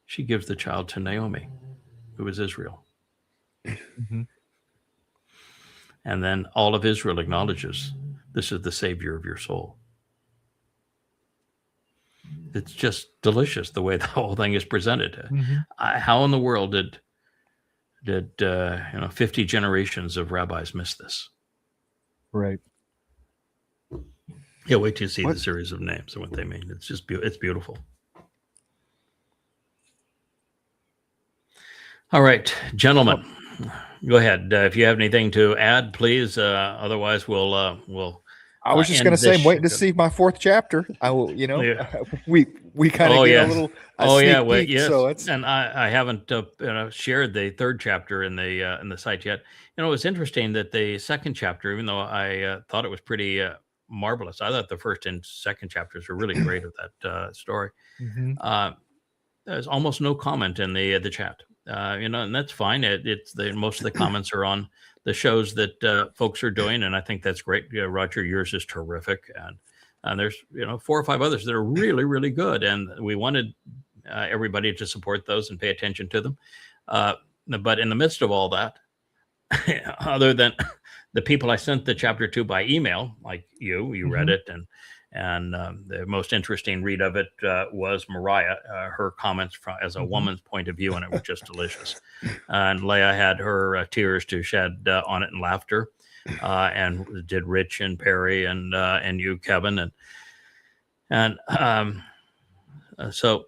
She gives the child to Naomi, who is Israel.
Mm-hmm.
And then all of Israel acknowledges this is the savior of your soul. It's just delicious the way the whole thing is presented.
Mm-hmm.
How in the world did 50 generations of rabbis miss this?
Right.
Yeah, wait till you see
What?
the series of names and what they mean. It's just it's beautiful. All right, gentlemen, go ahead. If you have anything to add, please. Otherwise, we'll.
I was just going to say, I'm waiting to see my fourth chapter. I will,
Yeah.
we kind of get a little.
Well,
peek,
yes.
So it's
And I haven't shared the third chapter in the site yet. It was interesting that the second chapter, even though I thought it was pretty marvelous, I thought the first and second chapters were really great of that story.
Mhm.
There's almost no comment in the chat, and that's fine. Most of the comments are on the shows that folks are doing, and I think that's great. Roger, yours is terrific, and there's 4 or 5 others that are really, really good, and we wanted everybody to support those and pay attention to them. But in the midst of all that, other than the people I sent the chapter to by email, like you read it, and the most interesting read of it was Mariah, her comments as a woman's point of view, and it was just delicious. And Leah had her tears to shed on it and laughter, and did Rich and Perry and you, Kevin, and so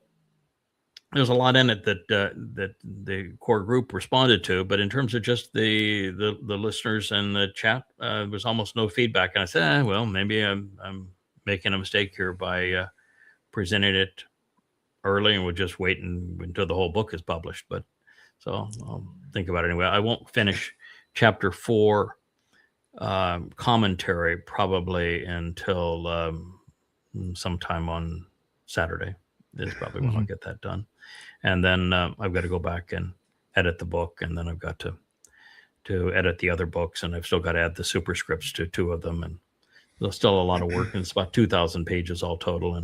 there's a lot in it that the core group responded to, but in terms of just the listeners and the chat, there was almost no feedback. And I said, well, maybe I'm making a mistake here by presenting it early, and we'll just wait until the whole book is published. But so I'll think about it anyway. I won't finish chapter 4 commentary probably until sometime on Saturday. Is probably when I'll get that done. And then I've got to go back and edit the book, and then I've got to edit the other books, and I've still got to add the superscripts to 2 of them, and there's still a lot of work, and it's about 2,000 pages all total,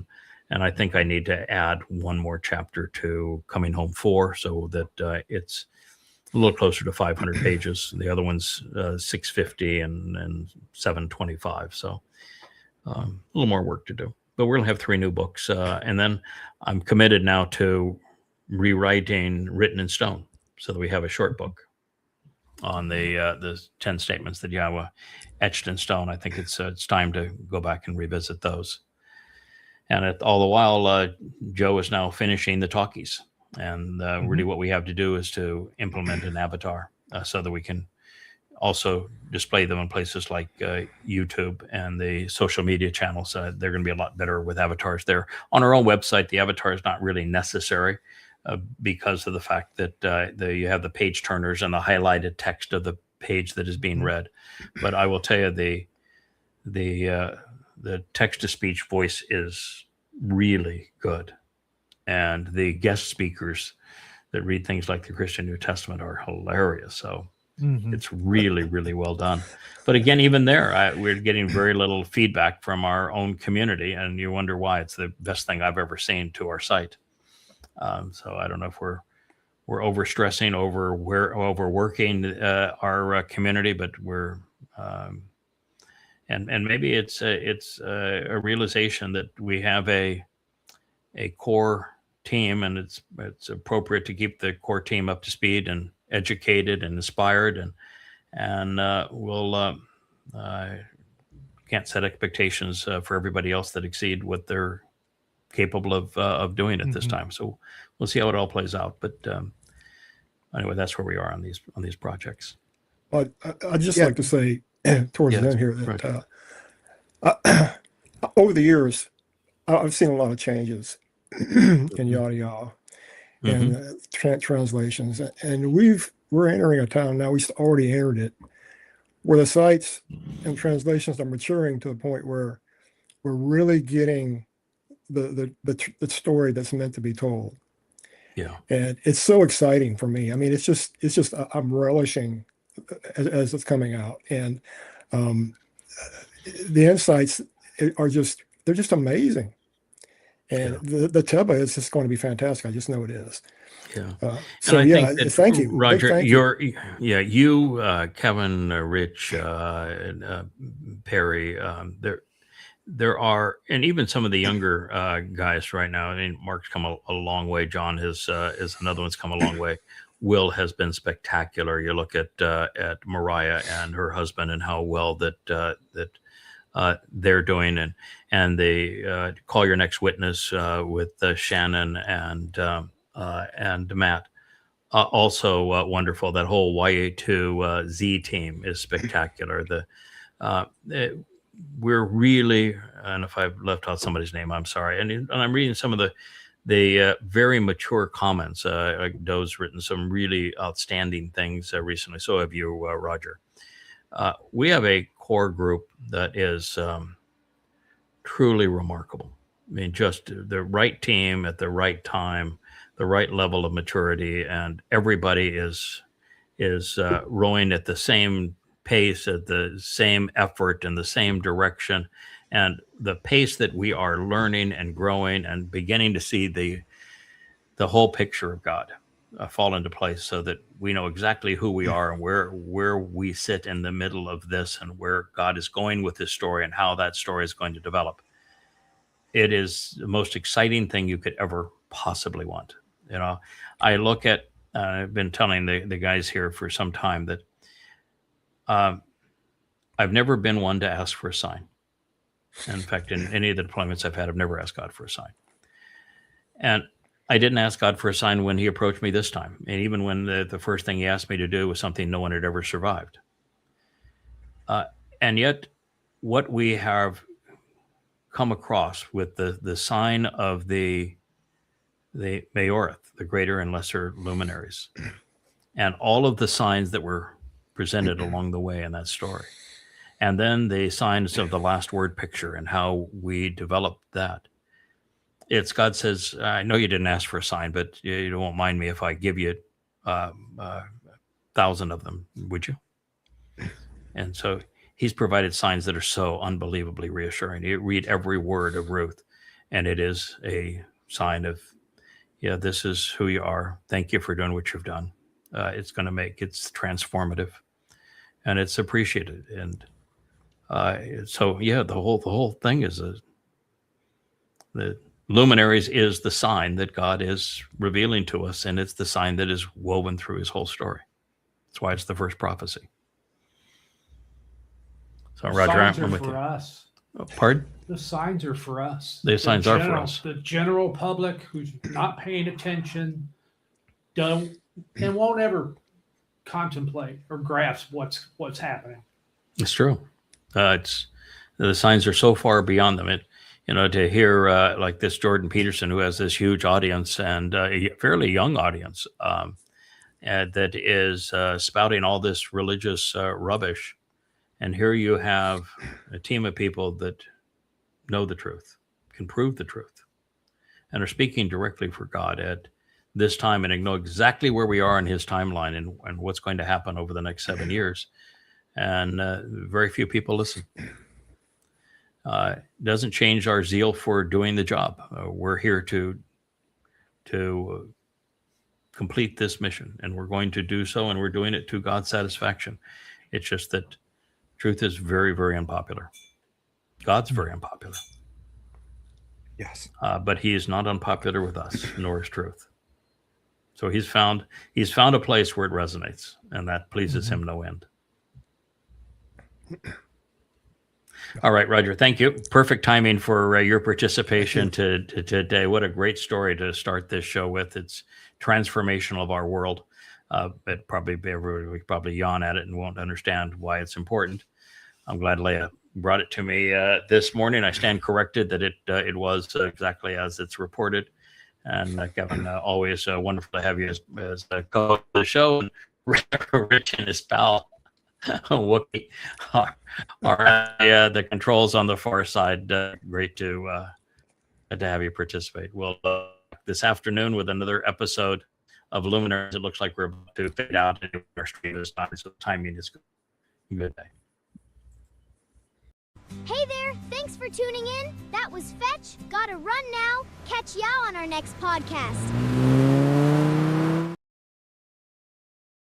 and I think I need to add 1 more chapter to Coming Home 4, so that it's a little closer to 500 pages. The other one's 650 and 725, so a little more work to do. But we're gonna have 3 new books, and then I'm committed now to rewriting Written in Stone, so that we have a short book on the 10 statements that Yahowah etched in stone. I think it's time to go back and revisit those. And all the while, Joe is now finishing the talkies, and really what we have to do is to implement an avatar so that we can also display them in places like YouTube and the social media channels. They're going to be a lot better with avatars there. On our own website, the avatar is not really necessary because of the fact that you have the page turners and the highlighted text of the page that is being read. But I will tell you, the text-to-speech voice is really good. And the guest speakers that read things like the Christian New Testament are hilarious. So It's really, really well done. But again, even there, we're getting very little feedback from our own community, and you wonder why. It's the best thing I've ever seen to our site. So I don't know if we're overstressing, overworking our community, but we're and maybe it's a realization that we have a core team, and it's appropriate to keep the core team up to speed and educated and inspired, and we'll can't set expectations for everybody else that exceed what they're capable of doing at this time. So we'll see how it all plays out. But anyway, that's where we are on these projects.
But I'd just like to say towards the end here that over the years, I've seen a lot of changes in Yahowah and translations, and we're entering a time now. We already entered it, where the sites and translations are maturing to a point where we're really getting the story that's meant to be told.
Yeah, and
it's so exciting for me. I mean, it's just I'm relishing as it's coming out, and the insights are they're just amazing. And the Teba is just going to be fantastic. I just know it is.
Yeah.
So yeah, thank you,
Roger.
Thank you.
You, Kevin, Rich, Perry. There are, and even some of the younger guys right now. I mean, Mark's come a long way. John is another one's come a long way. Will has been spectacular. You look at Mariah and her husband and how well that they're doing, and they Call Your Next Witness with Shannon and Matt, also wonderful. That whole YA2 Z team is spectacular. We're really, and if I've left out somebody's name, I'm sorry. And I'm reading some of the very mature comments. Doe's written some really outstanding things recently. So have you, Roger. We have a core group that is truly remarkable. I mean, just the right team at the right time, the right level of maturity, and everybody is rowing at the same pace, at the same effort, in the same direction. And the pace that we are learning and growing and beginning to see the whole picture of God fall into place, so that we know exactly who we are and where we sit in the middle of this, and where God is going with this story and how that story is going to develop. It is the most exciting thing you could ever possibly want. You know, I look at, I've been telling the guys here for some time that I've never been one to ask for a sign. In fact, in any of the deployments I've had, I've never asked God for a sign. And I didn't ask God for a sign when he approached me this time. And even when the first thing he asked me to do was something no one had ever survived. And yet what we have come across with the sign of the Mayoreth, the Greater and Lesser Luminaries, and all of the signs that were presented along the way in that story, and then the signs of the last word picture and how we developed that. It's God says, I know you didn't ask for a sign, but you won't mind me if I give you 1,000 of them, would you? And so he's provided signs that are so unbelievably reassuring. You read every word of Ruth, and it is a sign of, yeah, this is who you are. Thank you for doing what you've done. It's transformative, and it's appreciated. And so, yeah, the whole thing is the Luminaries is the sign that God is revealing to us, and it's the sign that is woven through his whole story. That's why it's the first prophecy. So, Roger, I'm with you.
For us.
Oh, pardon?
The signs are for us.
The signs are for us.
The general public who's not paying attention and won't ever contemplate or grasp what's happening.
It's true. The signs are so far beyond them. To hear like this Jordan Peterson, who has this huge audience and a fairly young audience that is spouting all this religious rubbish. And here you have a team of people that know the truth, can prove the truth, and are speaking directly for God. this time and know exactly where we are in his timeline and what's going to happen over the next 7 years. And very few people listen. Doesn't change our zeal for doing the job. We're here to complete this mission, and we're going to do so, and we're doing it to God's satisfaction. It's just that truth is very, very unpopular. God's very unpopular.
Yes.
But he is not unpopular with us, nor is truth. So he's found a place where it resonates, and that pleases him no end. All right, Roger, thank you. Perfect timing for your participation today. What a great story to start this show with. It's transformational of our world. Everybody would probably yawn at it and won't understand why it's important. I'm glad Leah brought it to me this morning. I stand corrected that it was exactly as it's reported. And Kevin, always wonderful to have you as a co-host of the show. And Rich and his pal, Wookie, are the controls on the far side. Great to have you participate. We'll this afternoon with another episode of Luminaries. It looks like we're about to fade out and our stream is not, so the timing is good. Good day.
Hey there, thanks for tuning in. That was Fetch. Gotta run now. Catch y'all on our next podcast.